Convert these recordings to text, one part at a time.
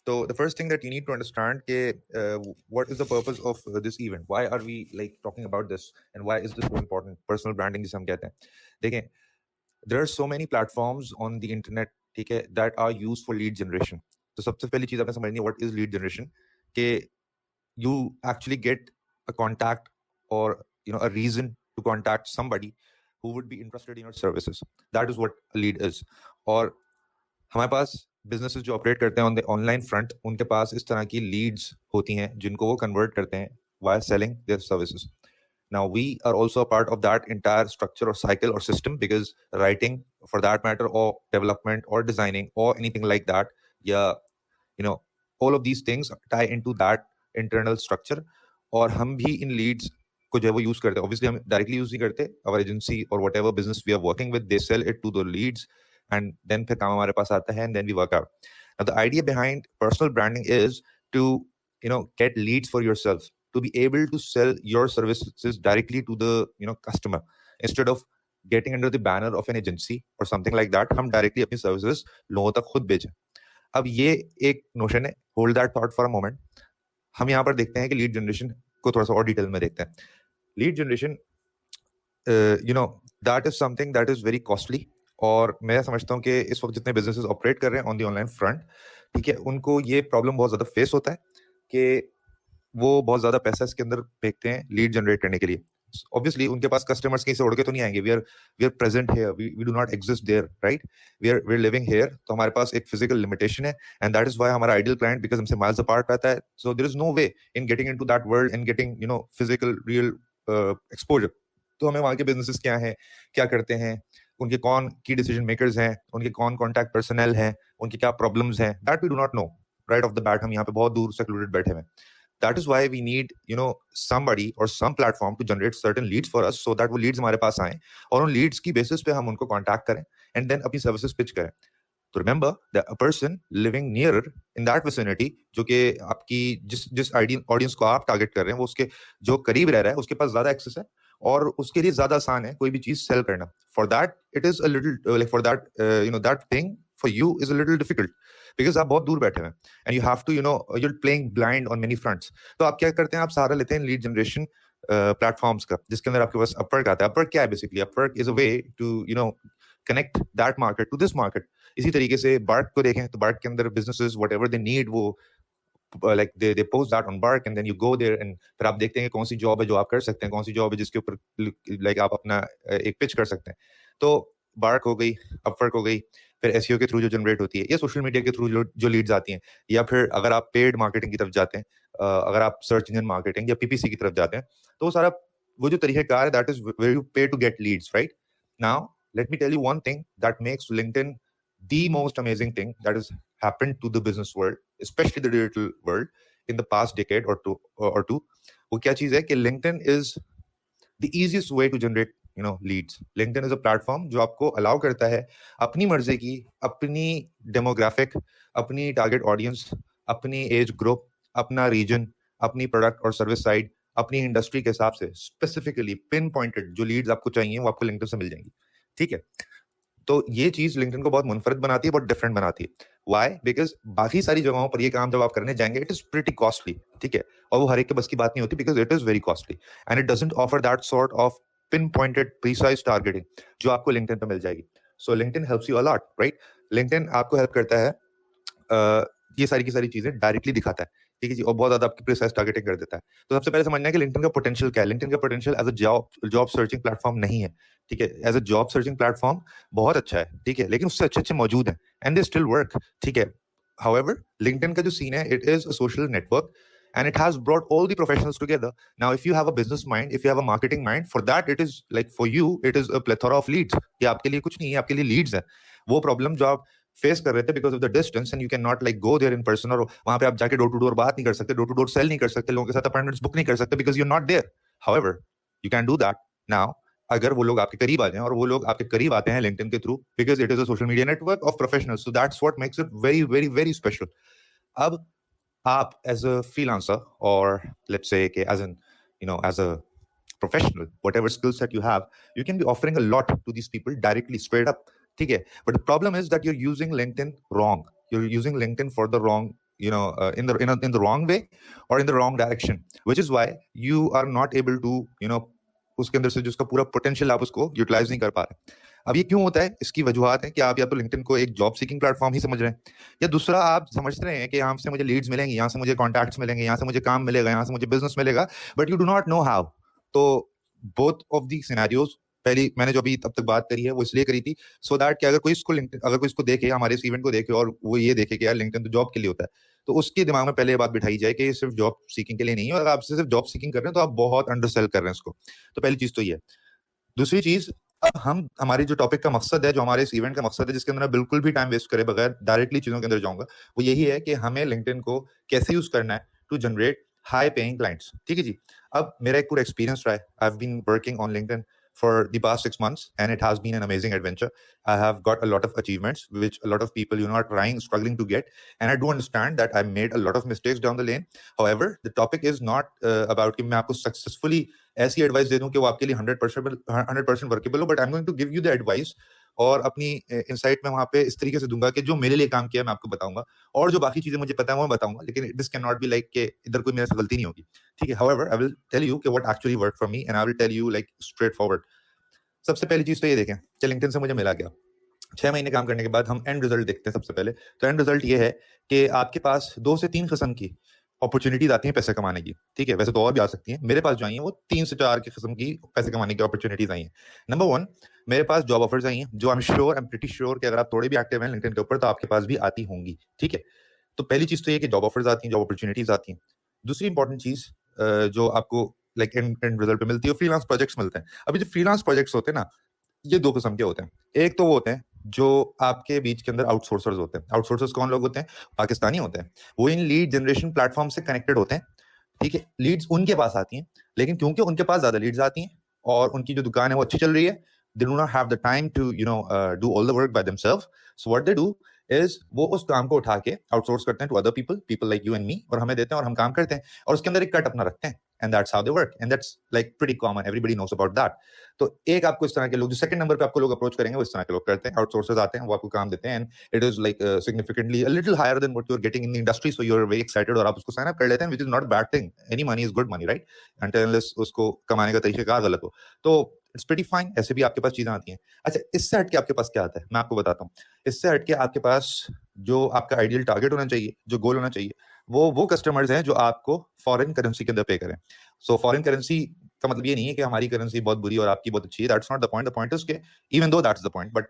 So the first thing that you need to understand what is the purpose of this event? Why are we like talking about this, and why is this so important? Personal branding जिसे हम कहते हैं. देखिए, there are so many platforms on the internet, ठीक है, that are used for lead generation. तो सबसे पहली चीज आपने समझनी है what is lead generation. कि you actually get a contact or a reason to contact somebody who would be interested in your services. That is what a lead is. और हमारे पास बिजनेसेस जो ऑपरेट करते हैं ऑन द ऑनलाइन फ्रंट, उनके पास इस तरह की लीड्स होती हैं जिनको वो कन्वर्ट करते हैं via selling their services. Now we are also a part of that entire structure or cycle or system, because writing, for that matter, or development or designing or anything like that, all of these things tie into that internal structure. और हम भी इन Leeds को जो है वो use करते हैं. Obviously हम डायरेक्टली यूज नहीं करते. आवर एजेंसी और whatever business we are working with, they sell it to the leads, and then फिर काम हमारे पास आता है, and then we work out. Now the idea behind personal branding is to get leads for yourself, to be able to sell your services directly to the customer, instead of getting under the banner of an agency or something like that. हम directly अपनी services लोगों तक खुद भेजें. अब ये एक notion है. Hold that thought for a moment. हम यहाँ पर देखते हैं कि लीड जनरेशन को थोड़ा सा और डिटेल में देखते हैं. Lead generation that is something that is very costly. और मैं समझता हूँ कि इस वक्त जितने बिजनेसेस ऑपरेट कर रहे हैं ऑन दी ऑनलाइन फ्रंट, ठीक है, उनको ये प्रॉब्लम बहुत ज्यादा फेस होता है कि वो बहुत ज्यादा पैसा इसके अंदर फेंकते हैं लीड जनरेट करने के लिए. ऑब्वियसली उनके पास कस्टमर्स कहीं से उड़ के तो नहीं आएंगे. We are present here, we do not exist there, right? We are living here. तो हमारे पास एक फिजिकल लिमिटेशन है, एंड दैट इज व्हाई हमारा आइडियल क्लाइंट बिकॉज हमसे माइल्स अपार्ट रहता है. So there is no way in getting into that world and getting physical real exposure. तो हमें वहाँ के बिजनेसेस क्या हैं, क्या करते हैं, उनके कौन की डिसीजन मेकर्स हैं, उनके कौन कॉन्टैक्ट पर्सनल हैं, उनकी क्या प्रॉब्लम्स हैं, that we do not know right off the bat. हम यहाँ पे बहुत दूर सेक्लूडेड बैठे हुए. That is why we need somebody or some platform to generate certain leads for us, so that वो leads हमारे पास आएं और उन leads की basis पे हम उनको contact करें and then अपनी services pitch करें. तो remember that a person living nearer in that vicinity, जो कि आपकी जिस audience को आप target कर रहे हैं, वो उसके जो करीब रह रहा है उसके पास ज्यादा access है और उसके लिए ज्यादा आसान है कोई भी चीज sell करना. For that it is a little like for that that thing for you is a little difficult, because आप बहुत दूर बैठे हैं and you have to you're playing blind on many fronts. तो आप क्या करते हैं, आप सहारा लेते हैं लीड जनरेशन प्लेटफॉर्म्स का, जिसके अंदर आपके पास अपवर्क आता है. अपवर्क क्या है basically? Upwork is a way to connect that market to this market. इसी तरीके से बार्क को देखें तो बार्क के अंदर बिजनेसेस व्हाटएवर दे नीड, वो like they post that on Bark, and then you go there and फिर आप देखते हैं कौन सी जॉब है जो आप कर सकते हैं, कौन सी जॉब है जिसके ऊपर like आप अपना एक पिच कर सकते हैं. तो बार्क हो गई, अपवर्क हो गई, फिर एसईओ के थ्रू जो जनरेट होती है, या सोशल मीडिया के थ्रू जो लीड्स आती हैं, या फिर अगर आप पेड मार्केटिंग की तरफ जाते हैं, अगर आप सर्च इंजन मार्केटिंग या पीपीसी की तरफ जाते हैं, तो वो सारा वो जो तरीकेकार है, that is where you pay to get leads, right? Now let me tell you one thing that makes LinkedIn the most amazing thing that has happened to the business world, especially the digital world, in the past decade or two. वो क्या चीज है कि LinkedIn is the easiest way to generate leads. LinkedIn is a platform जो आपको allow करता है अपनी मर्जी की, अपनी demographic, अपनी target audience, अपनी age group, अपना region, अपनी product और service side, अपनी industry के हिसाब से specifically pinpointed जो leads आपको चाहिए वो आपको LinkedIn से मिल जाएंगी. ठीक है? तो ये चीज लिंक्डइन को बहुत मुनफरद बनाती है, बहुत डिफरेंट बनाती है. व्हाई? बिकॉज बाकी सारी जगहों पर ये काम जब आप करने जाएंगे, इट इज प्रीटी कॉस्टली, ठीक है, और वो हर एक के बस की बात नहीं होती, because it is very costly and it doesn't offer that sort of pin pointed precise targeting जो आपको लिंक्डइन पे मिल जाएगी. सो LinkedIn helps you a lot, right? LinkedIn आपको हेल्प करता है, ये सारी की सारी चीजें डायरेक्टली दिखाता है, ठीक है जी, और बहुत ज्यादा आपकी प्रीसाइज टारगेटिंग कर देता है. तो सबसे पहले समझना है कि लिंक्डइन का पोटेंशियल क्या है. लिंक्डइन का potential as a job searching platform नहीं है, ठीक है. As a job searching platform बहुत अच्छा है, ठीक है, लेकिन उससे अच्छे मौजूद हैं एंड दे स्टिल वर्क, ठीक है. However, LinkedIn का जो सीन है, it is a social network and it has brought all the professionals together. Now, if you have a business mind, if you have a marketing mind, for that it is like for you, it is a plethora of leads. ये आपके लिए कुछ नहीं है, आपके लिए leads है. वो प्रॉब्लम जो आप फेस कर रहे थे because of the distance and you can not like go there in person, और वहां पे आप जाके डोर टू डोर बात नहीं कर सकते, डोर टू डोर सेल नहीं कर सकते, लोगों के साथ अपॉइंटमेंट्स बुक नहीं कर सकते because you are not there. However you can do that now अगर वो लोग आपके करीब आ जाएं, और वो लोग आपके करीब आते हैं लिंक्डइन के through because it is a social media network of professionals. So that's what makes it very very very special. अब आप एज अ फ्रीलांसर और let's say as an as a professional, whatever skill set you have, you can be offering a lot to these people directly, straight up, ठीक है. But the problem is that you're using LinkedIn wrong. You're using LinkedIn for the wrong in the wrong way or in the wrong direction, which is why you are not able to उसके अंदर से जो उसका पूरा potential आप उसको utilise नहीं कर पा रहे। अब ये क्यों होता है? इसकी वजूहत है कि आप या तो लिंक्डइन को एक जॉब सीकिंग प्लेटफॉर्म ही समझ रहे हैं, या दूसरा आप समझ रहे हैं कि यहाँ से मुझे लीड्स मिलेंगे, यहाँ से मुझे कॉन्टैक्ट्स मिलेंगे, यहाँ से मुझे काम मिलेगा, यहाँ से मुझे बिजनेस मिलेगा, but you do not know how. तो बोथ ऑफ दी सिनेरियोज, पहली मैंने जो अभी अब तक बात करी है वो इसलिए करी थी सो दैट कि अगर कोई इसको देखे, हमारे इस इवेंट को देखे और वो ये देखे कि यार लिंक्डइन तो जॉब के लिए होता है, तो उसके दिमाग में पहले ये बात बिठाई जाए कि ये सिर्फ जॉब सीकिंग के लिए नहीं है, और अगर आप सिर्फ जॉब सीकिंग कर रहे हैं तो आप बहुत अंडरसेल कर रहे हैं इसको। तो पहली चीज तो ये है। दूसरी चीज, अब हम हमारी जो टॉपिक का मकसद है, जो हमारे इस इवेंट का मकसद है, जिसके अंदर मैं बिल्कुल भी टाइम वेस्ट करे बगैर डायरेक्टली चीजों के अंदर जाऊंगा, वो यही है कि हमें लिंक्डइन को कैसे यूज करना है to generate high paying clients. ठीक है जी। अब मेरा एक पूरा एक्सपीरियंस रहा है। I have been working on LinkedIn for the past 6 months, and it has been an amazing adventure. I have got a lot of achievements which a lot of people are trying, struggling to get, and I do understand that I made a lot of mistakes down the lane. However, the topic is not about कि मैं आपको successfully ऐसी advice दे दूं कि वो आपके लिए 100% workable हो, but I'm going to give you the advice और अपनी इंसाइट में वहां पे इस तरीके से दूंगा कि जो मेरे लिए काम किया मैं आपको बताऊंगा, और जो बाकी चीजें मुझे पता है वो मैं बताऊंगा, लेकिन this can not be like कि इधर कोई मेरे से गलती नहीं होगी। ठीक है। However I will tell you कि what actually work for me, and I will tell you like straightforward. सबसे पहली चीज तो ये देखें कि लिंक्डइन से मुझे मिला क्या। 6 महीने काम करने के बाद हम एंड रिजल्ट देखते हैं। सबसे पहले तो एंड रिजल्ट ये है कि आपके पास 2 से 3 किस्म की अपॉर्चुनिटीज आती हैं पैसे कमाने की। ठीक है, वैसे तो और भी आ सकती हैं, मेरे पास जो आई हैं वो 3 से 4 की किस्म की पैसे कमाने की अपॉर्चुनिटीज आई हैं। नंबर 1, मेरे पास जॉब ऑफर्स आई हैं, जो आई एम प्रीटी श्योर कि अगर आप थोड़े भी एक्टिव हैं लिंक्डइन के ऊपर तो आपके पास भी आती होंगी। ठीक है, तो पहली चीज तो ये कि जॉब ऑफर्स आती हैं, जॉब अपॉर्चुनिटीज आती हैं। दूसरी इंपॉर्टेंट चीज जो आपको लाइक एंड रिजल्ट पे मिलती है, फ्रीलांस प्रोजेक्ट्स मिलते हैं। अभी जो फ्रीलांस प्रोजेक्ट्स होते हैं ना, ये 2 किस्म के होते हैं। एक तो वो होते हैं जो आपके बीच के अंदर आउटसोर्सर्स होते हैं। आउटसोर्सर्स कौन लोग होते हैं? पाकिस्तानी होते हैं। वो इन लीड जनरेशन प्लेटफॉर्म से कनेक्टेड होते हैं। ठीक है, लीड्स उनके पास आती हैं, लेकिन क्योंकि उनके पास ज्यादा लीड्स आती हैं और उनकी जो दुकान है वो अच्छी चल रही है, they do not have the time to do all the work by themselves. So what they do is वो उस काम को उठा के आउटसोर्स करते हैं to other people like you and me, और हमें देते हैं और हम काम करते हैं, और उसके अंदर एक कट अपना रखते हैं, and that's how they work, and that's like pretty common, everybody knows about that. तो एक आपको इस तरह के लोग, जो सेकंड नंबर पे आपको लोग अप्रोच करेंगे, वो इस तरह के लोग करते हैं। आउटसोर्सर्स आते हैं, वो आपको काम देते हैं, and it is like significantly a little higher than what you are getting in the industry, so you are very excited और आप उसको साइन अप कर लेते हैं, which is not a bad thing. Any money is good money, right, until unless उसको कमाने का तरीका गलत हो, तो इट्स प्रीटी फाइन। ऐसे भी आपके पास चीजें आती हैं। अच्छा, इससे हट के आपके पास क्या आता है मैं आपको बताता हूँ। इससे हट के आपके पास जो आपका आइडियल टारगेट होना चाहिए, जो गोल होना चाहिए, वो कस्टमर्स हैं जो आपको फॉरेन करेंसी के अंदर पे करें। सो फॉरेन करेंसी का मतलब ये नहीं है कि हमारी करेंसी बहुत बुरी और आपकी बहुत अच्छी है, that's not the point. The point is के even though that's the point, but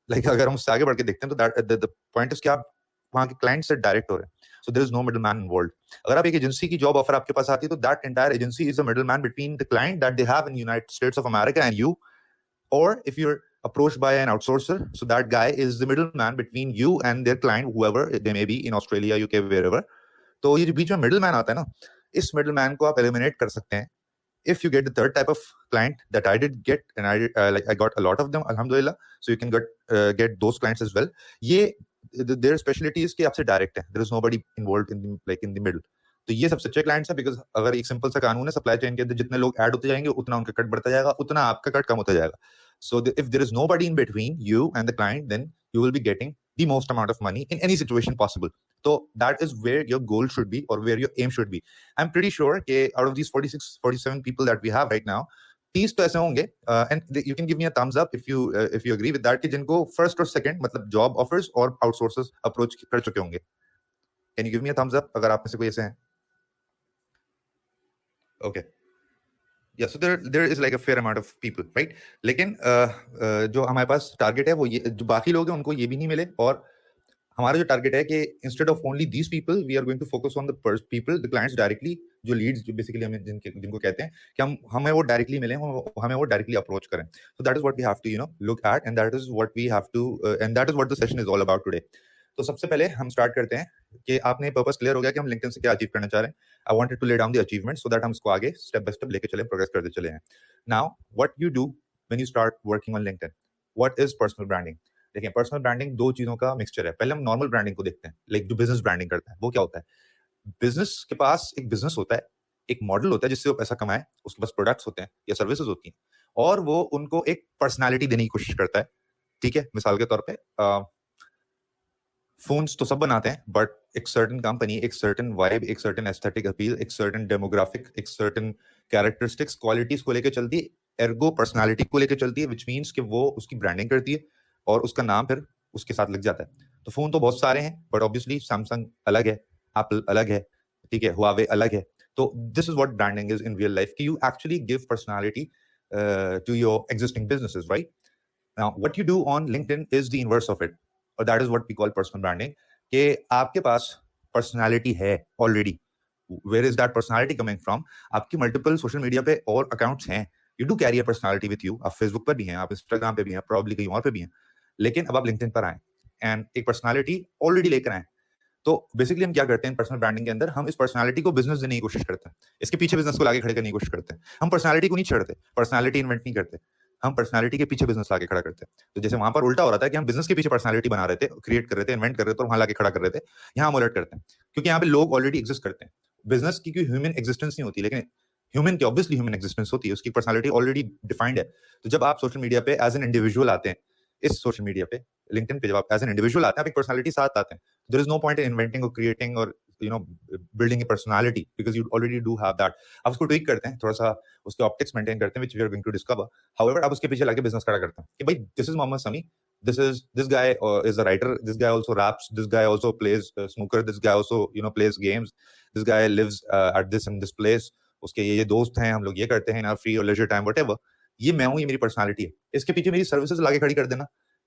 like अगर हम उससे आगे बढ़ के देखते हैं तो द पॉइंट इज कि आप वहां के क्लाइंट से डायरेक्ट हो रहे हैं, so there is no middle man involved. अगर आप एक एजेंसी की जॉब ऑफर आपके पास आती है तो that entire agency is the middle man between the client that they have in United states of America and you, or if you're approached by an outsourcer, so that guy is the middleman between you and their client, whoever they may be in Australia, UK, wherever. तो ये जो बीच में middleman आता है ना, इस middleman को आप eliminate कर सकते हैं if you get the third type of client that I did get, and I got a lot of them, alhamdulillah. So you can get those clients as well. ये their specialty is कि आपसे direct है, there is nobody involved in the middle. तो ये सबसे अच्छे clients हैं, because अगर एक सिंपल सा कानून है, सप्लाई चेन के अंदर जितने लोग ऐड होते जाएंगे उतना उनका कट बढ़ता जाएगा, उतना आपका कट कम होता जाएगा। So if there is nobody in between you and the client, then you will be getting the most amount of money in any situation possible. तो that is where your goal should be और where your aim should be. I am pretty sure कि out of these 47 people that we have right now, 30 तो ऐसे होंगे, and you can give me a thumbs up if you agree with that, कि जिनको first और second मतलब job offers और आउटसोर्सर्स approach कर चुके होंगे। Can you give me a thumbs up अगर आप में से कोई ऐसे हैं? Okay. Yeah, so there is like a fair amount of people, right? लेकिन जो हमारे पास टारगेट है वो ये, जो बाकी लोग हैं उनको ये भी नहीं मिले, और हमारा जो टारगेट है कि instead of only these people we are going to focus on the people, the clients directly, जो लीड्स जो बेसिकली हमें जिनको कहते हैं कि हमें वो डायरेक्टली मिले, हमें वो डायरेक्टली अप्रोच करें। So that is what we have to look at, and that is what we have to, and that is what the session is all about today. तो सबसे पहले हम स्टार्ट करते हैं कि आपने पर्पस क्लियर हो गया कि हम लिंक्डइन से क्या अचीव करना चाह रहे हैं। I wanted to lay down the achievement so that हम इसको आगे स्टेप बाय स्टेप लेके चले, प्रोग्रेस करते चले हैं। Now what you do when you start working on LinkedIn, what is personal branding? देखिए, पर्सनल ब्रांडिंग 2 चीजों का मिक्सचर है। पहले हम नॉर्मल ब्रांडिंग को देखते हैं, लाइक जो बिजनेस ब्रांडिंग करता है वो क्या होता है। बिजनेस के पास एक बिजनेस होता है, एक मॉडल होता है जिससे वो पैसा कमाए, उसके पास प्रोडक्ट्स होते हैं या सर्विसेज होती हैं, और वो उनको एक पर्सनैलिटी देने की कोशिश करता है। ठीक है, मिसाल के तौर पर फोन्स तो सब बनाते हैं, बट एक सर्टेन कंपनी, एक सर्टेन वाइब, एक सर्टेन एस्थेटिक अपील, एक सर्टेन डेमोग्राफिक, एक सर्टेन कैरेक्टरिस्टिक्स, क्वालिटीज को लेकर चलती है, एर्गो पर्सनालिटी को लेकर चलती है, विच मीन्स कि वो उसकी ब्रांडिंग करती है और उसका नाम फिर उसके साथ लग जाता है। तो फोन तो बहुत सारे हैं, बट ऑब्वियसली सैमसंग अलग है, एप्पल अलग है, ठीक है, हुआवे अलग है। तो this is what branding is in real life, कि you actually give personality to your existing businesses, right? Now, what you do on LinkedIn is the inverse of it, or that is what we call personal branding. कि आपके पास personality है already. Where is that personality coming from? आपकी multiple social media पे और accounts हैं, you do carry a personality with you. आप Facebook पर भी हैं, आप इंस्टाग्राम पे भी हैं, प्रॉब्ली कहीं और पे भी हैं, लेकिन अब आप लिंक्डइन पर आए एंड एक पर्सनालिटी ऑलरेडी लेकर आए। तो बेसिकली हम क्या करते हैं पर्सनल ब्रांडिंग के अंदर, हम इस पर्सनालिटी को बिजनेस देने की कोशिश करते हैं, इसके पीछे बिजनेस को लाके खड़े करने की कोशिश करते हैं। हम पर्सनालिटी को नहीं छेड़ते, पर्सनालिटी इन्वेंट नहीं करते, हम पर्सनालिटी के पीछे बिजनेस लाके खड़ा करते हैं। तो जैसे वहां पर उल्टा हो रहा था कि हम बिजनेस के पीछे पर्सनालिटी बना रहे थे, क्रिएट कर रहे थे, इन्वेंट कर रहे थे और वहां लाके खड़ा कर रहे थे, यहाँ हम उलट करते हैं, क्योंकि यहाँ पे लोग ऑलरेडी एग्जिस्ट करते हैं। बिजनेस की कोई ह्यूमन एग्जिस्टेंस नहीं होती, लेकिन ह्यूमन की ऑब्वियसली ह्यूमन एग्जिस्टेंस होती है, उसकी पर्सनालिटी ऑलरेडी डिफाइंड है। तो जब आप सोशल मीडिया पे एज एन इंडिविजुअल आते हैं, इस सोशल मीडिया पे लिंक्डइन पे जब आप एज एन इंडिविजुअल आते हैं, आप एक पर्सनालिटी साथ आते हैं, there is no point in inventing और क्रिएटिंग और building a personality, because you already do have that. आप उसको ट्विक करते हैं, थोड़ा सा उसके ऑप्टिक्स मेंटेन करते हैं, which we are going to discover. However आप उसके पीछे लाके बिजनेस खड़ा करते हैं कि भाई दिस इज मोहम्मद समी, this guy is a writer, this guy also raps, this guy also plays snooker, this guy also plays games, this guy lives at this and this place, उसके ये दोस्त हैं, हम लोग ये करते हैं ना, फ्री और लेजर टाइम व्हाटएवर, ये मैं हूं, ये मेरी पर्सनालिटी है। इसके पीछे मेरी सर्विसेज लाके खड़ी कर देना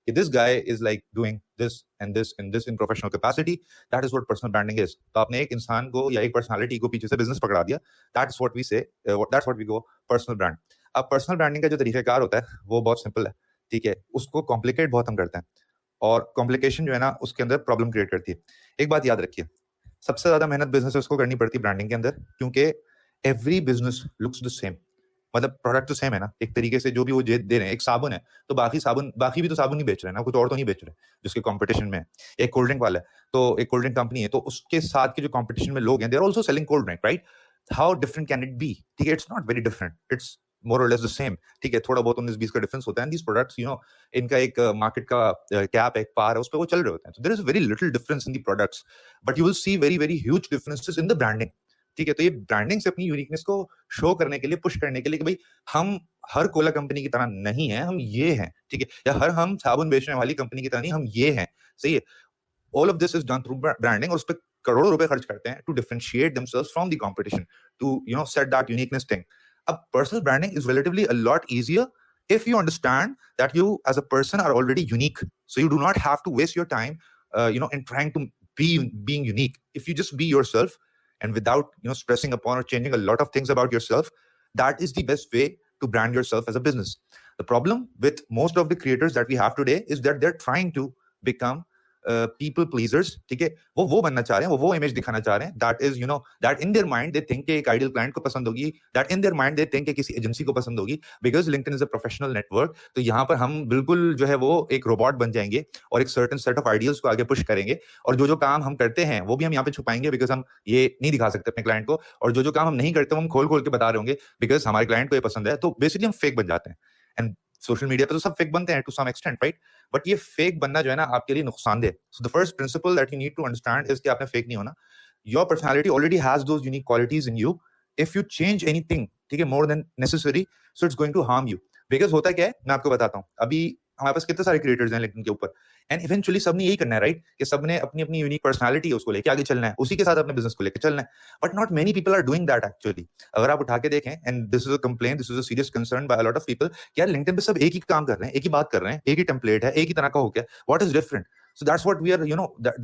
कि this guy is like doing this and this and this in professional capacity, that is what personal branding is। तो आपने एक इंसान को या एक पर्सनालिटी को पीछे से बिजनेस पकड़ा दिया, that's what we say, that's what we go personal brand। अब पर्सनल ब्रांडिंग का जो तरीकाकार होता है वो बहुत सिंपल है, ठीक है, उसको कॉम्प्लिकेट बहुत हम करते हैं और कॉम्प्लिकेशन जो है ना उसके अंदर प्रॉब्लम क्रिएट करती है। एक बात याद रखिए, सबसे ज्यादा मेहनत बिजनेस को करनी पड़ती है ब्रांडिंग के अंदर, क्योंकि every business looks the same, मतलब प्रोडक्ट तो सेम है ना, एक तरीके से जो भी वो दे रहे हैं, एक साबुन है तो बाकी भी तो साबुन नहीं बेच रहे हैं ना, कुछ और तो नहीं बेच रहे जिसके कंपटीशन में है। एक कोल्ड ड्रिंक वाला है तो एक कोल्ड ड्रिंक कंपनी है, तो उसके साथ के जो कंपटीशन में लोग हैं, they are also selling cold drink, right? How different can it be? ठीक है, it's not very different, it's more और लेस द सेम, ठीक है, थोड़ा बहुत 19-20 का डिफरेंस होता है। दीस प्रोडक्ट्स इनका एक मार्केट का कैप, एक पार है, उस पर वो चल रहे होते हैं। There is very little difference in the products, but you will see very very huge differences in the branding, ठीक है। तो ये ब्रांडिंग से अपनी यूनिकनेस को शो करने के लिए, पुश करने के लिए कि भाई हम हर कोला कंपनी की तरह नहीं है, हम ये हैं, ठीक है, या हम साबुन बेचने वाली कंपनी की तरह नहीं, हम ये हैं, सही है। All of this is done through branding, और उस पर करोड़ों रुपए खर्च करते हैं to differentiate themselves from the competition, to set that uniqueness thing. अब personal branding is relatively a lot easier if you understand that you as a person are already unique, so you do not have to waste your time in trying to being unique. If you just be yourself and without stressing upon or changing a lot of things about yourself, that is the best way to brand yourself as a business. The problem with most of the creators that we have today is that they're trying to become people pleasers, ठीक है, वो बनना चाह रहे हैं, वो image दिखाना चाह रहे हैं, that is that in their mind they think कि एक आइडियल क्लाइंट को पसंद होगी, that in their mind they think कि किसी एजेंसी को पसंद होगी, because LinkedIn is a professional network। तो यहाँ पर हम बिल्कुल जो है वो एक रोबोट बन जाएंगे और एक सर्टेन सेट ऑफ आइडियल्स को आगे पुश करेंगे, और जो काम हम करते हैं वो भी हम यहाँ पे छुपाएंगे, बिकॉज हम ये नहीं दिखा सकते अपने क्लाइंट को, और जो काम हम नहीं करते वो हम खोल के बता रहे होंगे, बिकॉज हमारे क्लाइंट को ये पसंद है। तो बेसिकली हम फेक बन जाते हैं, एंड सोशल मीडिया पे तो सब फेक बनते हैं to some extent, right? But ये फेक बनना जो है ना आपके लिए नुकसानदेह। So the first principle that you need to understand is कि आपने फेक नहीं होना। Your personality already has those unique qualities in you. If you change anything, ठीक है, more than necessary, so it's going to harm you. Because होता क्या है, मैं आपको बताता हूँ, अभी हमारे पास कितने सारे क्रिएटर्स हैं लिंक्डइन के ऊपर, एंड इवेंचुअली सबने यही करना है, राइट? कि सबने अपनी अपनी यूनिक पर्सनालिटी है, उसको लेके आगे चलना है, उसी के साथ अपने बिजनेस को लेकर चलना है। But not many people are doing that actually. अगर आप उठा के देखें, and this is a complaint, this is a serious concern by a lot of people, कि यार लिंक्डइन पे सब एक ही काम कर रहे हैं, एक ही बात कर रहे हैं, एक ही टेम्पलेट है, एक ही तरह का हो गया, what is different? So that's what we are,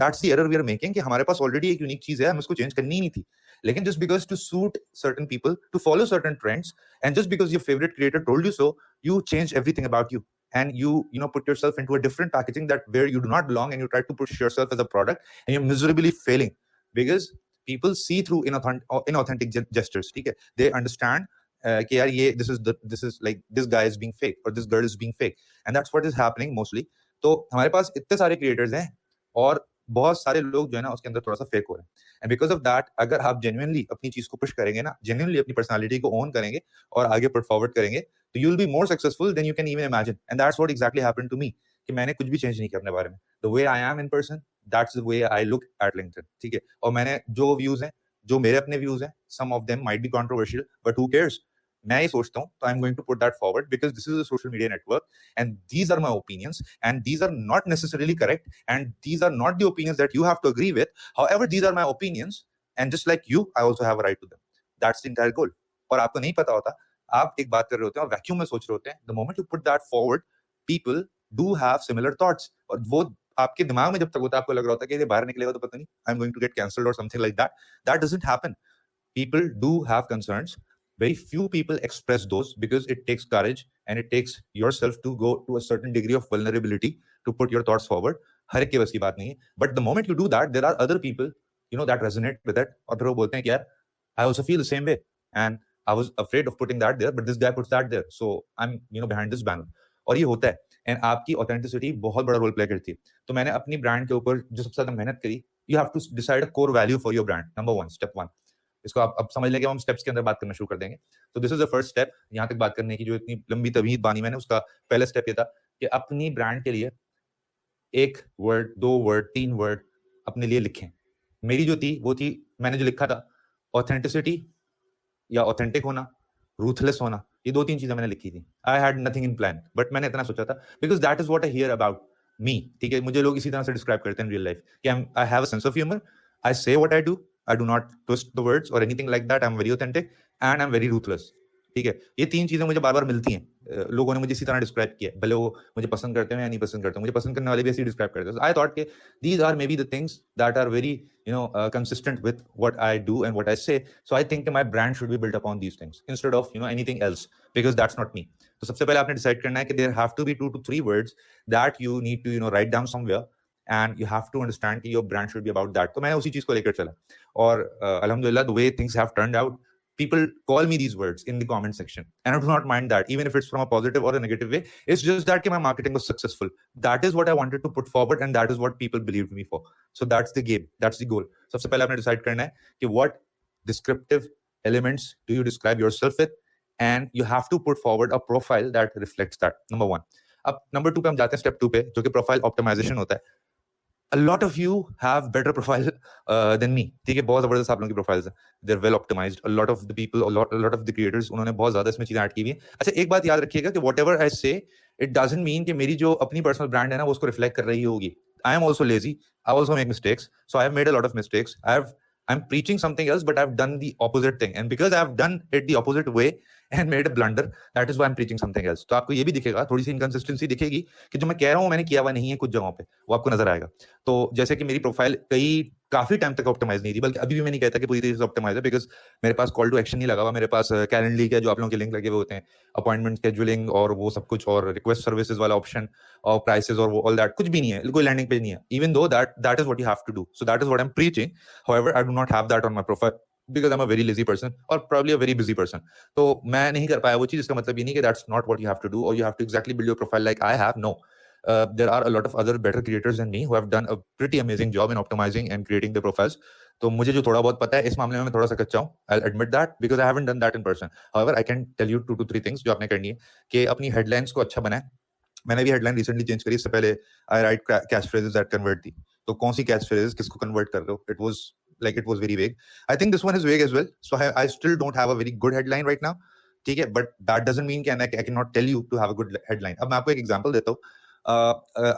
that's the error we are making, कि हमारे पास ऑलरेडी एक यूनिक चीज है, हमें उसको चेंज करनी ही नहीं थी। लेकिन just because to suit certain people, to follow certain trends, and just because your favorite creator told you so, you change everything about you, and you put yourself into a different packaging that where you do not belong, and you try to push yourself as a product, and you're miserably failing because people see through inauthentic gestures, ठीक है? They understand कि यार ये this is like this guy is being fake or this girl is being fake, and that's what is happening mostly। तो हमारे पास इतने सारे creators हैं और बहुत सारे लोग जो है ना उसके अंदर थोड़ा सा फेक हो रहे हैं, एंड बिकॉज ऑफ दैट अगर आप जेन्युइनली अपनी चीज को पुश करेंगे ना, जेन्युइनली अपनी पर्सनालिटी को ओन करेंगे और आगे पुट फॉरवर्ड करेंगे, तो you will be more successful than you can even imagine. And that's what exactly happened to me, कि मैंने कुछ भी चेंज नहीं किया अपने बारे में। The way I am in person, that's the way I look at LinkedIn, ठीक है। और मैंने जो व्यूज हैं, जो मेरे अपने व्यूज हैं, some of them might be controversial, but who cares, मैं ये सोचता हूँ, तो I am going to put that forward because this is a social media network and these are my opinions and these are not necessarily correct and these are not the opinions that you have to agree with, however these are my opinions and just like you I also have a right to them, that's the entire गोल। और आपको नहीं पता होता, आप एक बात कर रहे होते हैं और वैक्यूम में सोच रहे होते हैं, the moment you put that forward people do have similar thoughts, और वो आपके दिमाग में जब तक होता है आपको लग रहा होता है कि ये बाहर निकलेगा तो पता नहीं I am going to get cancelled और something like that, that doesn't happen. People do have concerns. Very few people express those because it takes courage and it takes yourself to go to a certain degree of vulnerability to put your thoughts forward. हर एक के बस की बात नहीं है, but the moment you do that, there are other people, you know, that resonate with it, और फिर वो बोलते हैं कि यार I also feel the same way and I was afraid of putting that there, but this guy puts that there, so I'm, you know, behind this banner. और ये होता है, एंड आपकी ऑथेंटिसिटी बहुत बड़ा रोल प्ले करती है। तो मैंने अपनी ब्रांड के ऊपर जो सबसे ज्यादा मेहनत करी, you have to decide a core value for your brand, number 1, step 1। इसको आप अब समझ लेंगे, हम स्टेप्स के अंदर बात करना शुरू कर देंगे। तो this is the first step. यहाँ तक बात करने की जो इतनी लंबी तवीद बानी मैंने, उसका पहला स्टेप ये था कि अपनी ब्रांड के लिए 1 वर्ड, 2 वर्ड, 3 वर्ड अपने लिए लिखें। मेरी जो थी वो थी, मैंने जो लिखा था, ऑथेंटिसिटी या ऑथेंटिक होना, रूथलेस होना, ये 2-3 चीजें मैंने लिखी थी। I had nothing in plan, but मैंने इतना सोचा था because that is what I hear about me, ठीक है। मुझे लोग इसी तरह से डिस्क्राइब करते हैं इन रियल लाइफ कि I have a sense of humour, I say what I do, I do not twist the words or anything like that. I'm very authentic and I'm very ruthless. ठीक है, ये 3 चीजें मुझे बार बार मिलती हैं। लोगों ने मुझे इसी तरह डिस्क्राइब किया, भले वो मुझे पसंद करते हैं या नहीं पसंद करते हैं, मुझे पसंद करने वाले भी ऐसे डिस्क्राइब करते हैं। आई थॉट के these are maybe the things that are very, you know, consistent with what I do and what I say. So I think my brand should be built upon these things instead of, you know, anything else, because that's not me. तो सबसे पहले आपने decide करना है कि there have to be 2 to 3 words that you need to, you know, write down somewhere. And you have to understand कि your brand should be about that. तो मैं उसी चीज को लेकर चला, और alhamdulillah, the way things have turned out, people call me these words in the comment section, and I do not mind that, even if it's from a positive or a negative way. It's just that my marketing was successful. That is what I wanted to put forward, and that is what people believed me for. So that's the game, that's the goal. सबसे पहले आपने decide करना है कि what descriptive elements do you describe yourself with, and you have to put forward a profile that reflects that. Number 1. अब number 2 पे हम जाते हैं, step 2 पे, जो कि profile optimization होता है। A lot of you have better profile than me, ठीक है। बहुत जबरदस्त आप लोगों की profiles हैं, they're well optimized. A lot of the people, a lot of the creators, उन्होंने बहुत ज्यादा इसमें चीजें ऐड की हुई हैं। अच्छा, एक बात याद रखिएगा कि whatever I say, it doesn't mean कि मेरी जो अपनी personal brand है ना, वो उसको reflect कर रही होगी। I am also lazy, I also make mistakes, so I have made a lot of mistakes. I'm preaching something else, but I've done the opposite thing, and because I've done it the opposite way and made a blunder, that is why I'm preaching something else. तो आपको ये भी दिखेगा, थोड़ी सी inconsistency दिखेगी कि जो मैं कह रहा हूँ मैंने किया हुआ नहीं है कुछ जगहों पे, वो आपको नजर आएगा। तो जैसे कि मेरी प्रोफाइल काफी टाइम तक ऑप्टिमाइज नहीं थी, बल्कि अभी भी मैं नहीं कहता कि पूरी तरीके से ऑप्टिमाइज है, बिकॉज मेरे पास कॉल टू एक्शन नहीं लगा हुआ, मेरे पास कैलेंडली का जो आप लोगों के लिंक लगे हुए होते हैं, अपॉइंटमेंट शेड्यूलिंग और वो सब कुछ, और रिक्वेस्ट सर्विसेज वाला ऑप्शन और प्राइसेस और वो ऑल दैट कुछ भी नहीं है, कोई लैंडिंग पेज नहीं है, even though that is what you have to do. So that is what I am preaching. However, I do not have that on my profile because I'm a very lazy person or probably a very busy person. तो मैं नहीं कर पाया वो चीज। इसका मतलब ये नहीं कि that's not what you have to do or you have to exactly build your profile like I have. No. There are a lot of other better creators than me who have done a pretty amazing job in optimizing and creating their profiles. तो मुझे जो थोड़ा बहुत पता है इस मामले में मैं थोड़ा सा कच्चा हूँ, I'll admit that because I haven't done that in person. However, I can tell you 2 to 3 things जो आपने करनी है कि अपनी headlines को अच्छा बनाए। मैंने भी हेडलाइन रिसेंटली चेंज करी, इससे पहले I write catch phrases that convert थी। तो कौन सी कैच फ्रेजेस किसको कन्वर्ट कर रहे हो, it was very vague. I think this one is vague as well, so I still don't have a very good headline right now, ठीक है, but that doesn't mean कि I cannot tell you to have a good headline. अब मैं आपको एक example देता हूँ।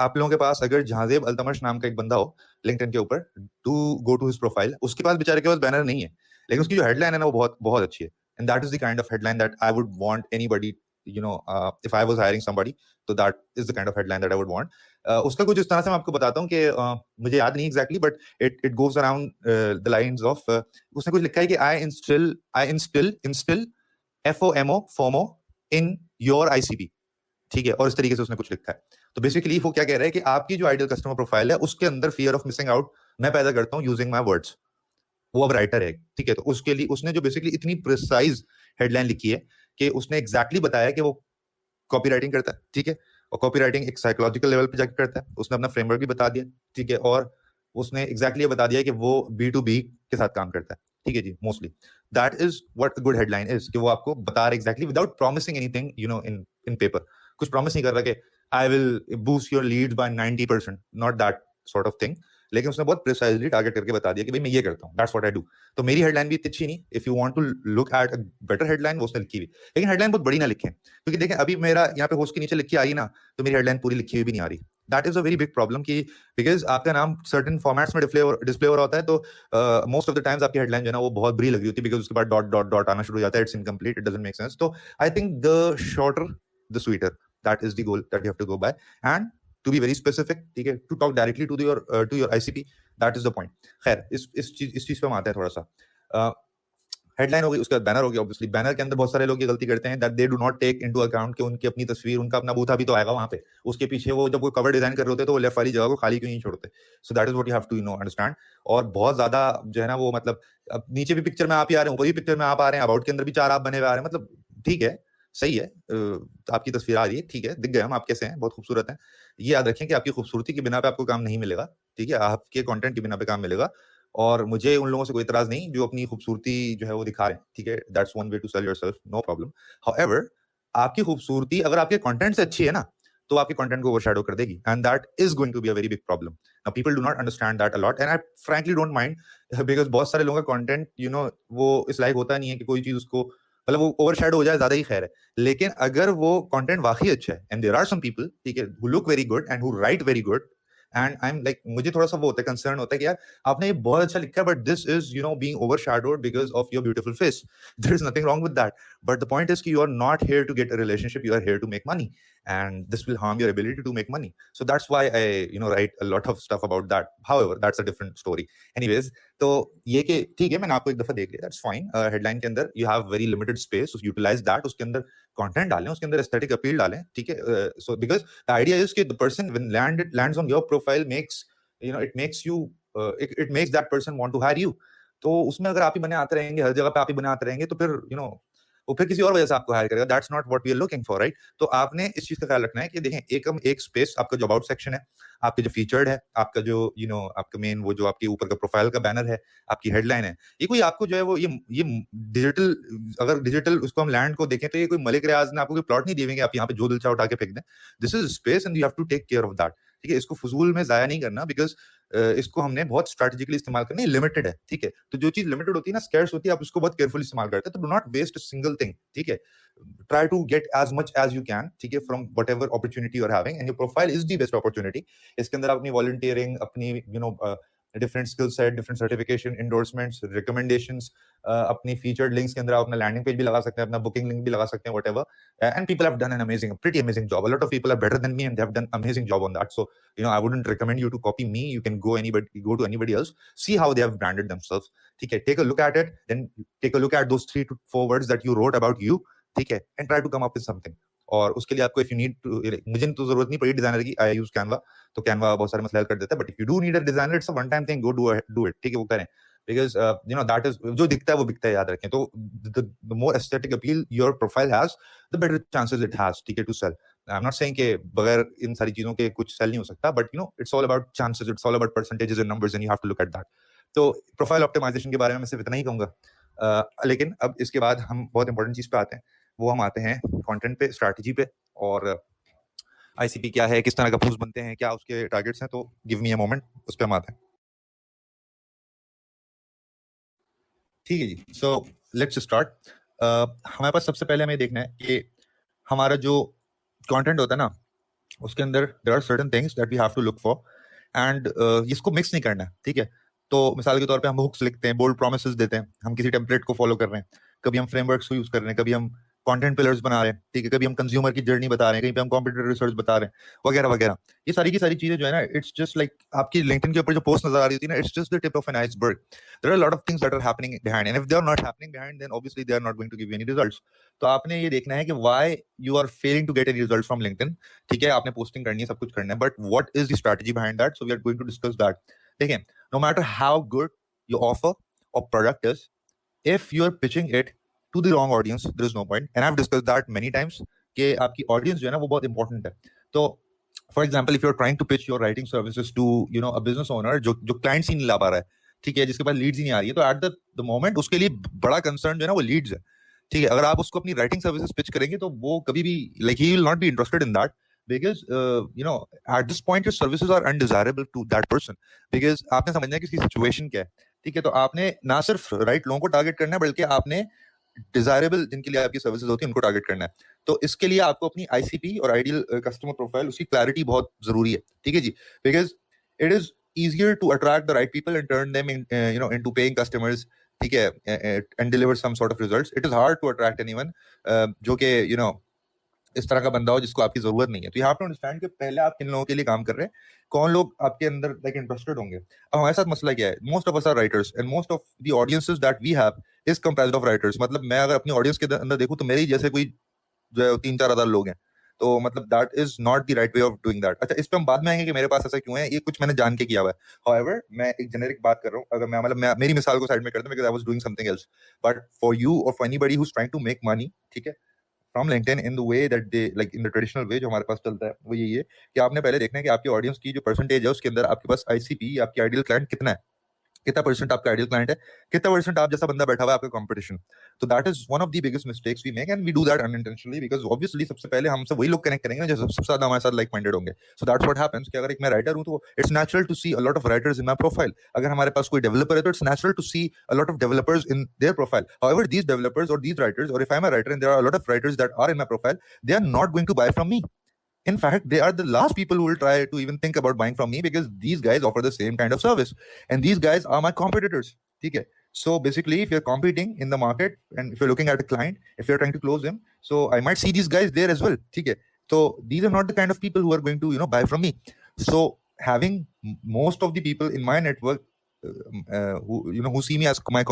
आप लोगों के पास अगर जहाजेब अल्तमश नाम का एक बंदा हो लिंक्डइन के ऊपर, to go to his profile, उसके पास बेचारे के पास बैनर नहीं है, लेकिन उसकी जो हेडलाइन है ना वो बहुत बहुत अच्छी है, and that is the kind of headline that I would want anybody, you know, if I was hiring somebody, so that is the kind of headline that I would want. उसका कुछ इस तरह से मैं आपको बताता हूँ कि मुझे याद नहीं exactly, but it goes around the lines of उसने कुछ लिखा है कि I instill FOMO in your ICP, ठीक है, और इस तरीके से उसने कुछ लिखा है। तो बेसिकली वो क्या कह रहा है कि आपकी जो आइडियल कस्टमर प्रोफाइल है उसके अंदर फियर ऑफ मिसिंग आउट मैं पैदा करता हूँ यूजिंग माय वर्ड्स। वो अब राइटर है, ठीक है, तो उसके लिए उसने जो बेसिकली इतनी प्रिसाइज हेडलाइन लिखी है कि उसने एग्जैक्टली बताया कि वो कॉपी राइटिंग करता है, ठीक है, और कॉपी राइटिंग एक साइकोलॉजिकल लेवल पे जाकर करता है। उसने अपना फ्रेमवर्क भी बता दिया, ठीक है, और उसने एग्जैक्टली बता दिया कि वो B2B के साथ काम करता है, ठीक है जी, mostly. That is what good headline is, कि वो आपको बता रहा है exactly without promising anything, you know, in paper. कुछ प्रॉमिस नहीं कर रहा कि I will boost your leads by 90%, not that sort of thing. लेकिन उसने बहुत प्रिसाइजली टारगेट करके बता दिया कि भाई मैं ये करता हूँ, दैट्स व्हाट आई डू। तो मेरी हेडलाइन भी इतनी अच्छी नहीं, if you want to look at a better headline वो उसने लिखी हुई, लेकिन हेडलाइन बहुत बड़ी ना लिखे, क्योंकि देखें अभी मेरा यहाँ पे होस्ट के नीचे लिखी आ रही ना, तो मेरी हेडलाइन पूरी लिखी हुई भी नहीं आ रही। That is a very big problem कि बिकॉज आपका नाम सर्टेन फॉर्मेट्स में डिस्प्ले हो रहा होता है, तो मोस्ट ऑफ द टाइम्स आपकी हेडलाइन जो है ना वो बहुत बुरी लग रही होती है, बिकॉज उसके बाद डॉट डॉट डॉट आना शुरू हो जाता है, it's incomplete, it doesn't make sense. तो I think the shorter the sweeter, that is the goal that you have to go by, and to be very specific, ठीक है, to talk directly to your ICP, that is the point. खैर इस चीज पे हम आते हैं थोड़ा सा। हेडलाइन हो गई, उसके बाद बैनर हो गया। ऑब्वियसली बैनर के अंदर बहुत सारे लोग ये गलती करते हैं that they do not take into account कि उनकी अपनी तस्वीर, उनका अपना बूथा भी तो आएगा वहां पे, उसके पीछे वो जब वो कवर डिजाइन कर रहे होते हैं तो वो लेफ्ट वाली जगह को खाली क्यों नहीं छोड़ते। So that is what you have to understand. और बहुत ज्यादा जो है ना वो मतलब अब नीचे भी पिक्चर में आप ही आ रहे हैं, ऊपर भी पिक्चर में आप आ रहे हैं, अबाउट के अंदर भी 4 आप बने हुए आ रहे हैं, मतलब ठीक है, सही है, आपकी तस्वीर आ रही है, ठीक है, दिख गए हम आप कैसे हैं, बहुत खूबसूरत हैं। ये याद रखें कि आपकी खूबसूरती की बिना पे आपको काम नहीं मिलेगा, ठीक है, आपके कंटेंट की बिना पे काम मिलेगा। और मुझे उन लोगों से कोई इतराज नहीं जो अपनी खूबसूरती जो है वो दिखा रहे हैं, ठीक है, that's one way to sell yourself, no problem. However आपकी खूबसूरती अगर आपके कंटेंट से अच्छी है ना, तो आपके कंटेंट को ओवरशैडो कर देगी, and that is going to be a very big problem. Now people do not understand that a lot, and I frankly don't mind, because बहुत सारे लोगों का कंटेंट वो इस लायक होता नहीं है कि कोई चीज उसको मतलब वो ओवरशैडो हो जाए, ज्यादा ही खैर है। लेकिन अगर वो कंटेंट वाकई अच्छा है, and there are some people, ठीक है, who look very good and who write very good, and I am like, मुझे थोड़ा सा वो होता है, कंसर्न होता है कि यार आपने ये बहुत अच्छा लिखा है, but this is being overshadowed because of your beautiful face, there is nothing wrong with that, but the point is कि you are not here to get a relationship, you are here to make money, and this will harm your ability to make money. So that's why I write a lot of stuff about that. However, that's a different story. Anyways, तो ये कि ठीक है, मैंने आपको एक दफा देख लिया, दैट्स फाइन। हेडलाइन के अंदर you have very limited space, utilise that, उसके अंदर कंटेंट डालें, उसके अंदर एस्थेटिक अपील डालें, ठीक है। So because the idea is कि the person when lands on your profile makes it makes you it makes that person want to hire you. तो उसमें अगर आप ही बने आते रहेंगे, हर जगह पे आप ही बने आते रहेंगे, तो फिर वो फिर किसी और वजह से आपको हायर करेगा, that's not what we are looking for, right. तो आपने इस चीज का ख्याल रखना है कि देखें एक स्पेस, आपका जो अबाउट सेक्शन है, आपके जो फीचर्ड है, आपका जो आपका मेन वो जो आपके ऊपर का प्रोफाइल का बैनर है, आपकी हेडलाइन है, ये कोई आपको जो है वो ये डिजिटल, अगर डिजिटल उसको हम लैंड को देखें तो ये कोई मलिक रियाज ने आपको कोई प्लॉट नहीं दिए आप यहाँ पे जो दिल चाहे उठा के फेंक दें। This is space and you have to take care of that, ठीक है। इसको फजूल में जाया नहीं करना, बिकॉज इसको हमने बहुत स्ट्रेटेजिकली इस्तेमाल करना है, लिमिटेड है, ठीक है। तो जो चीज लिमिटेड होती है ना, स्कैर्स होती है, आप उसको बहुत केयरफुली इस्तेमाल करते हैं, तो do not waste a single thing, ठीक है। Try to get as much as you can, ठीक है, from whatever opportunity you are having, and your profile is the best opportunity. इसके अंदर अपनी वॉलंटियरिंग, अपनी different skill set, different certification, endorsements, recommendations, अपनी featured links के अंदर आप अपना लैंडिंग पेज भी लगा सकते हैं, अपना बुकिंग लिंक भी लगा सकते हैं, whatever. And people have done an pretty amazing job. A lot of people are better than me and they have done amazing job on that. So, I wouldn't recommend you to copy me. You can go to anybody else, see how they have branded themselves. Okay, take a look at it, then take a look at those 3 to 4 words that you wrote about you, okay, and try to come up with something. और उसके लिए आपको if you need to, मुझे तो जरूरत नहीं पड़ी designer की, आई यूज कैनवा, तो कैनवा बहुत सारे मसले हल कर देता है, but if you do need a designer, it's a one time thing, go do it, ठीक है, वो करें, because that is जो दिखता है वो बिकता है, याद रखें। तो the more aesthetic appeal your profile has, the better chances it has, ठीक है, to sell. I'm not saying कि बगैर इन सारी चीजों के कुछ सेल नहीं हो सकता, but it's all about chances, it's all about percentages and numbers, and you have to look at that. तो प्रोफाइल ऑप्टिमाइजेशन के बारे में मैं सिर्फ इतना ही कहूंगा, लेकिन अब इसके बाद हम बहुत इंपॉर्टेंट चीज पे आते हैं, वो हम आते हैं कंटेंट पे, स्ट्रैटेजी पे, और आईसीपी क्या है, किस तरह का पोस्ट बनते हैं, क्या उसके टारगेट्स हैं। तो गिव मी अ मोमेंट, उस पे हम आते हैं, ठीक है जी। So let's start. हमारे पास सबसे पहले हमें देखना है कि हमारा जो कंटेंट होता है ना, उसके अंदर there are certain things that we have to look for, and इसको मिक्स नहीं करना है, ठीक है। तो मिसाल के तौर पे हम हुक्स लिखते हैं, बोल्ड प्रोमिसेस देते हैं, हम किसी टेम्पलेट को फॉलो कर रहे हैं, कभी हम फ्रेमवर्क्स को यूज कर रहे हैं, कभी हम कंटेंट पिलर्स बना रहे हैं, ठीक है, कभी हम कंज्यूमर की जर्नी बता रहे हैं, कहीं पे हम कॉम्पिटिटिव रिसर्च बता रहे हैं, वगैरह वगैरह। ये सारी की सारी चीजें जो है ना, इट्स जस्ट लाइक आपकी लिंक्डइन के ऊपर जो पोस्ट नजर आ रही होती है ना, it's just the tip of an iceberg. There are lot of things that are happening behind, and if they are not happening behind, then obviously they are not going to give you any results. तो आपने ये देखना है कि why you are failing to get any results from LinkedIn, ठीक है। आपने posting करनी है, सब कुछ करना है, but what is the strategy behind that, so we are going to discuss that. देखिए, no matter how good your offer और product is, if you are pitching it to the wrong audience, there is no point, and I've discussed that many times कि आपकी audience जो है ना वो बहुत important है। तो for example, if you're trying to pitch your writing services to a business owner जो clients ही नहीं ला पा रहा है, ठीक है, जिसके पास leads ही नहीं आ रही है, तो at the moment उसके लिए बड़ा concern जो है ना वो leads है, ठीक है। अगर आप उसको अपनी writing services pitch करेंगे तो वो कभी भी he will not be interested in that, because at this point your services are undesirable to that person, because आपने समझना है कि इसकी सिचुएशन क्या है, ठीक है। तो आपने ना सिर्फ राइट लोगों को टारगेट करना है, बल्कि आपने डिजायरेबल जिनके लिए आपकी सर्विसेज होती है उनको टारगेट करना है। तो इसके लिए आपको अपनी आईसीपी और आइडियल कस्टमर प्रोफाइल, उसकी क्लैरिटी बहुत जरूरी है, ठीक है जी। Because it is easier to attract the right people and turn them into paying customers, ठीक है, and deliver some sort of results. It is hard to attract anyone जो कि इस तरह का बंदा हो जिसको आपकी जरूरत नहीं है। तो you have to understand कि पहले आप किन लोगों के लिए काम कर रहे हैं, कौन लोग आपके अंदर लाइक इंटरेस्टेड होंगे। अब हमारे साथ मसला क्या है, most of us are writers and most of the audiences that we have is comprised of writers. मतलब मैं अगर अपनी ऑडियंस के अंदर देखूं तो मेरे ही जैसे कोई जो है 3-4 हजार लोग हैं। तो मतलब that is not the right way of doing that. अच्छा, इस पे हम बाद में आएंगे कि मेरे पास ऐसा क्यों है, ये कुछ मैंने जान के किया हुआ है। हाउएवर मैं एक जेनेरिक बात कर रहा हूँ, अगर मैं मेरी मिसाल को साइड में कर दूं, because I was doing something else, but for you और for anybody who is trying to make money, ठीक है, from LinkedIn in the way that they like in the traditional way जो हमारे पास चलता है, वो यही है कि आपने पहले देखना है कि आपकी ऑडियंस की जो परसेंटेज है उसके अंदर आपके पास आईसीपी, आपकी आइडियल क्लाइंट कितना है, कितना परसेंट आपका आइडियल क्लाइंट है, कितना परसेंट आप जैसा बंदा बैठा हुआ है आपका कंपटीशन। तो that is one of the biggest mistakes we make and we do that unintentionally, because obviously सबसे पहले हमसे वही लोग कनेक्ट करेंगे जो सबसे ज्यादा हमारे साथ लाइक माइंडेड होंगे। सो दैट्स व्हाट हैपेंस कि अगर एक मैं राइटर हूं तो it's natural to see a lot of writers in my profile. अगर हमारे पास कोई डेवलपर है तो it's natural to see a lot of developers in their profile. However these developers और दीज राइटर्स, और if I am a writer and there are a lot of writers that are in my profile, they are not going to buy from me. In fact, they are the last people who will try to even think about buying from me, because these guys offer the same kind of service and these guys are my competitors, okay? So basically, if you're competing in the market and if you're looking at a client, if you're trying to close him, so I might see these guys there as well, okay? So these are not the kind of people who are going to buy from me. So having most of the people in my network who see me as my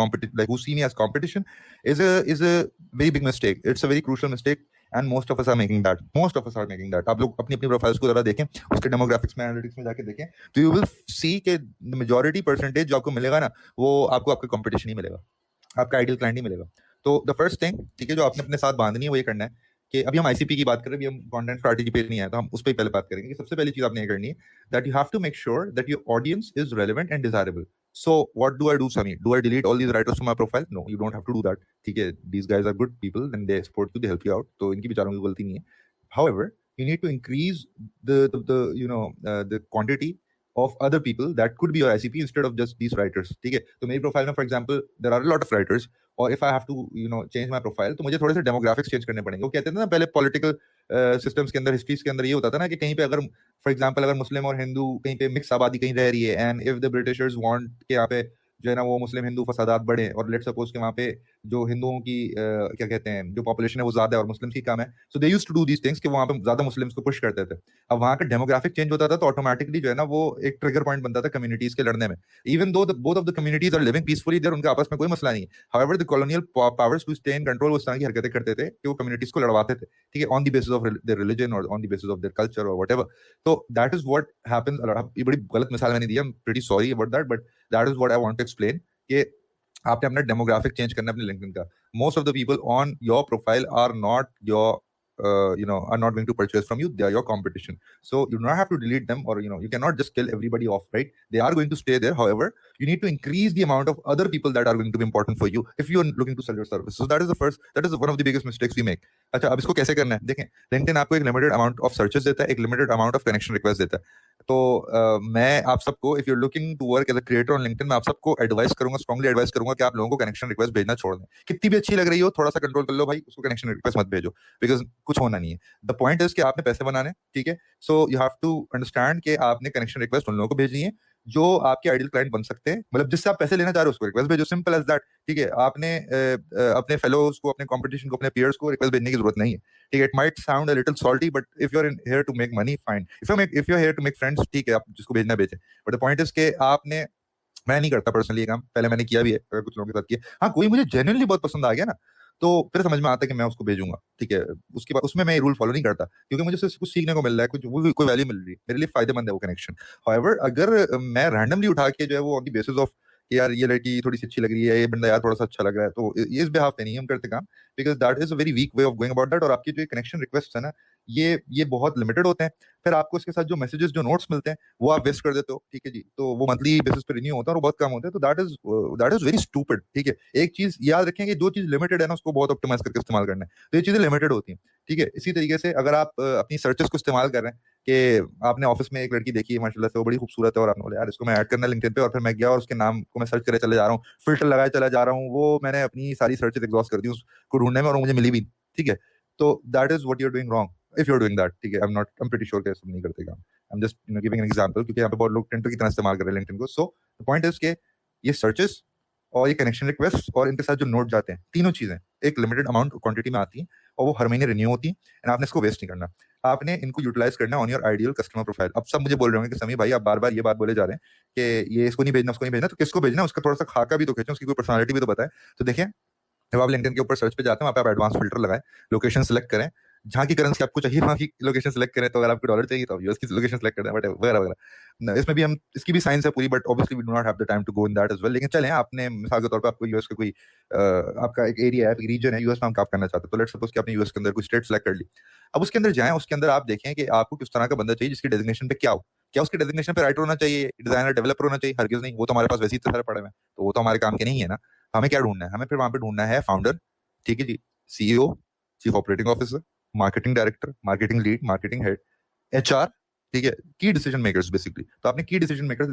who see me as competition is a very big mistake. It's a very crucial mistake and most of us are making that. आप लोग अपनी अपनी profiles को जरा देखें, उसके demographics में, analytics में जाके देखें, तो यू विल सी कि मेजॉरिटी परसेंटेज जो आपको मिलेगा ना, वो आपको आपका कंपटीशन ही मिलेगा, आपका आइडियल क्लाइंट ही मिलेगा। तो द फर्स्ट थिंग, ठीक है, जो आपने अपने साथ बांधनी है वो ये करना है कि अभी हम आईसीपी की बात कर रहे हैं, अभी हम कंटेंट स्ट्रैटेजी पे नहीं आए, तो हम उस पर पहले बात करेंगे कि सबसे पहली चीज आपने ये करनी है that you have to make sure that your audience is relevant and desirable. So what do I do, Sami? Do I delete all these writers from my profile? No, you don't have to do that. ठीक है, these guys are good people and they support you, they help you out. तो इनकी बेचारों की गलती नहीं है। However, you need to increase the quantity of other people that could be your ICP instead of just these writers. ठीक है, तो मेरी प्रोफाइल में for example there are a lot of writers, और if I have to change my profile, तो मुझे थोड़े से डेमोग्राफिक्स चेंज करने पड़ेंगे। वो कहते थे ना पहले पॉलिटिकल सिस्टम्स के अंदर, हिस्ट्रीज के अंदर ये होता था ना कि कहीं पे अगर फॉर एग्जांपल अगर मुस्लिम और हिंदू कहीं पे मिक्स आबादी कहीं रह रही है and if the Britishers want कि यहाँ पे जो है ना वो मुस्लिम हिंदू फसादात बढ़े, और लेट सपोज के वहाँ पे जो हिंदुओं की क्या कहते हैं जो पॉपुलेशन है वो ज्यादा है और मुस्लिम्स की कम है, so they used to do these things कि वहाँ पे ज्यादा मुस्लिम्स को पुश करते थे। अब वहाँ का डेमोग्राफिक चेंज होता था तो ऑटोमेटिकली जो है ना वो एक ट्रिगर पॉइंट बनता था कम्युनिटीज के लड़ने में। Even though both of the communities are living peacefully there, उनके आपस में कोई मसला नहीं है। However the colonial powers to stay in control उस तरह की हरकतें करते थे कि वो कम्युनिटीज को लड़वाते थे, ठीक है, on the basis of their religion और on the basis of their culture और व्हाटएवर। तो दैट इज व्हाट हैपेंस। ये बड़ी गलत मिसाल मैंने दी है, I am pretty sorry about that, but that is what I want to explain कि आपने अपना डेमोग्राफिक चेंज करना है अपने लिंक्डइन का। Most of the people on your profile are not your are not going to purchase from you, they are your competition. So you do not have to delete them, or you cannot just kill everybody off, right? They are going to stay there. However, you need to increase the amount of other people that are going to be important for you if you are looking to sell your service. So that is one of the biggest mistakes we make. अच्छा, अब इसको कैसे करना है देखें। LinkedIn आपको एक limited amount of searches देता है, एक limited amount of connection request देता है। तो मैं आप सबको, if you are looking to work as a creator on LinkedIn, मैं आप सबको एडवाइस करूंगा, स्ट्रांगली एडवाइस करूंगा कि आप लोगों को कनेक्शन रिक्वेस्ट भेजना छोड़ दें। कितनी भी अच्छी लग रही हो, थोड़ा सा कंट्रोल कर लो भाई, उसको कनेक्शन रिक्वेस्ट मत भेजो, बिकॉज कुछ होना नहीं है। द पॉइंट इज कि आपने पैसे बनाने, ठीक है, so you have to understand कि आपने कनेक्शन रिक्वेस्ट उन लोगों को भेजनी है जो आपके आइडियल क्लाइंट बन सकते हैं, मतलब जिससे आप पैसे लेना चाह रहे हो उसको रिक्वेस्ट भेजो, सिंपल एज दैट। ठीक है, आपने अपने फेलोज को, अपने कंपटीशन को, अपने पीयर्स को रिक्वेस्ट भेजने की जरूरत नहीं है। ठीक है, it might sound a little salty, but if you are here to make money, fine. If you are here to make friends, ठीक है, आप जिसको भेजना भेजें, बट द पॉइंट इज के आपने, मैं नहीं करता पर्सनली ये काम, पहले मैंने किया भी है, कुछ लोगों के साथ किया। हाँ, कोई मुझे जेन्युइनली बहुत पसंद आ गया ना, तो फिर समझ में आता है कि मैं उसको भेजूंगा, ठीक है। उसके बाद उसमें मैं रूल फॉलो नहीं करता, क्योंकि मुझे उससे कुछ सीखने को मिल रहा है, कुछ कोई वैल्यू मिल रही है, मेरे लिए फायदेमंद है वो कनेक्शन। हाउएवर, अगर मैं रैंडमली उठा के जो है वो ऑन द बेसिस ऑफ कि यार ये लड़की थोड़ी सी अच्छी लग रही है, ये बंदा यार थोड़ा सा अच्छा लग रहा है, तो इस बिहाफ पे नहीं हम करते काम, because that is a very weak way of going about that. और आपकी जो कनेक्शन रिक्वेस्ट है ना, ये बहुत लिमिटेड होते हैं। फिर आपको इसके साथ जो मैसेजेस, जो नोट्स मिलते हैं, वो आप वेस्ट कर देते हो, ठीक है जी। तो वो मंथली बेसिस पे रिन्यू होता है और वो बहुत कम होते हैं, तो दैट इज वेरी स्टूपिड, ठीक है। एक चीज याद रखें कि जो चीज लिमिटेड है ना, उसको बहुत ऑप्टिमाइज करके इस्तेमाल करना है। तो ये चीजें लिमिटेड होती हैं, ठीक है। इसी तरीके से अगर आप अपनी सर्चेस को इस्तेमाल कर रहे हैं कि आपने ऑफिस में एक लड़की देखी है माशाल्लाह से, वो बड़ी खूबसूरत है, और आपने बोला यार इसको मैं ऐड करना लिंक्डइन पे, और फिर मैं गया और उसके नाम को मैं सर्च करे चले जा रहा हूँ, फिल्टर लगाए चला जा रहा हूँ, वो मैंने अपनी सारी सर्चेस एग्जॉस्ट कर दी उसको ढूंढने में, और वो मुझे मिली भी नहीं, ठीक है। तो that is what you are doing wrong if you are doing that, ठीक है। आई एम प्रीटी श्योर कि सब नहीं करते काम। I am just giving an example, क्योंकि यहाँ पे बहुत लोग टिंटर की तरह इस्तेमाल कर रहे हैं लिंक्डइन को। सो द पॉइंट इज के ये सर्चेस और ये कनेक्शन रिक्वेस्ट और इनके साथ जो नोट जाते हैं, तीनों चीजें एक लिमिटेड अमाउंट क्वांटिटी में आती हैं, और वो हर महीने रिन्यू होती हैं, एंड आपने इसको वेस्ट नहीं करना। आपने इनको यूटिलाइज करना on your ideal customer profile. अब सब मुझे बोल रहे होंगे कि समी भाई आप बार बार ये बात बोले जा रहे हैं कि ये इसको नहीं भेजना, उसको नहीं भेजना, तो किसको भेजना, उसका थोड़ा सा खाका भी तो खींचें, उसकी कोई पर्सनालिटी भी तो बताएं। तो देखें, जब आप लिंक्डइन के ऊपर सर्च पे जाते हैं, वहाँ पे आप एडवांस फिल्टर लगाएं, लोकेशन सेलेक्ट करें, जहाँ की करेंसी आपको चाहिए वहाँ की लोकेशन सेलेक्ट करें। तो अगर आपको डॉलर चाहिए तो आप यूएस की लोकेशन सेलेक्ट करें, बट वगैरह वगैरह। इसमें भी हम, इसकी भी साइंस है पूरी, but obviously we do not have the time to go in that as well. लेकिन चलें, आपने मिसाल के तौर पे आपको यूएस का कोई आपका एक एरिया है, रीजन है यूएस में, आप करना चाहते हैं, तो लेट्स सपोज कि आपने यूएस के अंदर कोई स्टेट सेलेक्ट कर ली। अब उसके अंदर जाएं, उसके अंदर आप देखें कि आपको किस तरह का बंदा चाहिए, जिसकी डेजिग्नेशन पे क्या हो। क्या उसके डेजिग्नेशन पे राइटर होना चाहिए, डिजाइनर, डेवलपर होना चाहिए? हरगिज नहीं, वो तो हमारे पास वैसे ही इतने सारे पड़े हुए हैं, तो वो तो हमारे काम के नहीं है ना। हमें क्या ढूंढना है? हमें फिर वहां पे ढूंढना है फाउंडर, ठीक है जी, CEO, chief operating officer, marketing director, marketing lead, marketing head, HR, ठीक है, की डिसीजन मेकर्स बेसिकली। तो आपने की डिसीजन मेकर्स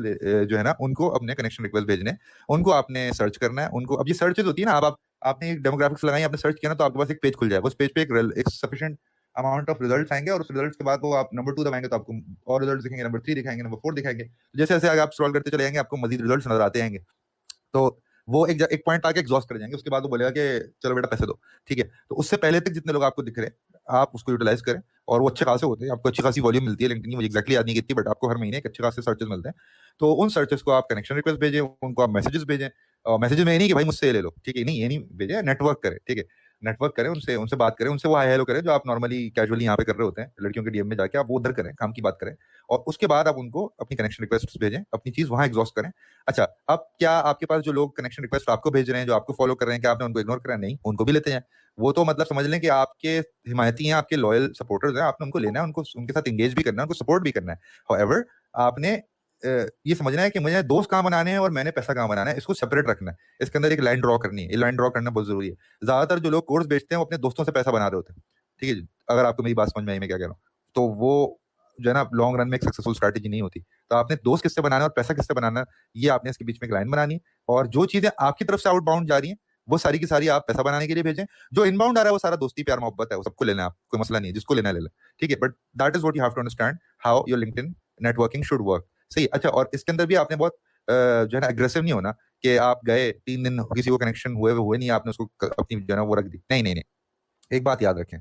जो है ना, उनको अपने कनेक्शन रिक्वेस्ट भेजने, उनको आपने सर्च करना है। उनको, अब ये सर्चेज होती है ना, अब आपने एक डेमोग्राफिक्स लगाई, आपने सर्च किया ना, तो आपके पास एक पेज खुल जाएगा। उस पेज पे एक सफिशिएंट अमाउंट ऑफ रिजल्ट्स आएंगे, और उस रिजल्ट्स के बाद वो आप नंबर 2 दबाएंगे तो आपको और रिजल्ट्स दिखेंगे, नंबर 3 दिखाएंगे, नंबर 4 दिखाएंगे। जैसे जैसे आगे आप स्क्रॉल करते चले जाएंगे, आपको मजीद रिजल्ट्स नजर आते आएंगे। तो वो एक पॉइंट आके एग्जॉस्ट कर जाएंगे, उसके बाद वो बोलेगा कि चलो बेटा पैसे दो, ठीक है। तो उससे पहले तक जितने लोग आपको दिख रहे हैं, आप उसको यूटिलाइज करें, और वो अच्छे खासे होते हैं, आपको अच्छी खासी वॉल्यूम मिलती है लिंक्डइन की, मुझे एक्जैक्टली याद नहीं कितनी, बट आपको हर महीने एक अच्छे खासे सर्चेस मिलते हैं। तो उन सर्चेस को आप कनेक्शन रिक्वेस्ट भेजें, उनको आप मैसेजेस भेजें, और मैसेजेस में ये नहीं कि भाई मुझसे ये ले लो, ठीक है, नहीं, ये नहीं भेजें, नेटवर्क करें, ठीक है। नेटवर्क करें उनसे, उनसे बात करें, उनसे वो हाय हेलो करें, जो आप नॉर्मली कैजुअली यहाँ पे कर रहे होते हैं लड़कियों के डीएम में जाके, आप वो उधर करें, काम की बात करें, और उसके बाद आप उनको अपनी कनेक्शन रिक्वेस्ट भेजें, अपनी चीज वहां एग्जॉस्ट करें। अच्छा, अब क्या आपके पास जो लोग कनेक्शन रिक्वेस्ट आपको भेज रहे हैं, जो आपको फॉलो कर रहे हैं, क्या आपने उनको इग्नोर करा? नहीं, उनको भी लेते हैं। वो तो मतलब समझ लें कि आपके हिमायती हैं, आपके लॉयल सपोर्टर्स हैं, आपने उनको लेना है, उनको उनके साथ एंगेज भी करना है, उनको सपोर्ट भी करना है। हाउएवर, आपने ये समझना है कि मुझे दोस्त कहाँ बनाने हैं और मैंने पैसा कहाँ बनाना है, इसको सेपरेट रखना है। इसके अंदर एक लाइन ड्रॉ करनी है, ये लाइन ड्रॉ करना बहुत जरूरी है। ज्यादातर जो लोग कोर्स बेचते हैं, वो अपने दोस्तों से पैसा बना रहे होते हैं, ठीक है जी। अगर आपको मेरी बात समझ में आई मैं क्या कह रहा हूँ, तो वो जो है ना, लॉन्ग रन में एक सक्सेसफुल स्ट्रैटेजी नहीं होती। तो आपने दोस्त किससे बनाना है और पैसा किससे बनाना है, ये आपने इसके बीच में एक लाइन बनानी है। और जो चीजें आपकी तरफ से आउटबाउंड जा रही हैं, वो सारी की सारी आप पैसा बनाने के लिए भेजें। जो इनबाउंड आ रहा है, वो सारा दोस्ती प्यार मोहब्बत है, वो सबको लेना है, आप कोई मसला नहीं है, जिसको लेना ले लें, ठीक है। But that is what you have to understand, how your LinkedIn networking should work. सही, अच्छा, और इसके अंदर भी आपने बहुत जो है ना एग्रेसिव नहीं होना कि आप गए 3 दिन किसी को कनेक्शन हुए नहीं, आपने उसको अपनी जो है ना वो रख दी। नहीं नहीं नहीं, एक बात याद रखें,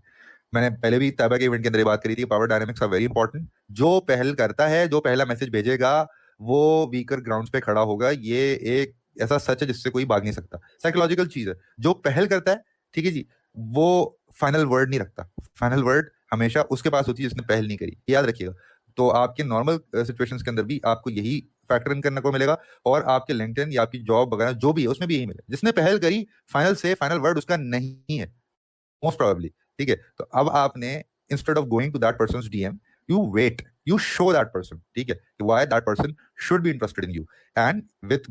मैंने पहले भी तैयबा के इवेंट के अंदर ये बात करी थी, power dynamics are very important. जो पहल करता है, जो पहला मैसेज भेजेगा, वो वीकर ग्राउंड पे खड़ा होगा। ये एक ऐसा सच है जिससे कोई भाग नहीं सकता, साइकोलॉजिकल चीज है। जो पहल करता है, ठीक है जी, वो फाइनल वर्ड नहीं रखता। फाइनल वर्ड हमेशा उसके पास होती है जिसने पहल नहीं करी, याद रखिएगा। तो आपके नॉर्मल सिचुएशंस के अंदर भी आपको यही फैक्टर इन करने को मिलेगा, और आपके लिंक्डइन या आपकी जॉब वगैरह जो भी है, उसमें भी यही मिलेगा। जिसने पहल करी, फाइनल से फाइनल वर्ड उसका नहीं है, मोस्ट प्रोबेबली, ठीक है। तो अब आपने, instead of going to that person's DM, you wait, you show that person, ठीक है, why that person should be interested in you. And with,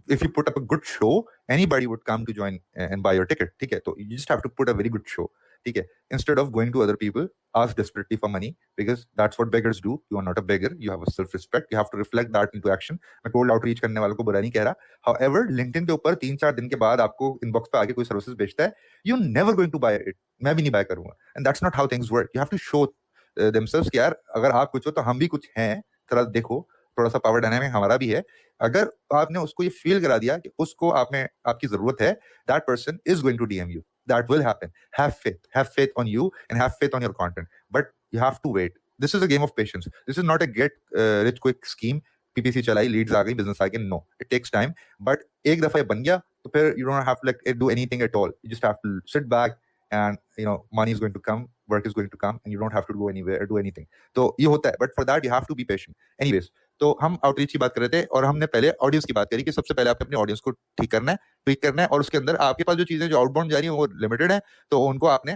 if you put up a good show, anybody would come to join and buy your ticket, ठीक है। तो you just have to put a very good show, ठीक है। Instead of going to other people, ask desperately for money, because that's what beggars do. You are not a beggar, you have a self respect, you have to reflect that into action. मैं cold outreach करने वालों को बुरा नहीं कह रहा। However, LinkedIn के ऊपर 3-4 दिन के बाद आपको इनबॉक्स पे आके कोई सर्विसेज बेचता है, you're never going to buy it, मैं भी नहीं बाय करूंगा। And that's not how things work. You have to show themselves कि यार अगर आप कुछ हो तो हम भी कुछ हैं, थोड़ा देखो, थोड़ा सा पावर डायनामिक हमारा भी है। अगर आपने उसको ये फील करा दिया कि उसको आपकी जरूरत है, that person is going to DM you, that will happen. Have faith on you and have faith on your content, but you have to wait. This is a game of patience, this is not a get rich quick scheme. PPC चलाई, leads आ गई, business आ गया, no, it takes time. But एक दफा ये बन गया तो फिर you don't have to like do anything at all, you just have to sit back and money is going to come, work is going to come, and you don't have to go anywhere or do anything. तो ये होता है, but for that you have to be patient. Anyways, तो हम outreach की बात कर रहे थे, और हमने पहले ऑडियंस की बात करी कि सबसे पहले आपने अपने ऑडियंस को ठीक करना है, ट्वीक करना है, और उसके अंदर आपके पास जो चीजें जो आउटबाउंड जा रही हैं वो लिमिटेड है, तो उनको आपने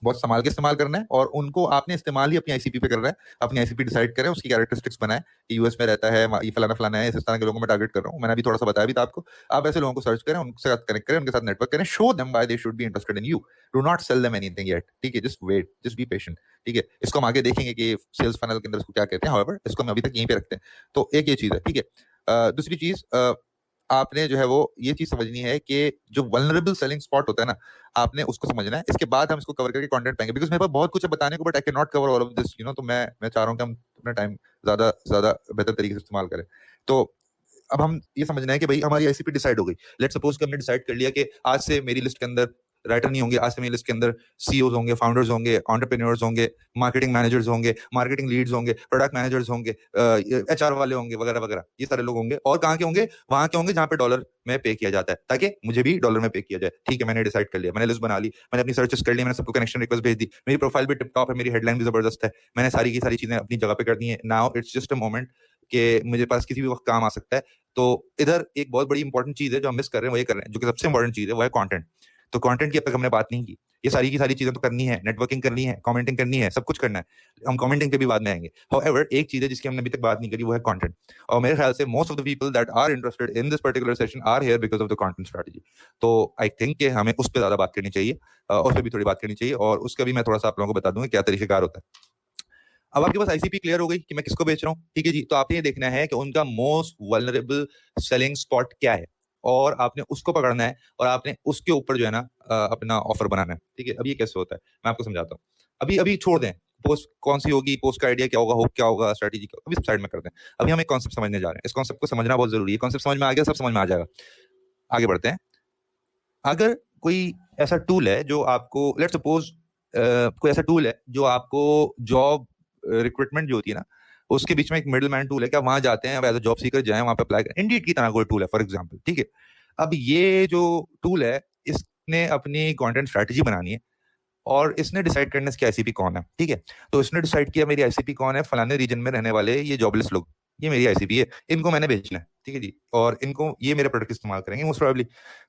बहुत संभाल के इस्तेमाल करना है, और उनको आपने इस्तेमाल ही अपनी आईसीपी पे कर रहा है, अपनी आईसीपी डिसाइड करें, उसकी कैरेक्टरिस्टिक्स बनाए कि यूएस में रहता है, ये फलाना फलाना है, इस तरह के लोगों में टारगेट कर रहा हूँ, मैंने अभी थोड़ा सा बताया भी था आपको। आप ऐसे लोगों को सर्च करें, उनके साथ कनेक्ट करें, उनके साथ नेटवर्क करें, show them why they should be interested in you, do not sell them anything yet, ठीक है, just wait, just be patient, ठीक है। इसको हम आगे देखेंगे कि सेल्स फनल के अंदर इसको क्या कहते हैं, हाउएवर इसको हम अभी तक यहीं पे रखते हैं। तो एक ये चीज है, ठीक है। दूसरी चीज, आपने जो है वो ये चीज समझनी है कि जो वल्नरेबल सेलिंग स्पॉट होता है ना, आपने उसको समझना है। इसके बाद हम इसको कवर करके कंटेंट पाएंगे, बिकॉज मेरे पास बहुत कुछ है बताने को, but I can not cover all of this, you know. तो मैं चाह रहा हूँ कि हम अपना टाइम ज्यादा ज्यादा बेहतर तरीके से इस्तेमाल करें। तो अब हम ये समझना है कि भाई हमारी आईसीपी डिसाइड हो गई। लेट्स सपोज कि हमने डिसाइड कर लिया कि आज से मेरी लिस्ट के अंदर राइटर नहीं होंगे, आज से मेरी लिस्ट के अंदर सीईओज होंगे, फाउंडर्स होंगे, एंटरप्रेन्योर्स होंगे, मार्केटिंग मैनेजर्स होंगे, मार्केटिंग लीड्स होंगे, प्रोडक्ट मैनेजर्स होंगे, एचआर वाले होंगे, वगैरह वगैरह, ये सारे लोग होंगे। और कहाँ के होंगे? वहां के होंगे जहां पे डॉलर में पे किया जाता है, ताकि मुझे भी डॉलर में पे किया जाए। ठीक है, मैंने डिसाइड कर लिया, मैंने लिस्ट बना ली, मैंने अपनी सर्चेस कर ली, मैंने सबको कनेक्शन रिक्वेस्ट भेज दी, मेरी प्रोफाइल भी टिप टॉप है, मेरी हेडलाइन भी जबरदस्त है, मैंने सारी की सारी चीजें अपनी जगह पे कर दी है। Now it's just a moment कि मुझे पास किसी भी वक्त काम आ सकता है। तो इधर एक बहुत बड़ी इंपॉर्टेंट चीज है जो हम मिस कर रहे हैं, वो ये कर रहे हैं, जो कि सबसे इंपॉर्टेंट चीज है, वो है कंटेंट। तो कंटेंट की अब तक हमने बात नहीं की। ये सारी की सारी चीजें तो करनी है, नेटवर्किंग करनी है, कमेंटिंग करनी है, सब कुछ करना है, हम कमेंटिंग पे भी बाद में आएंगे। हाउएवर एक चीज है जिसकी हमने अभी तक बात नहीं करी, वो है कंटेंट। और मेरे ख्याल से most of the people that are interested in this particular session are here because of the content strategy. तो आई थिंक कि हमें उस पर ज्यादा बात करनी चाहिए, उस पर भी थोड़ी बात करनी चाहिए, और उसका भी मैं थोड़ा सा आप लोगों को बता दूंगा क्या तरीकेकार होता है। अब आपके पास आईसीपी क्लियर हो गई कि मैं किसको बेच रहा हूँ, ठीक है जी। तो आपने ये देखना है कि उनका मोस्ट वल्नरेबल सेलिंग स्पॉट क्या है, और आपने उसको पकड़ना है, और आपने उसके ऊपर जो है ना अपना ऑफर बनाना है, ठीक है। अब ये कैसे होता है मैं आपको समझाता हूँ। अभी अभी छोड़ दें पोस्ट कौन सी होगी, पोस्ट का आइडिया क्या होगा, हो क्या होगा, स्ट्रेटेजी क्या होगा, अभी सब साइड में कर दें। अभी हम एक कॉन्सेप्ट समझने जा रहे हैं, इस कॉन्सेप्ट को समझना बहुत जरूरी है। कॉन्सेप्ट समझ में आ गया, सब समझ में आ जाएगा, आगे बढ़ते हैं। अगर कोई ऐसा टूल है जो आपको, लेट्स सपोज कोई ऐसा टूल है जो आपको जॉब रिक्रूटमेंट जो होती है ना, उसके बीच में एक मिडिल मैन टूल है, क्या वहां जाते हैं, अब एज अ जॉब सीकर जाए, वहां पे अप्लाई करें, इंडीड की तरह कोई टूल है फॉर एग्जांपल, ठीक है। अब ये जो टूल है, इसने अपनी कंटेंट स्ट्रेटजी बनानी है, और इसने डिसाइड करना इसकी आईसीपी कौन है, ठीक है। तो इसने डिसाइड किया मेरी आईसीपी कौन है, फलाने रीजन में रहने वाले ये जॉबलेस लोग, ये मेरी आईसीपी है, इनको मैंने बेचना है, ठीक है जी। और इनको ये मेरे प्रोडक्ट इस्तेमाल करेंगे मोस्ट प्रोबेबली,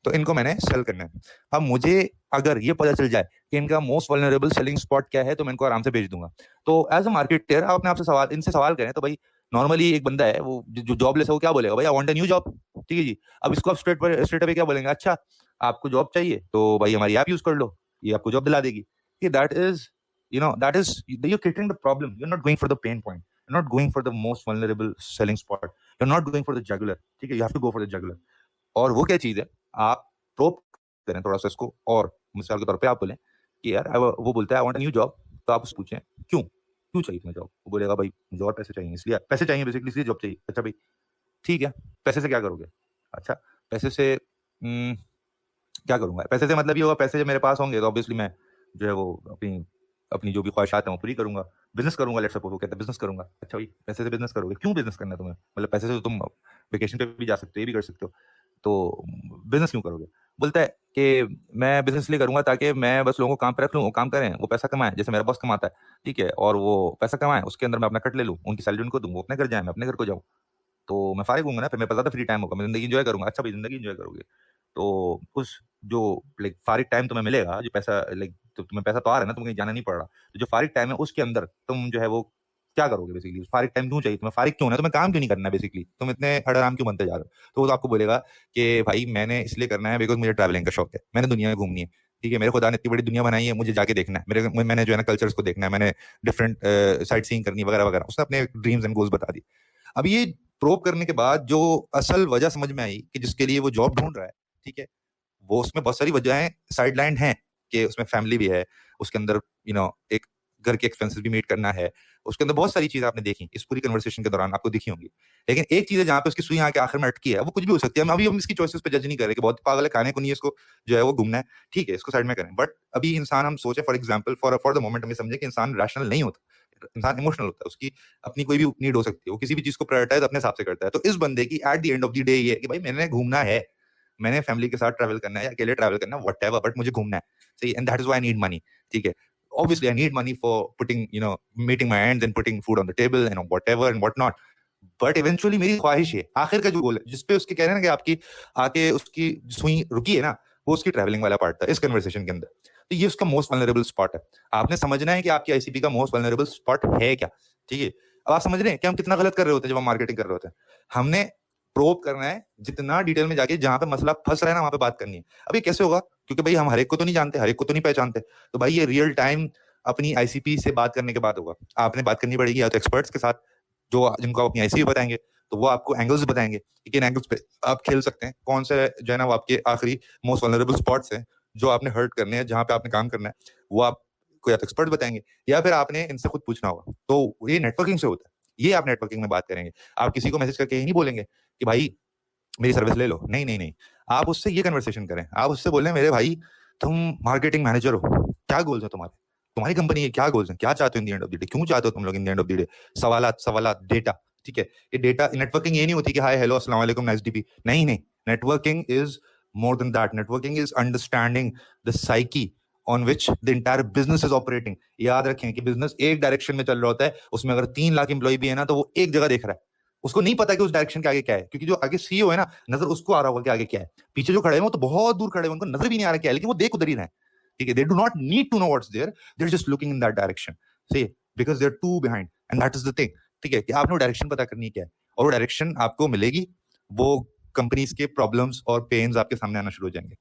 तो इनको मैंने सेल करना है। अब मुझे अगर ये पता चल जाए कि इनका मोस्ट वल्नरेबल सेलिंग स्पॉट क्या है, तो मैं इनको आराम से बेच दूंगा। तो एज अ मार्केटर आप अपने आपसे सवाल, इनसे सवाल करें, तो भाई नॉर्मली एक बंदा है वो जो जॉबलेस है, वो क्या बोलेगा, भाई I want a new job, ठीक है जी। अब इसको आप स्ट्रेट अवे क्या बोलेंगे, अच्छा आपको जॉब चाहिए तो भाई हमारी ऐप यूज कर लो, ये आपको जॉब दिला देगी। That is, that is, you're catering the problem. You're not going for the pain point. You're not going for the most vulnerable selling spot. You're not going for the jugular. ठीक है, you have to go for the jugular. और वो क्या चीज है, आप probe करें थोड़ा सा इसको, और मिसाल के तौर पे आप बोलें कि यार वो बोलता है I want a new job, तो आप उससे पूछें क्यों क्यों चाहिए तुम्हें जॉब, वो बोलेगा भाई मुझे और पैसे चाहिए, इसलिए पैसे चाहिए, बेसिकली इसलिए जॉब चाहिए। अच्छा भाई ठीक है, पैसे से क्या करोगे? अच्छा पैसे से क्या करूंगा, पैसे से मतलब ये होगा, पैसे जब मेरे पास होंगे तो ऑब्वियसली मैं जो है वो अपनी अपनी जो भी ख्वाहिशात हैं वो पूरी करूंगा, बिजनेस करूंगा। लेट्स सपोज वो कहता है बिजनेस करूंगा। अच्छा भाई पैसे से बिजनेस करोगे, क्यों बिजनेस करना है तुम्हें, मतलब पैसे से तो तुम वेकेशन पे भी जा सकते हो, ये भी कर सकते हो, तो बिजनेस क्यों करोगे? बोलता है कि मैं बिजनेस इसलिए करूंगा ताकि मैं बस लोगों को काम पे रख लूँ, वो काम करें, वो पैसा कमाएं जैसे मेरा बॉस कमाता है, ठीक है, और वो पैसा कमाएं, उसके अंदर मैं अपना कट ले लूँ, उनकी सैलरी उनको दूँ, वो अपने घर जाए, मैं अपने घर को जाऊँ, तो मैं फारिग हूँगा ना, फिर मेरे पास ज़्यादा फ्री टाइम होगा, मैं ज़िंदगी एंजॉय करूँगा। अच्छा भाई ज़िंदगी एंजॉय करोगे, तो उस जो लाइक फारिग टाइम तुम्हें मिलेगा, जो पैसा लाइक तो तुम्हें पैसा तो आ रहा है ना, तुम्हें कहीं जाना नहीं पड़ रहा, तो जो फारिग टाइम है उसके अंदर तुम जो है वो क्या करोगे बेसिकली? फारिग टाइम क्यों चाहिए तुम्हें, फारिग क्यों ना, तुम्हें काम क्यों नहीं करना बेसिकली, तुम इतने हड़राम क्यों बनते जा रहे हो? तो वो तो आपको बोलेगा कि भाई मैंने इसलिए करना है बिकॉज मुझे ट्रैवलिंग का शौक है, मैंने दुनिया घूमनी है, ठीक है, मेरे खुदा ने इतनी बड़ी दुनिया बनाई है, मुझे जाके देखना है, मैंने जो है ना कल्चर्स को देखना है, मैंने डिफरेंट साइट सीइंग करनी है, वगैरह वगैरह। उसने अपने ड्रीम्स एंड गोल्स बता दी। अब ये प्रोब करने के बाद जो असल वजह समझ में आई कि जिसके लिए वो जॉब ढूंढ रहा है, ठीक है, वो उसमें बहुत सारी वजहें साइडलाइन हैं कि उसमें फैमिली भी है, उसके अंदर एक घर के एक्सपेंसेस भी मीट करना है, उसके अंदर बहुत सारी चीजें आपने देखी इस पूरी कन्वर्सेशन के दौरान, आपको दिखी होंगी। लेकिन एक चीज है जहां पे उसकी सुई आके आखिर में अटकी है, वो कुछ भी हो सकती है। अभी हम इसकी चॉइसेस पे जज नहीं कर रहे कि बहुत पागल है, खाने को नहीं है, इसको जो है वो घूमना है, ठीक है, इसको साइड में करें। बट अभी इंसान, हम सोचे for example, for the moment हमें समझे कि इंसान रैशनल नहीं होता, इंसान इमोशनल होता है, उसकी अपनी कोई भी नीड हो सकती है, वो किसी भी चीज को प्रायोरिटाइज अपने हिसाब से करता है। तो इस बंदे की at the end of the day ये है कि भाई मैंने घूमना है, मैंने फैमिली के साथ ट्रैवल करना है या अकेले ट्रैवल करना है, व्हाटएवर, बट मुझे घूमना है, सही, and that is why I need money, ठीक है। Obviously, I need money for putting, meeting my ends and putting food on the table and whatever and what not. But eventually मेरी ख्वाहिश है, आखिर का जो गोल है, जिसपे उसके कह रहे हैं ना कि आपकी आके उसकी सुई रुकी है ना, वो उसकी ट्रैवलिंग वाला पार्ट था इस कन्वर्सेशन के अंदर। तो ये उसका मोस्ट वल्नरेबल स्पॉट है। आपने समझना है कि आपकी आईसीपी का मोस्ट वल्नरेबल स्पॉट है क्या, ठीक है। अब आप समझ रहे हैं कि हम कितना गलत कर रहे होते हैं जब हम मार्केटिंग कर रहे होते हैं। हमने प्रोब करना है जितना डिटेल में जाके, जहां पे मसला फंस रहा है ना वहां पे बात करनी है। अब ये कैसे होगा, क्योंकि भाई हम हर एक को तो नहीं जानते, हर एक को तो नहीं पहचानते, तो भाई ये रियल टाइम अपनी आईसीपी से बात करने के बाद होगा। आपने बात करनी पड़ेगी या तो एक्सपर्ट्स के साथ जो जिनको आप अपनी आईसीपी बताएंगे, तो वो आपको एंगल्स बताएंगे कि किन एंगल्स पे आप खेल सकते हैं, कौन से जो है ना वो आपके आखिरी मोस्ट वल्नरेबल स्पॉट्स हैं जो आपने हर्ट करने हैं, जहां पे आपने काम करना है, वो आपको या तो एक्सपर्ट बताएंगे या फिर आपने इनसे खुद पूछना होगा। तो ये नेटवर्किंग से होता है, ये आप नेटवर्किंग में बात करेंगे। आप किसी को मैसेज करके ये नहीं बोलेंगे कि भाई मेरी सर्विस ले लो, नहीं नहीं नहीं, आप उससे ये कन्वर्सेशन करें, आप उससे बोलें मेरे भाई तुम मार्केटिंग मैनेजर हो, क्या गोल्स है तुम्हारे, तुम्हारी कंपनी के क्या गोल्स हैं, क्या चाहते हो in the end of the day, क्यों चाहते हो तुम लोग in the end of the day, सवालात डेटा, ठीक है। ये डेटा नेटवर्किंग ये नहीं होती कि हाय हेलो अस्सलाम वालेकुम नाइस डीपी, नहीं नहीं, networking is more than that. Networking is understanding the psyche on which the entire business is operating. याद रखें कि बिजनेस एक डायरेक्शन में चल रहा होता है, उसमें अगर 3 लाख एम्प्लॉय भी है ना तो वो एक जगह देख रहा है, उसको नहीं पता कि उस डायरेक्शन के आगे क्या है, क्योंकि जो आगे सीईओ है ना नजर उसको आ रहा होगा कि आगे क्या है, पीछे जो खड़े हैं वो तो बहुत दूर खड़े हैं, उनको नजर भी नहीं आ रहा क्या है, लेकिन वो देख उधर ही रहे, ठीक है। They do not need to know what's there, they are just looking in that direction, see, because they are too behind and that is the thing, ठीक है, कि आपने वो डायरेक्शन पता करनी है क्या है, और वो डायरेक्शन आपको मिलेगी, वो कंपनीज के प्रॉब्लम्स और पेन्स आपके सामने आना शुरू हो जाएंगे,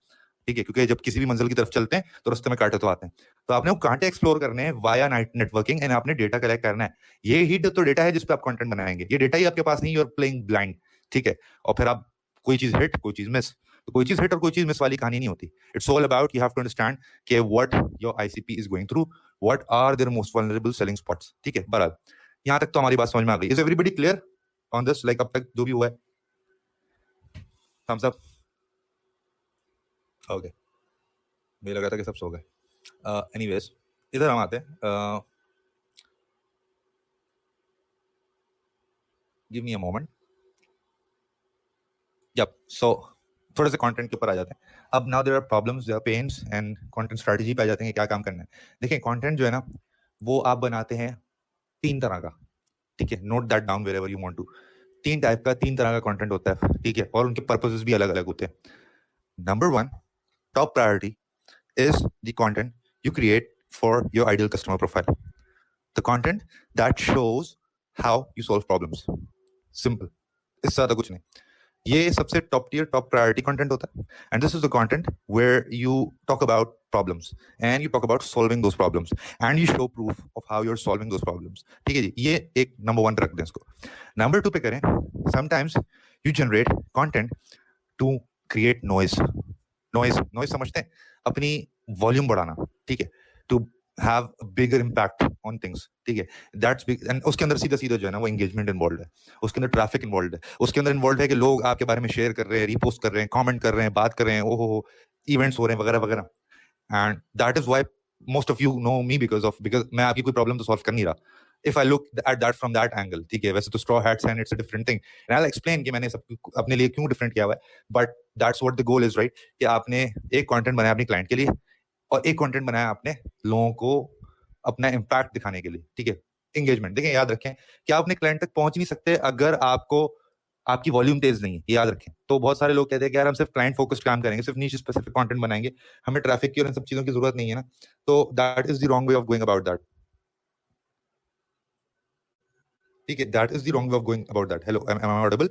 ठीक है, क्योंकि जब किसी भी मंजिल की तरफ चलते हैं तो रास्ते में कांटे तो आते हैं, तो आपने वो कांटे एक्सप्लोर करने हैं वाया नेटवर्किंग, एंड आपने डेटा कलेक्ट करना है। ये ही तो डेटा है जिस पे आप कंटेंट बनाएंगे, ये डेटा ही आपके पास नहीं, यू आर प्लेइंग ब्लाइंड, ठीक है। और फिर आप कोई चीज हिट कोई चीज मिस, तो कोई चीज हिट और कोई चीज मिस वाली कहानी नहीं होती। It's all about you have to understand कि what your ICP is going through, what are their most vulnerable selling spots, ठीक है। बहरहाल यहां तक तो हमारी बात समझ में आ गई। Is everybody clear on this, like अब तक जो भी हुआ है? Thums up. ओके, मुझे लगा था कि सब सो गए। एनीवेज इधर हम आते हैं, give me a moment. Yup, so थोड़े से कंटेंट के ऊपर आ जाते हैं। अब now there are problems, there are pains and content strategy पे आ जाते हैं कि क्या काम करना है। देखिए कंटेंट जो है ना वो आप बनाते हैं 3 तरह का, ठीक है, note that down wherever you want to. 3 type का 3 तरह का कंटेंट होता है, ठीक है, और उनके पर्पसेस भी अलग अलग होते हैं। Number 1, top priority is the content you create for your ideal customer profile. The content that shows how you solve problems. Simple. इससे ज़्यादा कुछ नहीं। ये सबसे top tier top priority content होता है, and this is the content where you talk about problems and you talk about solving those problems and you show proof of how you are solving those problems, ठीक है जी। ये एक number 1 रख दें इसको। Number 2 पे करें, sometimes you generate content to create noise. Noise समझते हैं, अपनी वॉल्यूम बढ़ाना, ठीक है, to have bigger impact on things, ठीक है, दैट्स बिग। एंड उसके अंदर सीधा सीधा जो है ना वो एंगेजमेंट इन्वॉल्व है, उसके अंदर ट्रैफिक इन्वॉल्व है, उसके अंदर इन्वॉल्व है कि लोग आपके बारे में शेयर कर रहे हैं, रीपोस्ट कर रहे हैं, कमेंट कर रहे हैं, बात कर रहे हैं, ओहो इवेंट्स हो रहे हैं वगैरह वगैरह। And that is why most of you know me, because मैं आपकी कोई प्रॉब्लम तो सॉल्व कर नहीं रहा। If I look at that from that angle, ठीक है, वैसे तो straw hats and it's a different thing, and I'll explain कि मैंने सब अपने लिए क्यों different किया हुआ है, but that's what the goal is, right? कि आपने एक content बनाया अपने client के लिए और एक content बनाया आपने लोगों को अपना impact दिखाने के लिए, ठीक है, engagement। देखिए याद रखें कि आप अपने client तक पहुंच नहीं सकते अगर आपको आपकी वॉल्यूम तेज नहीं है, याद रखें। तो बहुत सारे लोग कहते हैं कि यार हम सिर्फ क्लाइंट फोकस्ड काम करेंगे, सिर्फ नीश स्पेसिफिक कंटेंट बनाएंगे, हमें ट्रैफिक की और इन सब चीजों की जरूरत नहीं है ना, तो that is the wrong way of going about that, ठीक है, that is the wrong way of going about that. Hello, am I audible?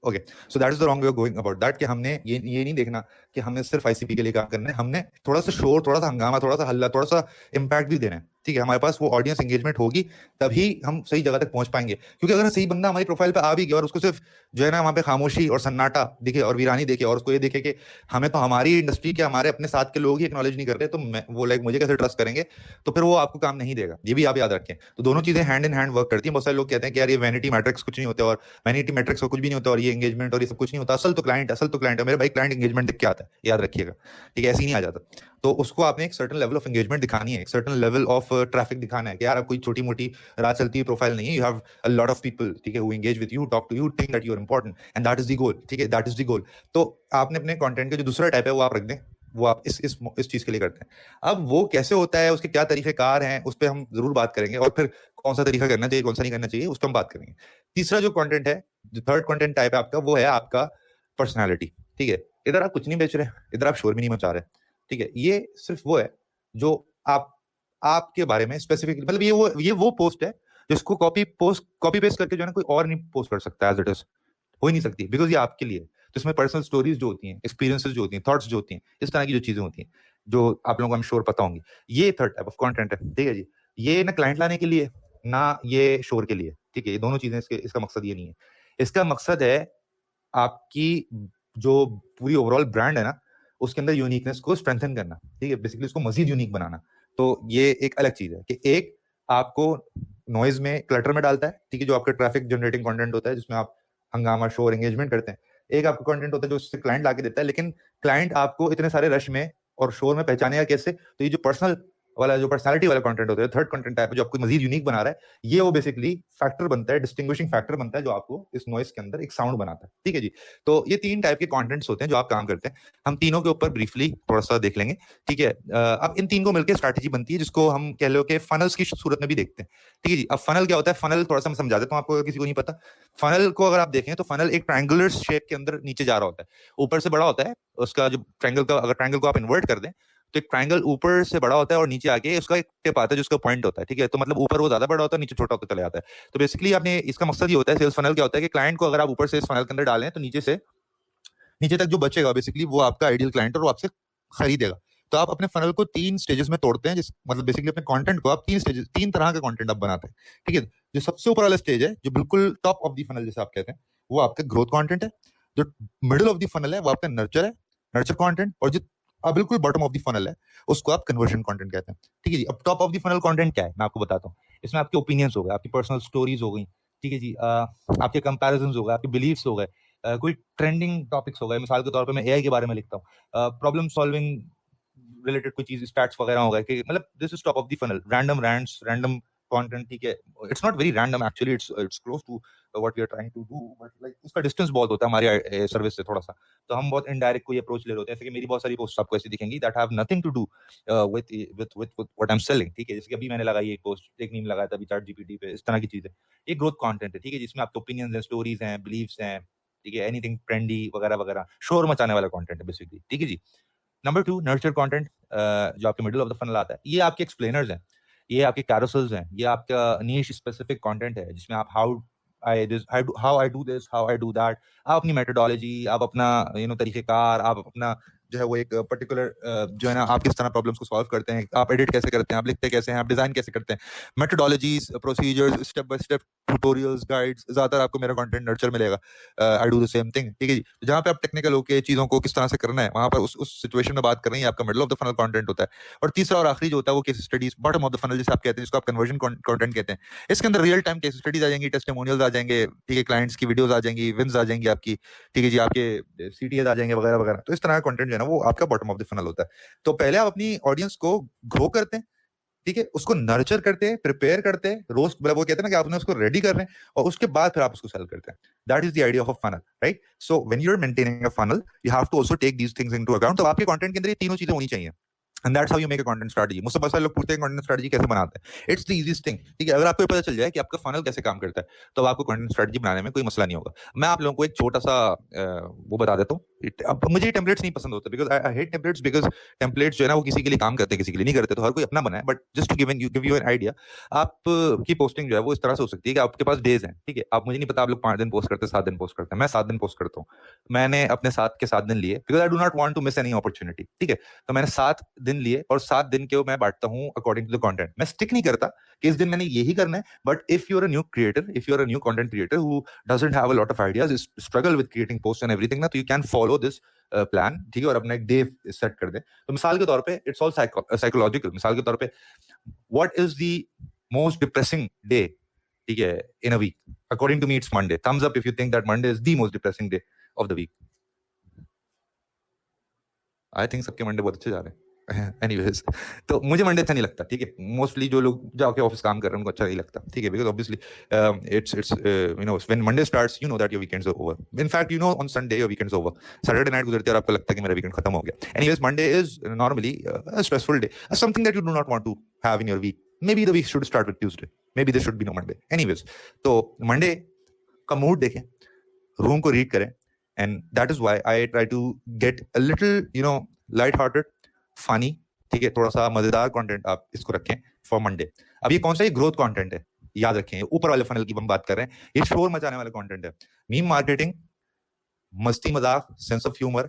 Okay, so that is the wrong way of going about that कि हमने ये नहीं देखना कि हमने सिर्फ आईसीपी के लिए काम करना है, हमने थोड़ा सा शोर, थोड़ा सा हंगामा, थोड़ा सा हल्ला, थोड़ा सा इम्पैक्ट भी देना है, ठीक है। हमारे पास वो ऑडियंस एंगेजमेंट होगी तभी हम सही जगह तक पहुंच पाएंगे, क्योंकि अगर सही बंदा हमारी प्रोफाइल पे आ भी गया और उसको सिर्फ जो है ना वहां पे खामोशी और सन्नाटा दिखे और वीरानी देखे और उसको ये देखे कि हमें तो हमारी इंडस्ट्री के हमारे अपने साथ के लोग ही एक्नॉलेज नहीं कर रहे, तो वो लाइक मुझे कैसे ट्रस्ट करेंगे, तो फिर वो आपको काम नहीं देगा। ये भी आप याद रखें। तो दोनों चीजें हैंड इन हैंड वर्क करती हैं। बहुत सारे लोग कहते हैं कि यार ये वैनिटी मैट्रिक्स कुछ नहीं होते, और वैनिटी मैट्रिक्स कुछ भी नहीं होता, और ये एंगेजमेंट और ये सब कुछ नहीं होता, असल तो क्लाइंट है। मेरे भाई क्लाइंट एंगेजमेंट दिख के आता है, याद रखिएगा, ठीक है, ऐसे ही नहीं आ जाता। तो उसको आपने एक सर्टेन लेवल ऑफ एंगेजमेंट दिखानी है, एक सर्टेन लेवल ऑफ ट्रैफिक दिखाना है कि यार आप कोई छोटी मोटी राह चलती हुई प्रोफाइल नहीं है, you have a lot of people, ठीक है, who engage with you, talk to you, think that you are important, and that is the goal, ठीक है, दैट इज द गोल। तो आपने अपने कंटेंट का जो दूसरा टाइप है वो आप रख दें, वो आप इस चीज के लिए करते हैं। अब वो कैसे होता है, उसके क्या तरीकेकार हैं, उस पर हम जरूर बात करेंगे, और फिर कौन सा तरीका करना चाहिए, कौन सा नहीं करना चाहिए, उस पर हम बात करेंगे। तीसरा जो कंटेंट है, जो थर्ड कंटेंट टाइप है आपका, वो है आपका पर्सनैलिटी, ठीक है। इधर आप कुछ नहीं बेच रहे, इधर आप शोर भी नहीं मचा रहे, ठीक है, ये सिर्फ वो है जो आपके बारे में स्पेसिफिकली, मतलब ये वो पोस्ट है जिसको कॉपी पेस्ट करके जो है ना कोई और नहीं पोस्ट कर सकता एज इट इज, हो ही नहीं सकती, बिकॉज ये आपके लिए है। तो इसमें पर्सनल स्टोरीज जो होती हैं, एक्सपीरियंसेस जो होती हैं, थॉट्स जो होती हैं, इस तरह की जो चीजें होती हैं, जो आप लोगों को I'm श्योर पता होंगी, ये थर्ड टाइप ऑफ कंटेंट है। ठीक है जी, ये ना क्लाइंट लाने के लिए ना ये शोर के लिए। ठीक है, ये दोनों चीजें, इसका मकसद ये नहीं है। इसका मकसद है आपकी जो पूरी ओवरऑल ब्रांड है ना, उसके अंदर यूनिकनेस को स्ट्रेंथन करना। ठीक है, बेसिकली उसको मजीद यूनिक बनाना। तो ये एक अलग चीज है कि एक आपको नॉइज में, क्लटर में डालता है। ठीक है, जो आपका ट्रैफिक जनरेटिंग कंटेंट होता है जिसमें आप हंगामा, शोर, एंगेजमेंट करते हैं। एक आपका कंटेंट होता है जो उससे क्लाइंट लाके देता है, लेकिन क्लाइंट आपको इतने सारे रश में और शोर में पहचानेगा कैसे? तो ये जो पर्सनल वाला, जो पर्सनालिटी वाला कंटेंट होता है, थर्ड कंटेंट टाइप है, जो आपको मजीद यूनिक बना रहा है, ये वो बेसिकली फैक्टर बनता है, डिस्टिंग्विशिंग फैक्टर बनता है, जो आपको इस नॉइस के अंदर एक साउंड बनाता है। ठीक है जी, तो ये 3 टाइप के कंटेंट्स होते हैं जो आप काम करते हैं। हम तीनों के ऊपर ब्रीफली थोड़ा सा देख लेंगे। ठीक है, अब इन 3 को मिलकर स्ट्रैटेजी बनती है, जिसको हम कह लो कि फनल्स की सूरत में भी देखते हैं। ठीक है जी, अब फनल क्या होता है? फनल थोड़ा सा मैं समझा देता हूँ आपको, किसी को नहीं पता। फनल को अगर आप देखें तो फनल एक ट्रायंगुलर शेप के अंदर नीचे जा रहा होता है, ऊपर से बड़ा होता है उसका जो ट्रायंगल का, अगर ट्रायंगल को आप इन्वर्ट कर दें तो एक ट्रायंगल ऊपर से बड़ा होता है और नीचे आके उसका एक टिप आता है जिसका पॉइंट होता है। ठीक है, तो मतलब ऊपर वो ज्यादा बड़ा होता है, नीचे छोटा होता चला जाता है। तो बेसिकली आपने, इसका मकसद ये होता है, सेल्स फनल क्या होता है कि क्लाइंट को अगर आप ऊपर से इस फनल के अंदर डालें तो नीचे से नीचे तक जो बचेगा बेसिकली वो आपका आइडियल क्लाइंट और वो आपसे खरीदेगा। तो आप अपने फनल को 3 स्टेजेस में तोड़ते हैं, जिस मतलब बेसिकली अपने कंटेंट को आप 3 तरह का कंटेंट आप बनाते हैं। ठीक है, जो सबसे ऊपर वाला स्टेज है, जो बिल्कुल टॉप ऑफ द फनल जिसे आप कहते हैं, वो आपका ग्रोथ कंटेंट है। जो मिडिल ऑफ द फनल है वो आपका नर्चर है, नर्चर कंटेंट। और जो बिल्कुल बॉटम ऑफ द फनल है उसको आप कन्वर्जन कंटेंट कहते हैं। ठीक है जी, अब top of the funnel content क्या है मैं आपको बताता हूँ। इसमें आपके ओपिनियंस हो गए, आपकी पर्सनल स्टोरीज हो गई। ठीक है जी, आपके कंपैरिजंस हो गए, आपके बिलीफ्स हो गए, कोई ट्रेंडिंग टॉपिक्स हो गए। मिसाल के तौर पे मैं एआई के बारे में लिखता हूँ, प्रॉब्लम सॉल्विंग रिलेटेड कोई चीज, स्टैट्स वगैरह हो गए, कि मतलब this is top of the funnel. Random rants, random content. ठीक है, it's not very random actually, it's close to what we are trying to do, but like उसका डिस्टेंस बहुत होता है हमारी सर्विस से थोड़ा सा। तो हम बहुत इनडायरेक्ट कोई अप्रोच ले रहे होते हैं। जैसे कि मेरी बहुत सारी पोस्ट आपको ऐसी दिखेंगी that have nothing to do with what I am selling. ठीक है, जैसे कि अभी मैंने लगाई एक पोस्ट, एक मीम लगाया था अभी चैट जीपीटी पे, इस तरह की चीज है। ये ग्रोथ कंटेंट है। ठीक है, जिसमें आपके ओपिनियंस हैं, स्टोरीज हैं, बिलीव्स हैं। ठीक है, एनीथिंग ट्रेंडी वगैरह वगैरह, शोर मचाने वाला कंटेंट है बेसिकली। ठीक है जी, नंबर 2 नर्चर कंटेंट, जो आपके मिडिल ऑफ द फनल आता है। ये आपके एक्सप्लेनर्स हैं, ये आपके कैरोसेल्स हैं, ये आपका नीश स्पेसिफिक कंटेंट है, जिसमें आप how I do this, how I do that, आप अपनी मेथोडोलॉजी, आप अपना तरीकेकार, आप अपना जो है वो एक पर्टिकुलर जो है ना, आप किस तरह प्रॉब्लम्स को सॉल्व करते हैं, आप एडिट कैसे करते हैं, आप लिखते कैसे हैं, आप डिजाइन कैसे करते हैं, methodologies, procedures, step by step tutorials, guides, ज्यादातर आपको मेरा कंटेंट नर्चर मिलेगा। I do the same thing. ठीक है जी, तो जहाँ पे आप टेक्निकल होके चीजों को किस तरह से करना है, वहां पर उस सिचुएशन में बात कर रही है, आपका middle of the funnel content होता है। और तीसरा और आखिरी जो होता है वो case studies, bottom of the funnel जिसे आप कहते हैं, जिसको आप कन्वर्जन कंटेंट कहते हैं। इसके अंदर रियल टाइम केस स्टडीज आ जाएंगी, टेस्टिमोनियल्स आ जाएंगे। ठीक है, क्लाइंट्स की वीडियोस आ जाएंगी, विन्स आ जाएंगी आपकी। ठीक है जी, आपके सीटीएस आ जाएंगे वगैरह वगैरह। तो इस तरह का कंटेंट जो है ना वो आपका बॉटम ऑफ द फनल होता है। तो पहले आप अपनी ऑडियंस को ग्रो करते हैं। ठीक है, उसको नर्चर करते हैं, प्रिपेयर करते हैं, रोस्ट, मतलब वो कहते हैं ना कि आपने उसको रेडी कर रहे हैं, और उसके बाद फिर आप उसको सेल करते हैं। That is the idea of a funnel, right? So when you are maintaining a funnel, you have to also take these things into account. तो आपके कंटेंट के अंदर ये तीनों चीजें होनी चाहिए। And that's how you make a content strategy. मुझसे बहुत सारे लोग पूछते हैं कंटेंट स्ट्रेटजी कैसे बनाते हैं। It's the easiest thing. ठीक है, अगर आपको पता चल जाए कि आपका फनल कैसे काम करता है, तो आपको कंटेंट स्ट्रेटजी बनाने में कोई मसला नहीं होगा। मैं आप लोगों को एक छोटा सा वो बता देता हूँ। अब मुझे टेम्पलेट्स नहीं पसंद होते, because I hate templates, because templates जो है ना वो किसी के लिए काम करते हैं, किसी के लिए नहीं करते। तो हर कोई अपना बनाए, but just to give you an idea, आप की पोस्टिंग जो है वो इस तरह से हो सकती है कि आपके पास डेज हैं। ठीक है, आप, मुझे नहीं पता आप लोग 5 दिन पोस्ट करते हैं, 7 दिन पोस्ट करते हैं। मैं 7 दिन पोस्ट करता हूँ। मैंने अपने 7 के 7 दिन लिए, because I do not want to miss any opportunity. ठीक है, तो मैंने 7 दिन लिए, और 7 दिन के मैं बांटता हूँ अकॉर्डिंग टू द कंटेंट। मैं स्टिक नहीं करता कि इस दिन मैंने यही करना है, but if you are a new creator, if you are a new content creator who doesn't have a lot of ideas, struggle with creating post and everything ना, तो you can follow this plan. ठीक है, और अपना एक day set कर दे। तो मिसाल के तौर पे इट्स ऑल साइकोलॉजिकल। मिसाल के तौर पे, what is the most depressing day, ठीक है, in a week? According to me it's Monday. Thumbs up if you think that Monday is the most depressing day of the week. I think सबके Monday बहुत अच्छे जा रहे हैं। Anyways, तो मुझे मंडे अच्छा नहीं लगता। ठीक है, मोस्टली जो लोग जाके ऑफिस काम कर रहे हैं उनको अच्छा नहीं लगता। ठीक है, because obviously it's you know when Monday starts, you know that your weekends are over. In fact, you know on Sunday your weekends over. Saturday night गुजरती है और आपको लगता है कि मेरा वीकेंड खत्म हो गया। Anyways, Monday is normally a stressful day, something that you do not want to have in your week. Maybe the week should start with Tuesday. Maybe there should be no Monday. Anyways, तो Monday का mood देखें, room को read करें, and that is why I try to get a little, light-hearted, funny, ठीक है, थोड़ा सा मजेदार कंटेंट आप इसको रखें फॉर मंडे। अब ये कौन सा, ये ग्रोथ कंटेंट है, याद रखें, ऊपर वाले फनल की हम बात कर रहे हैं, ये शोर मचाने वाला कंटेंट है। मीम मार्केटिंग, मस्ती मजाक, सेंस ऑफ ह्यूमर,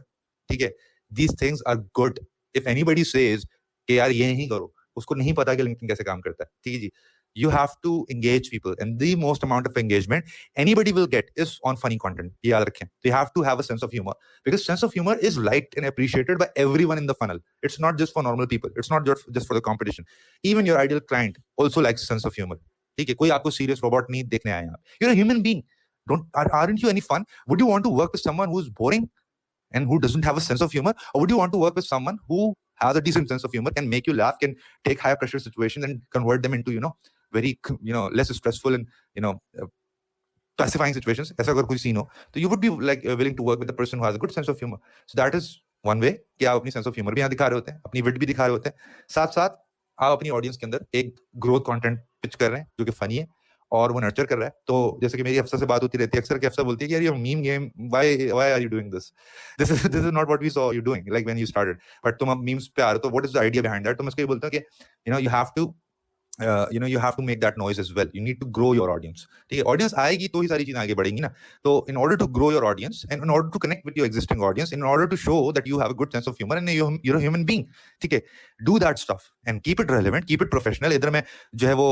ठीक है, these things are good. If anybody says कि यार ये नहीं करो, उसको नहीं पता कि लिंक्डइन कैसे काम करता है, ठीक है जी। You have to engage people, and the most amount of engagement anybody will get is on funny content. ये याद रखें, you have to have a sense of humor, because sense of humor is liked and appreciated by everyone in the funnel. It's not just for normal people, it's not just for the competition. Even your ideal client also likes sense of humor, ठीक है, कोई आपको serious robot नहीं देखने आए आप, you're a human being. Aren't you any fun? Would you want to work with someone who's boring and who doesn't have a sense of humor, or would you want to work with someone who has a decent sense of humor, can make you laugh, can take high pressure situations and convert them into, very, less stressful and, pacifying situations? ऐसा अगर कोई scene हो, तो you would be like willing to work with a person who has a good sense of humor. So that is one way कि आप अपनी sense of humor भी यहाँ दिखा रहे होते हैं, अपनी wit भी दिखा रहे होते हैं, साथ साथ आप अपनी audience के अंदर एक growth content pitch कर रहे हैं जो कि funny है और वो नर्चर कर रहा है। तो जैसे कि मेरी अफसा से बात होती रहती है अक्सर, कि अफसा बोलती है कि यार ये meme game, why are you doing this is not what we saw you doing like when you started, but तुम अब मीम्स पे आ रहे हो, तो what is the idea behind that? तो मैं इसको ये बोलता हूँ कि you have to you have to make that noise as well. You need to grow your audience, ठीक है, ऑडियंस आएगी तो ही सारी चीजें आगे बढ़ेंगी ना। तो in order to grow your audience and in order to connect with your existing audience, in order to show that you have a good sense of humor and you're a human being, ठीक है, do that stuff and keep it relevant, keep it professional. इधर में जो है वो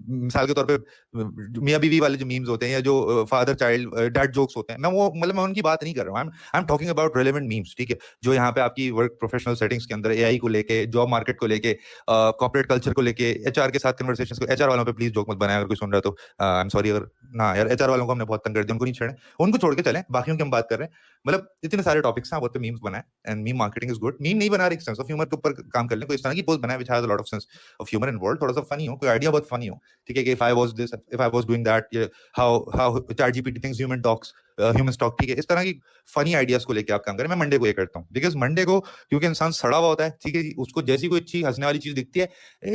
मिसाल के तौर पे मियां बीवी वाले जो मीम्स होते हैं या जो फादर चाइल्ड डैड जोक्स होते हैं, मैं उनकी बात नहीं कर रहा हूँ। I am talking about relevant memes, ठीक है, जो यहाँ पे आपकी वर्क प्रोफेशनल सेटिंग्स के अंदर एआई को लेके, जॉब मार्केट को लेके, कॉर्पोरेट कल्चर को लेके, एचआर के साथ कन्वर्सेशंस को, एचआर वालों पे प्लीज जोक मत बनाए अगर कोई सुन रहा है तो, आई एम सॉरी अगर ना यार, एचआर वालों को हमने बहुत तंग कर दिया, उनको नहीं छेड़े, उनको छोड़ के चलें, बाकियों की हम बात कर रहे हैं। मतलब इतने सारे टॉपिक्स हैं, आप मीम्स बनाए, and meme marketing is good. Meme नहीं बना रहे, सेंस ऑफ ह्यूमर के ऊपर काम कर लें, कोई इस तरह की पोस्ट बनाए which has a lot of sense of humour involved, थोड़ा सा फनी हो, कोई आइडिया बहुत फनी हो, ठीक है, कि if I was this, if I was doing that, how ChatGPT thinks human talks, human stock, ठीक है, इस तरह की फनी आइडियाज को लेके आप काम करें। मैं मंडे को ये करता हूँ, बिकॉज मंडे को क्योंकि इंसान सड़ा हुआ होता है, ठीक है, उसको जैसी कोई अच्छी हंसने वाली चीज दिखती है,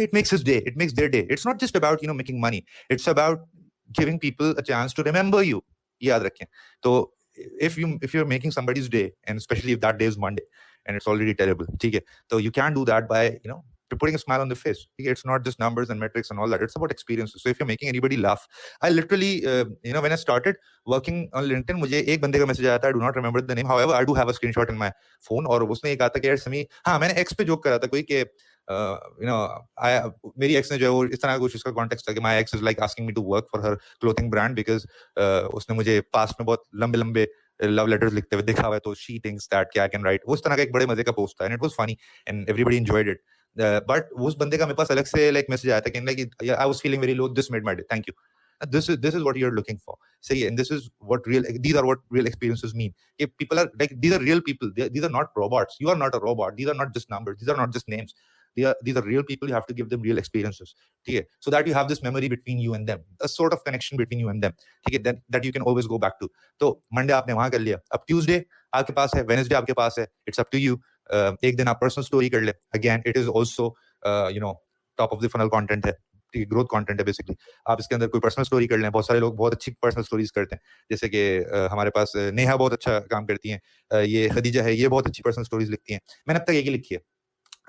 it makes his day, it makes their day. It's not just about making money, it's about giving people a chance to remember you. याद रखें, तो if you're making somebody's day, and especially if that day is Monday and it's already terrible, ठीक है, so you can do that by putting a smile on the face. It's not just numbers and metrics and all that, it's about experiences. So if you're making anybody laugh, I literally when I started working on LinkedIn, मुझे एक बंदे का message आया था, I do not remember the name, however I do have a screenshot in my phone, और उसने ये कहा था कि यार समी, हाँ मैंने एक्स पे जोक करा था कोई कि मेरी एक्स ने जो है वो इस तरह कुछ उसका कॉन्टेक्स्ट था कि my ex is like asking me to work for her clothing brand because उसने मुझे पास्ट में बहुत लंबे लंबे लव लेटर्स लिखते हुए देखा हुआ है, तो शी थिंक्स दैट क्या आई कैन राइट। उस तरह का एक बड़े मजे का पोस्ट था, and it was funny and everybody enjoyed it. But उस बंदे का मेरे पास अलग से लाइक मैसेज आया था कि like I was feeling very low, this made my day, thank you. This is what you're looking for. See, and this is what these are what real experiences mean. If people are like, these are real people. These are not robots. You are not a robot. These are not just numbers. These are not just names. These are real people. You have to give them real experiences. Okay, so that you have this memory between you and them, a sort of connection between you and them. Okay, that you can always go back to. So Monday आपने वहाँ कर लिया, अब Tuesday आपके पास है, Wednesday आपके पास है. It's up to you. एक दिन आप personal story कर ले. Again, it is also top of the funnel content है, ग्रोथ कंटेंट है बेसिकली। आप इसके अंदर कोई पर्सनल स्टोरी कर लें, बहुत सारे लोग बहुत अच्छी पर्सनल स्टोरीज करते हैं, जैसे कि हमारे पास नेहा बहुत अच्छा काम करती हैं, ये खदीजा है, ये बहुत अच्छी पर्सनल स्टोरीज लिखती हैं, मैंने अब तक एक ही लिखी है,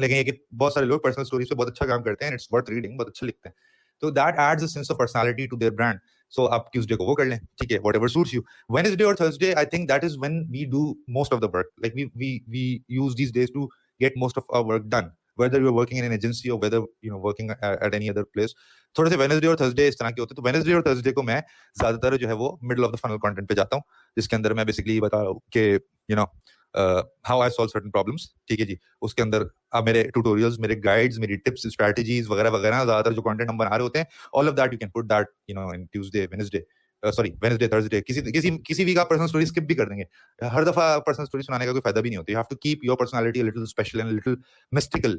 लेकिन ये कि बहुत सारे लोग पर्सनल स्टोरीज पे बहुत अच्छा काम करते हैं, इट्स वर्थ रीडिंग, बहुत अच्छा लिखते हैं, तो that adds a sense of personality to their brand. So आप ट्यूसडे को वो कर लें, ठीक है, व्हाटएवर सूट्स यू। वेडनेसडे और Thursday I think that is when we do most of the work, like we use these days to get most of our work done, whether you're working in an agency or whether working at any other place। थोड़े से Wednesday और Thursday इस तरह के होते हैं, तो Wednesday और थर्सडे को मैं ज्यादातर जो है वो middle of the funnel content पे जाता हूँ, जिसके अंदर मैं बेसिकली बता रहा हूँ कि how I solve certain problems, ठीक है जी। उसके अंदर अब मेरे ट्यूटोरियल्स, मेरे गाइड्स, मेरी टिप्स, स्ट्रेटजीज वगैरह वगैरह, ज्यादातर जो कंटेंट हम बना रहे होते हैं, all of that you can put that in Tuesday, Wednesday, sorry Wednesday, Thursday. किसी वीक आप पर्सनल स्टोरी स्किप भी कर देंगे, हर दफा पर्सनल स्टोरी सुनाने का कोई फायदा भी नहीं होता। You have to keep your personality a little special and little mystical,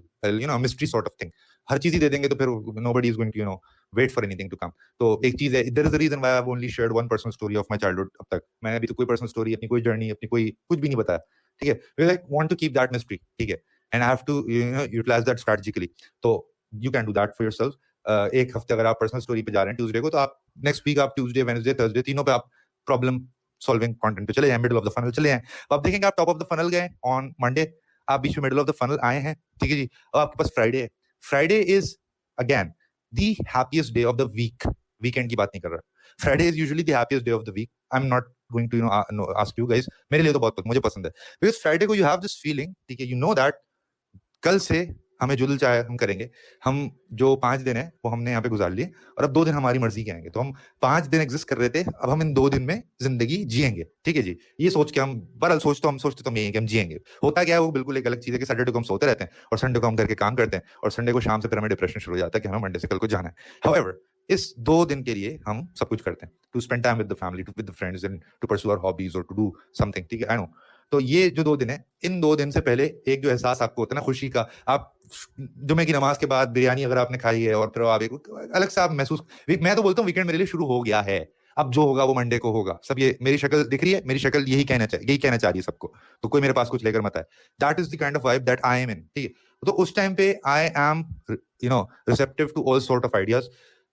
mystery sort of thing. हर चीज ही दे देंगे तो फिर nobody is going to wait for anything to come. तो एक चीज है, there is a reason why I have only shared one personal story of my childhood. अब तक मैंने अभी तो कोई पर्सनल स्टोरी, अपनी कोई जर्नी, अपनी कोई कुछ भी नहीं बताया, ठीक है। We like want to keep that mystery, ठीक है, and I have to utilize that strategically. तो you can do that for yourself. एक हफ्ते अगर आप पर्सनल स्टोरी पे जा रहे हैं ट्यूसडे को, तो आप नेक्स्ट वीक आप ट्यूसडे, वेडनेसडे, थर्सडे तीनों पे आप प्रॉब्लम सॉल्विंग कंटेंट पे चले जाएं, मिडिल ऑफ द फनल चले जाएं। तो आप देखेंगे आप टॉप ऑफ द फनल गए ऑन मंडे, आप बीच में मिडिल ऑफ द फनल आए हैं, ठीक है जी, और आपके पास फ्राइडे है. Friday is again the happiest day of the week. Weekend की बात नहीं कर रहा. Friday is usually the happiest day of the week. I am not going to ask you guys, मेरे लिए तो बहुत मुझे पसंद है, बिकॉज फ्राइडे को यू हैव दिस फीलिंग, ठीक है, यू नो दैट कल से हमें जो दिल चाहे हम करेंगे. हम जो 5 दिन है वो हमने यहाँ पे गुजार लिए, और अब 2 दिन हमारी मर्जी के आएंगे. तो हम 5 दिन एग्जिस्ट कर रहे थे, अब हम इन 2 दिन में जिंदगी जिएंगे, ठीक है जी. ये सोच के हम बहरहाल हम सोचते तो हम यही कि हम जिएंगे. होता क्या है, वो बिल्कुल एक अलग चीज है कि सैटरडे को हम सोते रहते हैं और संडे को हम करके काम करते हैं, और संडे को शाम से फिर हमें डिप्रेशन शुरू हो जाता है कि हमें मंडे से कल को जाना है. हाउएवर, इस 2 दिन के लिए हम सब कुछ करते हैं, to spend time with the family, to with the friends, and to pursue our hobbies और टू डू समथिंग, ठीक है, आई नो. तो ये जो 2 दिन है, इन 2 दिन से पहले एक जो एहसास आपको होता है ना खुशी का, आप जुमे की नमाज के बाद बिरयानी अगर आपने खाई है और फिर आप एक अलग सा आप महसूस, मैं तो बोलता हूँ वीकेंड मेरे लिए शुरू हो गया है. अब जो होगा वो मंडे को होगा. सब ये मेरी शक्ल दिख रही है, मेरी शक्ल यही कहना चाह रही है सबको, तो कोई मेरे पास कुछ लेकर मत आए. That is the kind of vibe that I am in, ठीक है. तो उस टाइम पे I am receptive to all sort of ideas.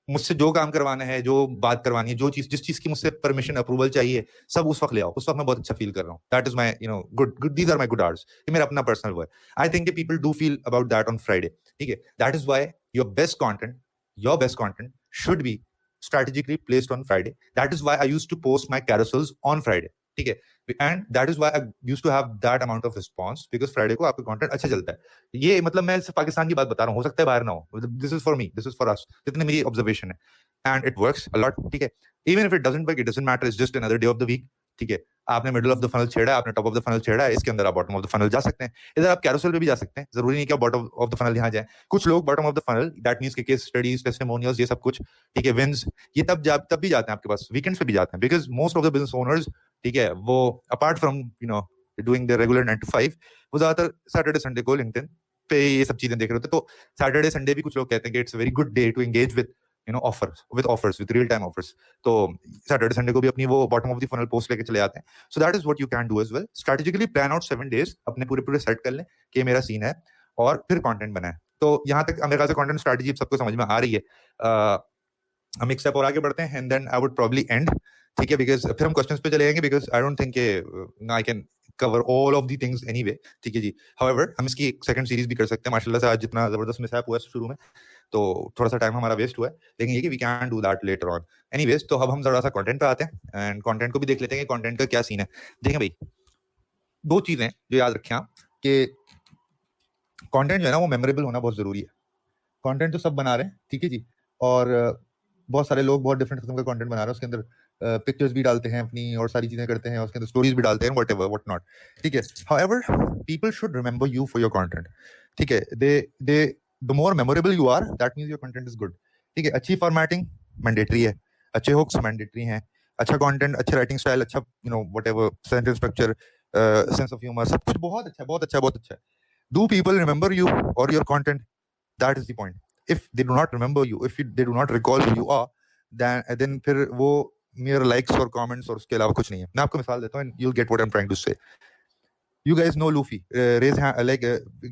मुझसे जो काम करवाना है, जो बात करवानी है, जो चीज जिस चीज की मुझसे परमिशन अप्रूवल चाहिए, सब उस वक्त ले आओ. उस वक्त मैं बहुत अच्छा फील कर रहा हूँ. That is my good these are my good hours. ये मेरा अपना पर्सनल वो है. I think people do feel about that on Friday, ठीक है. That is why your best content should be strategically placed on Friday. That is why I used to post my carousels on Friday, ठीक है. And that is why I used to have that amount of response, because Friday को आपका content अच्छा चलता है. ये मतलब मैं सिर्फ पाकिस्तान की बात बता रहा हूँ, हो सकता है बाहर ना हो. This is for me, this is for us, जितने मेरी ऑब्जर्वेशन है. And it works a lot, ठीक है. Even if it doesn't work, it doesn't matter, it's just another day of the week, ठीक है. आपने मिडिल ऑफ द फनल छेड़ा है, आपने टॉप ऑफ द फनल छेड़ा है, इसके अंदर आप बॉटम ऑफ द फनल जा सकते हैं. इधर आप कैरोसेल पे भी जा सकते हैं, जरूरी नहीं कि आप बॉटम ऑफ द फनल यहाँ जाए. कुछ लोग bottom of the funnel, that means के केस स्टडीज, टेस्टिमोनियल्स, ये सब कुछ, ठीक है, विंस, ये तब भी जाते हैं आपके पास, वीकेंड्स पे भी जाते हैं, because most of the business owners, ठीक है, वो apart from doing the regular 9 to 5, वो ज्यादातर सैटरडे संडे को लिंक्डइन पे ये सब चीजें देख रहे होते हैं. तो सैटरडे संडे भी कुछ लोग कहते हैं कि it's a very good day to engage with offers with real time offers. तो सैटरडे संडे को भी अपनी वो bottom of the funnel post लेके चले आते हैं. So that is what you can do as well. Strategically plan out 7 days, अपने पूरे सेट कर लें कि मेरा सीन है, और फिर कंटेंट बनाएं. तो यहाँ तक मेरे ख्याल से कंटेंट स्ट्रेटजी सबको समझ में आ रही है. हम एक स्टेप और आगे बढ़ते हैं, and then I would probably end, ठीक है, बिकॉज फिर हम क्वेश्चंस पे चले जाएंगे, because I don't think I can cover all of the things anyway, ठीक है जी. हाउएवर, हम इसकी एक सेकंड सीरीज भी कर सकते हैं. माशाल्लाह से आज जितना जबरदस्त मिसहैप हुआ है शुरू में, तो थोड़ा सा टाइम हमारा वेस्ट हुआ है, लेकिन ये कि we can do that later on. Anyways, तो अब हम जरा सा कंटेंट पे आते हैं, एंड कंटेंट को भी देख लेते हैं कि कंटेंट का क्या सीन है. देखें भाई, 2 चीजें जो याद रखें आप, कि कंटेंट जो है ना, वो मेमोरेबल होना बहुत जरूरी है. कंटेंट तो सब बना रहे हैं, ठीक है जी, और बहुत सारे लोग बहुत डिफरेंट किस्म का कंटेंट बना रहे हैं. उसके अंदर पिक्चर्स भी डालते हैं अपनी, और सारी चीजें करते हैं, उसके अंदर स्टोरीज भी डालते हैं, व्हाट नॉट, ठीक है. However, people should remember you for your content, ठीक है. The the more memorable you are, that means your content is good, ठीक है. अच्छी फॉर्मेटिंग मैंडेटरी है, अच्छे हुक्स मैंडेटरी हैं, अच्छा कंटेंट, अच्छा राइटिंग स्टाइल, अच्छा whatever sentence structure, sense of humour, सब कुछ बहुत अच्छा, बहुत अच्छा, बहुत अच्छा. डू पीपल रिमेंबर यू और your content? That is the point. if they do not remember you, they do not recall who you are, then फिर वो mere likes और comments और उसके अलावा कुछ नहीं है. मैं आपको मिसाल देता हूँ, and you'll get what I'm trying to say. You guys know Luffy? Raise hand,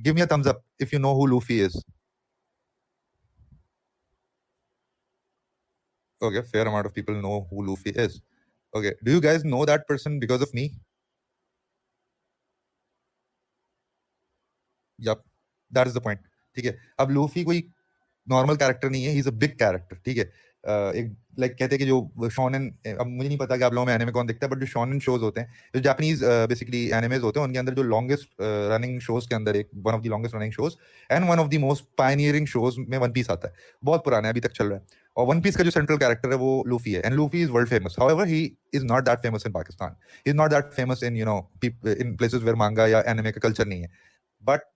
give me a thumbs up if you know who Luffy is. Okay, fair amount of people know who Luffy is. Okay, do you guys know that person because of me? Yup, that is the point. ठीक है. अब Luffy कोई normal character नहीं है, he is a big character, ठीक है. एक like कहते हैं कि जो शोनेन, अब मुझे नहीं पता कि आप लोगों में एनिमे कौन देखता है, बट जो शोनेन शोज होते हैं, जो जापानीज बेसिकली एनिमेज होते हैं, उनके अंदर जो लॉन्गेस्ट रनिंग शोज के अंदर एक one of the longest running shows and one of the most pioneering shows में वन पीस आता है. बहुत पुराना है, अभी तक चल रहा है, और वन पीस का जो सेंट्रल कैरेक्टर है वो लूफी है, and Luffy is world famous. However, he is not that famous in Pakistan, he is not that famous in in places where manga या एनिमे का कल्चर नहीं है. बट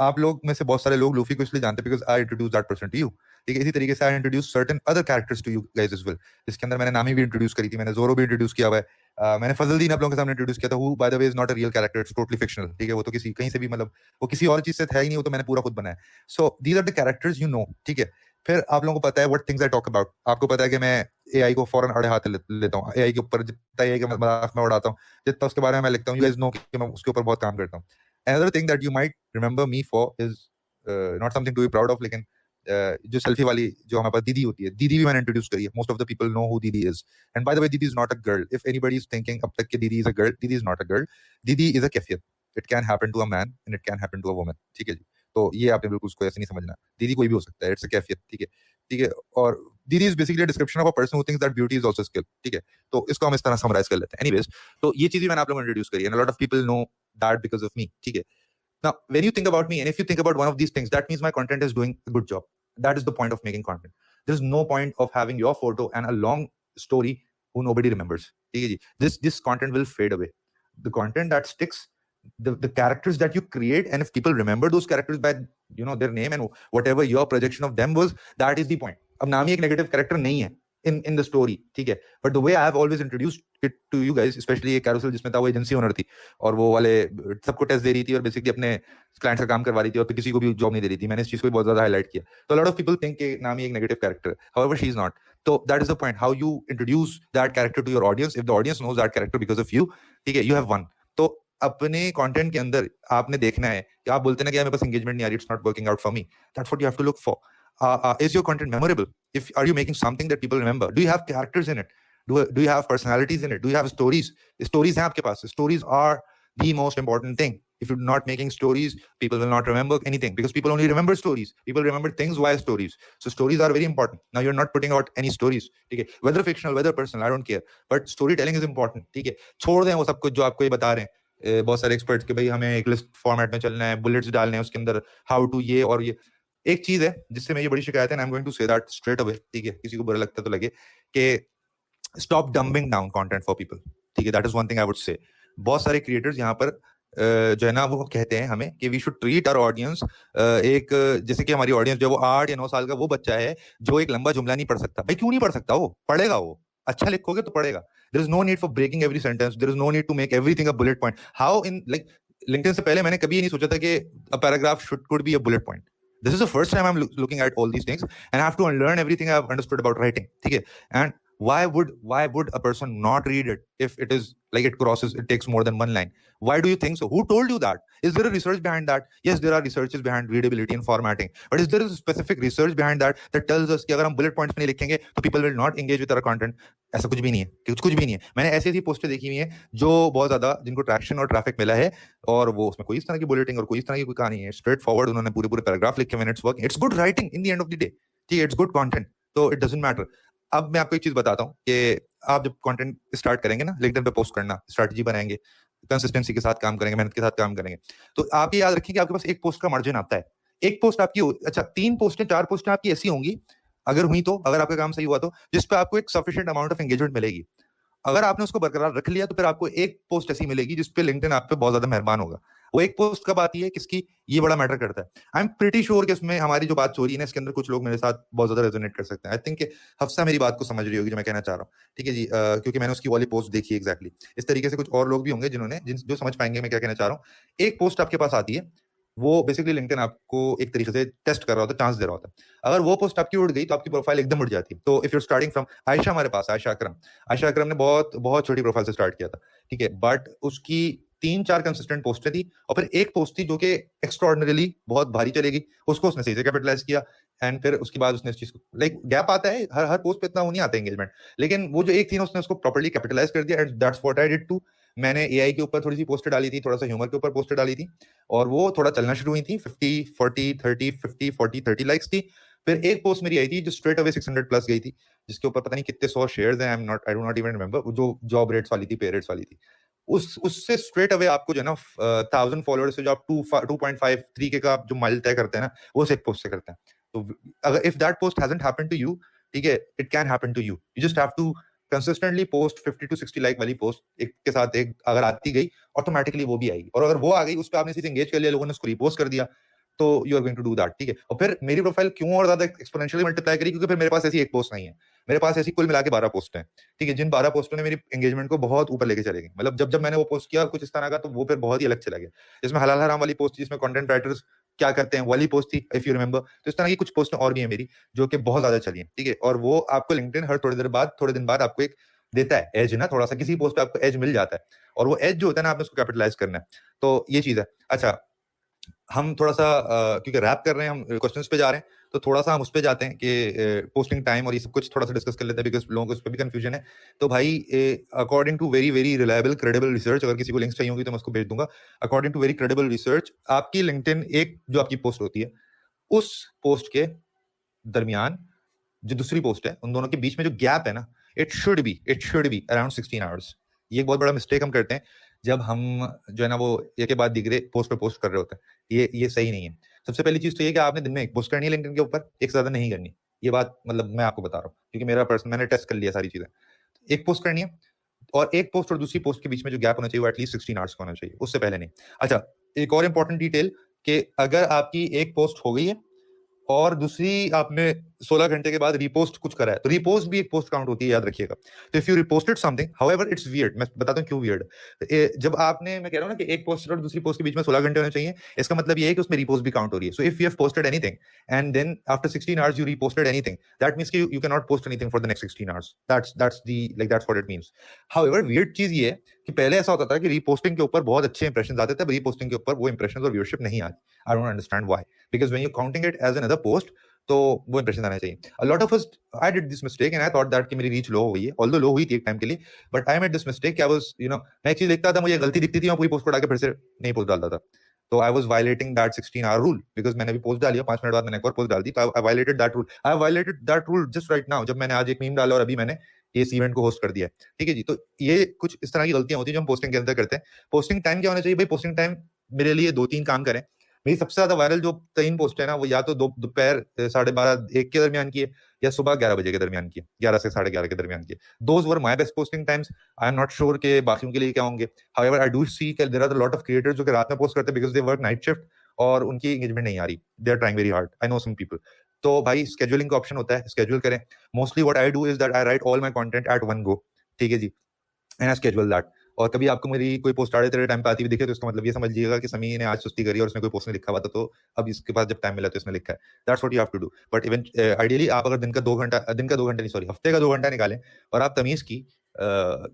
आप लोग में से बहुत सारे लोग लूफी को इसलिए जानते हैं because I introduce that person to you, ठीक है. इसी तरीके से I introduce certain other characters to you guys as well, जिसके अंदर मैंने नामी भी इंट्रोड्यूस करी थी, मैंने जोरो भी इंट्रोड्यूस किया हुआ है, मैंने फजलदीन आप लोगों के सामने इंट्रोड्यूस किया था, who bye the way is not a real character, it's totally fictional, ठीक है. वो तो किसी कहीं से भी, मतलब वो किसी और चीज से था ही नहीं, वो तो मैंने पूरा खुद बनाया. So these are the characters you know, ठीक है. फिर आप लोगों को पता है what things I talk about. आपको पता है कि मैं एआई को फौरन अड़े हाथ लेता हूँ, एआई के ऊपर जितना एआई का मजाक मैं उड़ाता हूँ, जितना उसके बारे में मैं लिखता हूँ, यू गाइस नो कि मैं उसके ऊपर बहुत काम करता हूँ. Another thing that you might remember me for is not something to be proud of, लेकिन जो सेल्फी वाली जो हमारे पास दीदी होती है, दीदी भी मैंने इंट्रोड्यूस करी है. Most of the people know who didi is, and by the way didi is not a girl. If anybody is thinking अब तक कि didi is a girl, didi is not a girl, didi is a कैफियत, it can happen to a man and it can happen to a woman, ठीक है जी। तो ये आपने बिल्कुल उसको ऐसे नहीं समझना, दीदी कोई भी हो सकता है, इट्स अ कैफियत, ठीक है, ठीक है। और दीदी is basically description of a person who thinks that beauty is also skill, ठीक है। तो इसको हम इस तरह समराइज कर लेते हैं। एनीवेज, तो ये चीजें मैंने आप लोगों को इंट्रोड्यूस करी and a lot of people know that because of me, ठीक है। Now, when you think about me, and if you think about one of these things, that means my content is doing a good job. That is the point of making content. There is no point of having your photo and a long story who nobody remembers. This content will fade away. The content that sticks, the characters that you create, and if people remember those characters by their name and whatever your projection of them was, that is the point. अब नाम ही एक negative character नहीं है in the story, ठीक है। But the way I have always introduced it to you guys, especially ये carousel जिसमें था वो एजेंसी ओनर थी और वो वाले सबको टेस्ट दे रही थी और बेसिकली अपने क्लाइंट का काम करवा रही थी और किसी को भी जॉब नहीं दे रही थी। मैंने इस चीज को भी बहुत ज्यादा हाईलाइट किया। तो लॉट ऑफ पीपल थिंक कि नामी एक negative character, however she is not. तो that is the point, how you introduce that character to your audience. If the audience knows that character because of you, ठीक है, you have one. तो अपने content के अंदर आपने देखना है कि आप बोलते ना कि मेरे पास एंगेजमेंट नहीं आ रही, it's not working out for me, that's what you have to look for. Is your content memorable? Are you making something that people remember? Do you have characters in it? Do you have personalities in it? Do you have stories? Stories हैं आपके पास. Stories are the most important thing. If you're not making stories, people will not remember anything because people only remember stories. People remember things via stories. So stories are very important. Now you're not putting out any stories. ठीक है, whether fictional, whether personal, I don't care. But storytelling is important. ठीक है, छोड़ दें वो सब कुछ जो आपको ये बता रहे हैं बहुत सारे एक्सपर्ट्स के भाई हमें एक लिस्ट फॉर्मेट में चलना है, बुलेट्स डालने हैं उसके अंदर, हाउ टू ये और ये। एक चीज है जिससे मेरी बड़ी शिकायत है, I am going to say that straight away, ठीक है, किसी को बुरा लगता तो लगे, कि stop dumbing down content for people, ठीक है। That is one thing I would say. बहुत सारे क्रिएटर्स यहाँ पर जो है ना वो कहते हैं हमें कि we should treat our audience एक जैसे कि हमारी ऑडियंस जो वो 8 या 9 साल का वो बच्चा है जो एक लंबा जुमला नहीं पढ़ सकता। भाई क्यों नहीं पढ़ सकता? वो पढ़ेगा, वो अच्छा लिखोगे तो पढ़ेगा। There is no need for breaking every sentence, there is no need to make everything a bullet point. How in like LinkedIn से पहले मैंने कभी ये नहीं सोचा था कि a paragraph could be a bullet point. This is the first time I'm looking at all these things and I have to unlearn everything I've understood about writing. Okay, and why would a person not read it if it is like it takes more than one line? Why do you think so? Who told you that? Is there a research behind that? Yes, there are researches behind readability and formatting, but is there a specific research behind that tells us कि अगर हम bullet points में नहीं लिखेंगे तो people will not engage with our content? ऐसा कुछ भी नहीं है, कुछ भी नहीं है। मैंने ऐसी ऐसी पोस्टें देखी हुई हैं जो बहुत ज्यादा जिनको ट्रैक्शन और ट्रैफिक मिला है और वो उसमें कोई इस तरह की बुलेटिंग और कोई इस तरह की कोई कहानी है, स्ट्रेट फॉरवर्ड उन्होंने पूरे पूरे पैराग्राफ लिखे हुए, it's working, it's good writing in the end of the day, ठीक है, इट्स गुड कंटेंट, तो इट डजंट मैटर। अब मैं आपको एक चीज बताता हूँ कि आप जब कंटेंट स्टार्ट करेंगे ना, लिंक्डइन पे पोस्ट करना, स्ट्रेटजी बनाएंगे, कंसिस्टेंसी के साथ काम करेंगे, मेहनत के साथ काम करेंगे, तो आप ये याद रखिए कि आपके पास एक पोस्ट का मार्जिन आता है। एक पोस्ट आपकी, अच्छा 3 पोस्टें 4 पोस्टें आपकी ऐसी होंगी, अगर हुई तो, अगर आपका काम सही हुआ तो, जिस पे आपको एक सफिशिएंट अमाउंट ऑफ एंगेजमेंट मिलेगी। अगर आपने उसको बरकरार रख लिया तो फिर आपको एक पोस्ट ऐसी मिलेगी जिसपे लिंक्डइन आप पे बहुत ज्यादा मेहरबान होगा। वो एक पोस्ट कब आती है, किसकी, ये बड़ा मैटर करता है। आई एम प्रीटी श्योर कि इसमें हमारी जो बात हो रही है ना, इसके अंदर कुछ लोग मेरे साथ बहुत ज्यादा रेजोनेट कर सकते हैं। आई थिंक हफ्सा मेरी बात को समझ रही होगी जो मैं कहना चाह रहा हूँ, ठीक है जी, क्योंकि मैंने उसकी वाली पोस्ट देखी एग्जैक्टली। इस तरीके से कुछ और लोग भी होंगे जिन्होंने जो समझ पाएंगे मैं क्या कहना चाह रहा हूँ। एक पोस्ट आपके पास आती है, वो बेसिकली लिंक्डइन आपको एक तरीके से टेस्ट कर रहा होता है, चांस दे रहा होता है। अगर वो पोस्ट आपकी उड़ गई तो आपकी प्रोफाइल एकदम उड़ जाती है। तो if you starting from Ayesha, हमारे पास आयशा अकरम ने बहुत बहुत छोटी प्रोफाइल से स्टार्ट किया था, ठीक है, बट उसकी 3-4 कंसिस्टेंट पोस्टें थी और फिर एक पोस्ट थी जो कि एक्स्ट्राऑर्डिनरीली बहुत भारी चलेगी, उसको उसने सही से कैपिटलाइज किया एंड फिर उसके बाद उसने इस चीज को, लाइक गैप आता है हर पोस्ट पे, इतना वो नहीं आता एंगेजमेंट, लेकिन वो जो एक थी ना उसने उसको प्रॉपर्ली कैपिटलाइज कर दिया and that's what I did too. मैंने एआई के ऊपर थोड़ी सी पोस्टर डाली थी, थोड़ा सा ह्यूमर के ऊपर पोस्टर डाली थी और वो थोड़ा चलना शुरू हुई थी। 50 40 30 50 40 30 लाइक्स थी। फिर एक पोस्ट मेरी आई थी जो स्ट्रेट अवे 600 प्लस गई थी, जिसके ऊपर पता नहीं कितने 100 शेयर्स हैं, आई डू नॉट इवन रिमेंबर, जो जॉब रेट्स वाली थी, पे रेट्स वाली थी। उससे स्ट्रेट अवे आपको जो है ना 1000 फॉलोअर्स से जो आप 2.53 के का जो माइल तय करते हैं ना, वो एक पोस्ट से करते हैं। तो अगर if that post hasn't happened to you, ठीक है, it can happen to you. You just have to consistently post 50 to 60 like वाली पोस्ट एक के साथ एक अगर आती गई, ऑटोमेटिकली वो भी आएगी। और अगर वो आ गई, उस पर आपने सीधे एंगेज कर लिया, लोगों ने उसको रिपोस्ट कर दिया, तो you are going to do that, ठीक है। और फिर मेरी प्रोफाइल क्यों और ज्यादा एक्सपोनेंशियली मल्टीप्लाई करी, क्योंकि फिर मेरे पास ऐसी एक पोस्ट नहीं है, मेरे पास ऐसी कुल मिला के 12 पोस्ट हैं, ठीक है, जिन 12 पोस्टों ने मेरी एंगेजमेंट को बहुत ऊपर लेके चले गई। मतलब जब मैंने वो पोस्ट किया कुछ इस तरह का, तो वो फिर बहुत ही अलग चला गया। जिसमें हलाल हराम वाली पोस्ट, जिसमें कंटेंट राइटर्स क्या करते हैं वाली पोस्ट थी, इफ यू रिमेंबर। तो इस तरह की कुछ पोस्टें और भी है मेरी जो कि बहुत ज्यादा चली है, ठीक है। और वो आपको लिंक्डइन हर थोड़े दिन बाद आपको एक देता है एज ना, थोड़ा सा किसी पोस्ट पे आपको एज मिल जाता है, और वो एज जो होता है ना, आपने उसको कैपिटलाइज करना है। तो ये चीज है। अच्छा, हम थोड़ा सा क्योंकि रैप कर रहे हैं, हम क्वेश्चंस पे जा रहे हैं, तो थोड़ा सा हम उस पे जाते हैं कि पोस्टिंग टाइम और ये सब कुछ थोड़ा सा डिस्कस कर लेते हैं, बिकॉज लोगों को उस पर भी कंफ्यूजन है। तो भाई according to very very reliable credible research, अगर किसी को लिंक्स चाहिए होगी तो मैं उसको भेज दूंगा। According to very credible research, आपकी लिंक्डइन एक जो आपकी पोस्ट होती है, उस पोस्ट के दरमियान जो दूसरी पोस्ट है, उन दोनों के बीच में जो गैप है ना, it should be around 16 hours. ये एक बहुत बड़ा मिस्टेक हम करते हैं जब हम जो है ना वो एक के बाद दिगरे पोस्ट पे पोस्ट कर रहे होते हैं। ये सही नहीं है। सबसे पहली चीज तो ये कि आपने दिन में एक पोस्ट करनी है लिंक्डइन के ऊपर, एक से ज्यादा नहीं करनी। ये बात मतलब मैं आपको बता रहा हूँ, क्योंकि मेरा पर्सन, मैंने टेस्ट कर लिया सारी चीजें। एक पोस्ट करनी है, और एक पोस्ट और दूसरी पोस्ट के बीच में जो गैप होना चाहिए वो एटलीस्ट 16 आवर्स का होना चाहिए, उससे पहले नहीं। अच्छा, एक और इंपॉर्टेंट डिटेल, कि अगर आपकी एक पोस्ट हो गई है और दूसरी आपने 16 घंटे के बाद रिपोस्ट कुछ करा है, तो रिपोस्ट भी एक पोस्ट काउंट होती है, याद रखिएगा। तो if you reposted something, however it's weird, मैं बताता हूं क्यों वियर्ड। जब आपने, मैं कह रहा हूं ना कि एक पोस्ट और दूसरी पोस्ट के बीच में 16 घंटे होने चाहिए, इसका मतलब ये है कि उसमें रिपोस्ट भी काउंट हो रही है। So if you have posted anything and then after 16 hours you reposted anything, that means कि you can not post anything for the next 16 hours. That's what it means. However weird चीज ये है कि पहले ऐसा होता था कि रिपोस्टिंग के ऊपर बहुत अच्छे इंप्रेशंस आते थे, रिपोस्टिंग के ऊपर वो इंप्रेशंस और व्यूअरशिप नहीं आती। I don't understand why, because when you counting it as another post, तो वो इंप्रेशन आना चाहिए। A lot of us, I did this mistake and I thought that कि मेरी रीच लो हो गई है, ऑल्दो लो हुई थी एक टाइम के लिए, but I made this mistake. I was, मैं एक चीज देखता था, मुझे गलती दिखती थी, मैं पूरी पोस्ट को उठा के फिर से नहीं पोस्ट डालता था। तो I was violating that 16 hour rule, because मैंने भी पोस्ट डाली है, 5 मिनट बाद मैंने एक और पोस्ट डाल दी, तो I violated that rule. I violated that rule just right now, जब मैंने आज एक मीम डाला और अभी मैंने इस इवेंट को होस्ट कर दिया है। ठीक है जी। तो ये कुछ इस तरह की गलतियां होती है जो हम पोस्टिंग के अंदर करते हैं। पोस्टिंग टाइम क्या होना चाहिए भाई? पोस्टिंग टाइम मेरे लिए 2-3 काम करें। मेरी सबसे ज्यादा वायरल जो 3 पोस्ट है ना, वो या तो दोपहर 12:30-1 के दरमियान की है, या सुबह 11 बजे के दरमियान की है, 11 से 11:30 के दरमियान की है। Those were my best posting times. I am not sure कि बाकियों के लिए क्या होंगे। However I do see there are lot of creators जो कि रात में पोस्ट करते हैं because they work night shift और उनकी एंगेजमेंट नहीं आ रही। They are trying very hard, I know some people. तो भाई स्केड्यूलिंग का ऑप्शन होता है, स्केड्यूल करें। Mostly what I do is that I right all my content eight one go. ठीक है जी, एंड आई स्केड्यूल दैट। और कभी आपको मेरी कोई पोस्ट आड़े तेरे टाइम पे आती हुई दिखे, तो इसका मतलब ये समझिएगा कि समी ने आज सुस्ती करी और उसने कोई पोस्ट नहीं लिखा हुआ था, तो अब इसके पास जब टाइम मिला तो इसने लिखा है। That's what you have to do. But even ideally आप अगर दिन का 2 घंटा नहीं, सॉरी, हफ्ते का 2 घंटा निकालें और आप तमीज की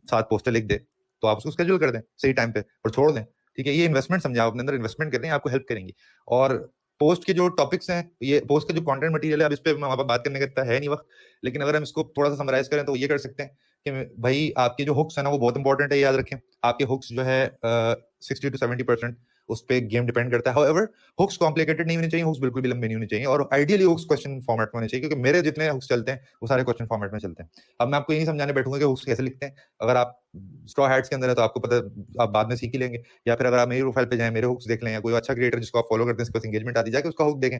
7 पोस्टें लिख दे, तो आप उसको स्केड्यूल कर दें सही टाइम पे और छोड़ दें। ठीक है, ये इन्वेस्टमेंट समझे, आप अपने अंदर इन्वेस्टमेंट कर रहे हैं, आपको हेल्प करेंगी। और पोस्ट के जो टॉपिक्स हैं, ये पोस्ट का जो कंटेंट मटेरियल है, अब इस पे हमारे पास बात करने का इतना है नहीं वक्त, लेकिन अगर हम इसको थोड़ा सा समराइज करें तो ये कर सकते हैं कि भाई आपके जो हुक्स है ना वो बहुत इंपॉर्टेंट है, याद रखें। आपके हुक्स जो है 60 to 70% उस पे गेम डिपेंड करता है। हाउएवर हुक्स कॉम्प्लिकेटेड नहीं होने चाहिए, हुक्स बिल्कुल भी लंबे नहीं होने चाहिए, और आइडियली हुक्स क्वेश्चन फॉर्मेट में होने चाहिए, क्योंकि मेरे जितने हुक्स चलते हैं वो सारे क्वेश्चन फॉर्मेट में चलते हैं। अब मैं आपको ये नहीं समझाने बैठूंगा कि हुक्स कैसे लिखते हैं। अगर आप स्ट्रॉ हैट्स के अंदर है तो आपको पता, आप बाद में सीख ही लेंगे, या फिर अगर आप मेरी प्रोफाइल पे जाएं, मेरे हुक्स देख लें, या कोई अच्छा क्रिएटर जिसको आप फॉलो करते हैं, इसके पास एंगेजमेंट आती है, जाके उसका हुक देखें।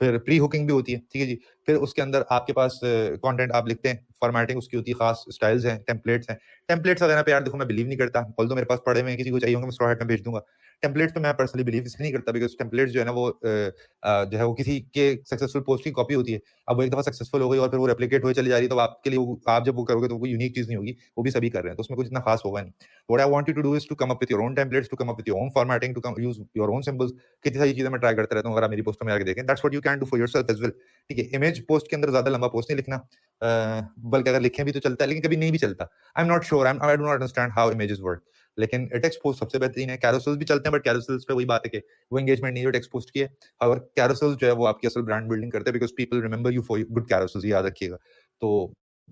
फिर प्री हुकिंग भी होती है। ठीक है जी। फिर उसके अंदर आपके पास कंटेंट आप लिखते हैं, फॉर्मेटिंग उसकी होती है, खास स्टाइल्स हैं, टेम्पलेट्स हैं। टेम्पलेट्स देना पे यार देखो मैं बिलीव नहीं करता, ऑल्दो मेरे पास पड़े हुए हैं, किसी को चाहिए होंगे मैं स्ट्रॉ हैट में भेज दूंगा। टेम्पलेट्स पे मैं पर्सनली बिलीव इसलिए नहीं करता बिकॉज टेम्पलेट्स जो है ना वो जो है वो किसी के सक्सेसफुल पोस्ट की कॉपी होती है। अब वो एक दफा सक्सेसफुल हो गई और फिर वो रेप्लिकेट हो चली जा रही है, तो आपके लिए आप जब वो करोगे तो वो यूनिक चीज नहीं होगी, वो भी सभी कर रहे हैं, तो उसमें कुछ इतना खास होगा नहीं। What I want you to do is to come up with your own templates, to come up with your own formatting, to come use your own symbols. कितनी सारी चीजें मैं ट्राई करता रहता हूँ, अगर आप मेरी पोस्ट में आके देखें, that's what you can do for yourself as well. ठीक है, इमेज पोस्ट के अंदर ज्यादा लंबा पोस्ट नहीं लिखना, बल्कि अगर लिखें भी तो चलता है, लेकिन कभी नहीं भी चलता। आई am not sure, I do not understand how images work, लेकिन टेक्स्ट पोस्ट सबसे बेहतरीन है। कैरोसेल्स भी चलते हैं, बट कैरोसेल्स पे वही बात है कि वो एंगेजमेंट नहीं है जो टेक्स्ट पोस्ट की है। और कैरोसेल्स जो है वो आपकी असल ब्रांड बिल्डिंग करते हैं, because people remember you for good carousels, याद रखिएगा। तो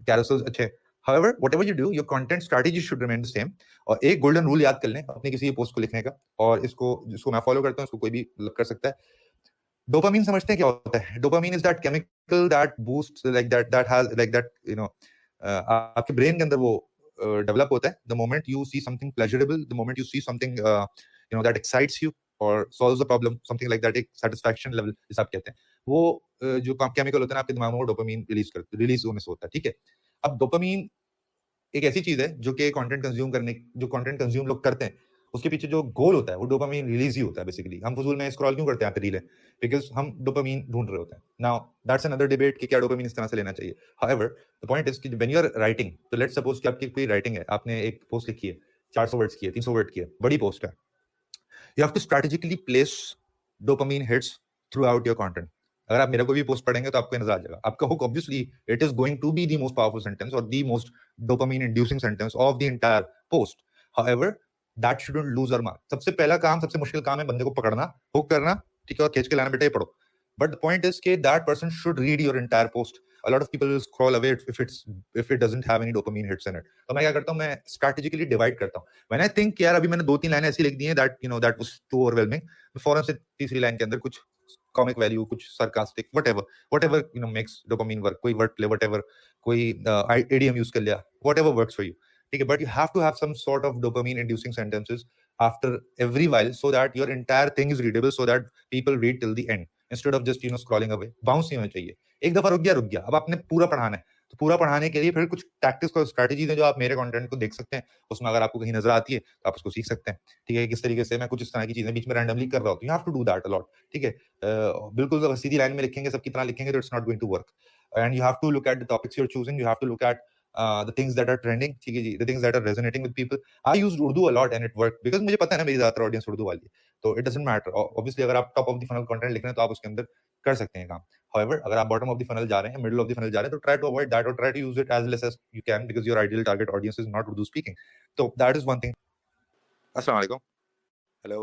कैरोसेल्स अच्छे। However, whatever you do, your content strategy should remain the same. और एक गोल्डन रूल याद कर लें अपनी किसी पोस्ट को लिखने का, और जिसको मैं फॉलो करता हूँ, इसको कोई भी कर सकता है। डोपामीन समझते हैं क्या होता है? Dopamine is that chemical that boost आपके ब्रेन के अंदर वो डेवलप होता है the moment you see something pleasurable, the moment you see something that excites you और solves the problem, something like that, एक सेटिस्फैक्शन लेवल जिसे आप कहते हैं, वो जो केमिकल होता है ना आपके दिमाग में, वो डोपामीन रिलीज होने से होता है। ठीक है, अब डोपामीन एक ऐसी चीज है जो कि कंटेंट कंज्यूम लोग करते हैं, उसके पीछे जो गोल होता है वो डोपामीन रिलीज ही होता है। बेसिकली हम फजूल में स्क्रॉल क्यों करते हैं रीलें? बिकॉज हम डोपामीन ढूंढ रहे होते हैं। नाउ दैट्स अनदर डिबेट कि क्या डोपामीन इस तरह से लेना चाहिए। हाउएवर द पॉइंट इज कि व्हेन यू आर राइटिंग, तो लेट्स सपोज कि आपकी कोई राइटिंग है, आपने एक पोस्ट लिखी है, 400 वर्ड्स की है, 300 वर्ड की है, बड़ी पोस्ट है, you have to strategically place dopamine hits throughout your content. अगर आप मेरा कोई भी पोस्ट पढ़ेंगे तो आपको नजर आ जाएगा, आपका hook obviously it is going to be the most powerful sentence और the most dopamine inducing sentence of the entire post. However that shouldn't lose our mark. सबसे पहला काम, सबसे मुश्किल काम है बंदे को पकड़ना, हुक करना ठीक है, और खींच के लाना बेटा ये पढ़ो. But the point is that that person should read your entire post. A lot of people will scroll away if it doesn't have any dopamine hits in it. तो मैं क्या करता हूँ, मैं strategically divide करता हूँ. When I think यार अभी मैंने 2-3 लाइनें ऐसी लिख दी हैं that was too overwhelming, मैं फौरन से तीसरी लाइन के अंदर कुछ comic value, कुछ sarcastic, whatever makes dopamine work, कोई word play, whatever, कोई idiom use कर लिया, whatever works for you. ठीक है, but you have to have some sort of dopamine inducing sentences after every while so that your entire thing is readable, so that people read till the end instead of just scrolling away. Bounce नहीं होना चाहिए. एक दफा रुक गया. अब आपने पूरा पढ़ाना है, तो पूरा पढ़ाने के लिए फिर कुछ टैक्टिक्स और स्ट्रेटजीज हैं जो आप मेरे कंटेंट को देख सकते हैं. उसमें अगर आपको कहीं नजर आती है तो आप उसको सीख सकते हैं. ठीक है, किस तरीके से मैं कुछ इस तरह की चीजें बीच में रैंडमली कर रहा हूँ. You have to do that a lot. ठीक है, बिल्कुल अगर सीधी लाइन में लिखेंगे, सबकी तरह लिखेंगे, तो it's not going to work. And you have to look at the topics you are choosing. You have to look at the things that are trending. ठीक है जी, the things that are resonating with people. I used Urdu a lot and it worked because मुझे पता है ना मेरी ज्यादातर audience Urdu वाली है. तो it doesn't matter. Obviously अगर आप top of the funnel content लिख रहे हैं तो आप उसके अंदर कर सकते हैं काम. However, अगर आप बॉटम ऑफ द फनल जा रहे हैं, मिडिल ऑफ द फनल जा रहे हैं, तो try to avoid that or try to use it as less as you can because your ideal target audience is not Urdu speaking. So that is one thing. अस्सलाम वालेकुम. Hello,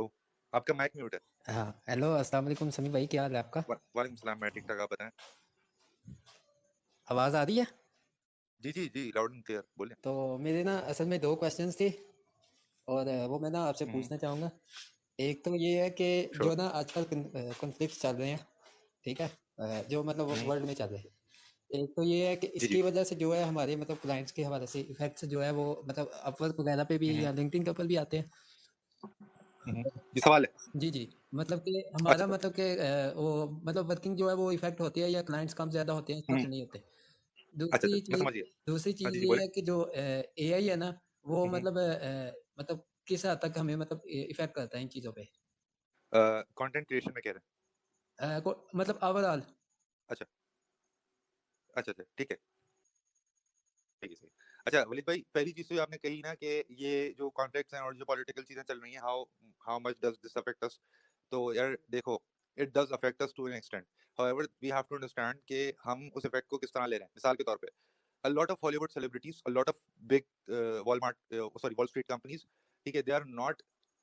आपका mic mute है. हाँ, hello, अस्सलाम वालेकुम समी भाई, क्या हाल है आपका? वालेकुम सलाम, मैं ठीक ठाक, आप बताएं. आवाज़ आ रही है? जी जी जी, लाउड एंड क्लियर, बोलिए. तो मेरे ना असल में 2 क्वेश्चंस थे और वो मैं ना आपसे पूछना चाहूँगा. एक तो ये है कि जो ना आजकल कॉन्फ्लिक्ट्स चल रहे हैं, ठीक है, जो मतलब वर्ल्ड में चल रहे हैं. एक तो ये है कि इसकी वजह से जो है हमारे मतलब क्लाइंट्स के हवाले से इफेक्ट्स जो है वो मतलब अपवर्क वगैरह पे भी या लिंक्डइन के ऊपर भी आते हैं. ये सवाल है. जी जी, मतलब कि हमारा मतलब कि वो मतलब वर्किंग जो है वो इफेक्ट होती है या क्लाइंट्स कम ज़्यादा होते हैं, इस नहीं होते. दूसरी चीज़ ये है कि जो एआई है ना, वो मतलब किस हद तक हमें मतलब इफेक्ट करता है इन चीज़ों पे. कंटेंट क्रिएशन में कह रहे हैं. मतलब ओवरऑल. अच्छा अच्छा अच्छा, ठीक है, ठीक है, सही. अच्छा वलीद भाई, पहली चीज तो आपने कही ना कि ये जो कॉन्फ्लिक्ट्स हैं और जो पॉलिटिकल चीजें चल रही हैं, how how much does this affect us. तो यार देखो, it does affect us to an extent. However we have to understand कि हम उस इफेक्ट को किस तरह ले रहे हैं. मिसाल के तौर पे, a lot of Hollywood celebrities, a lot of big Wall Street companies, ठीक है, they are not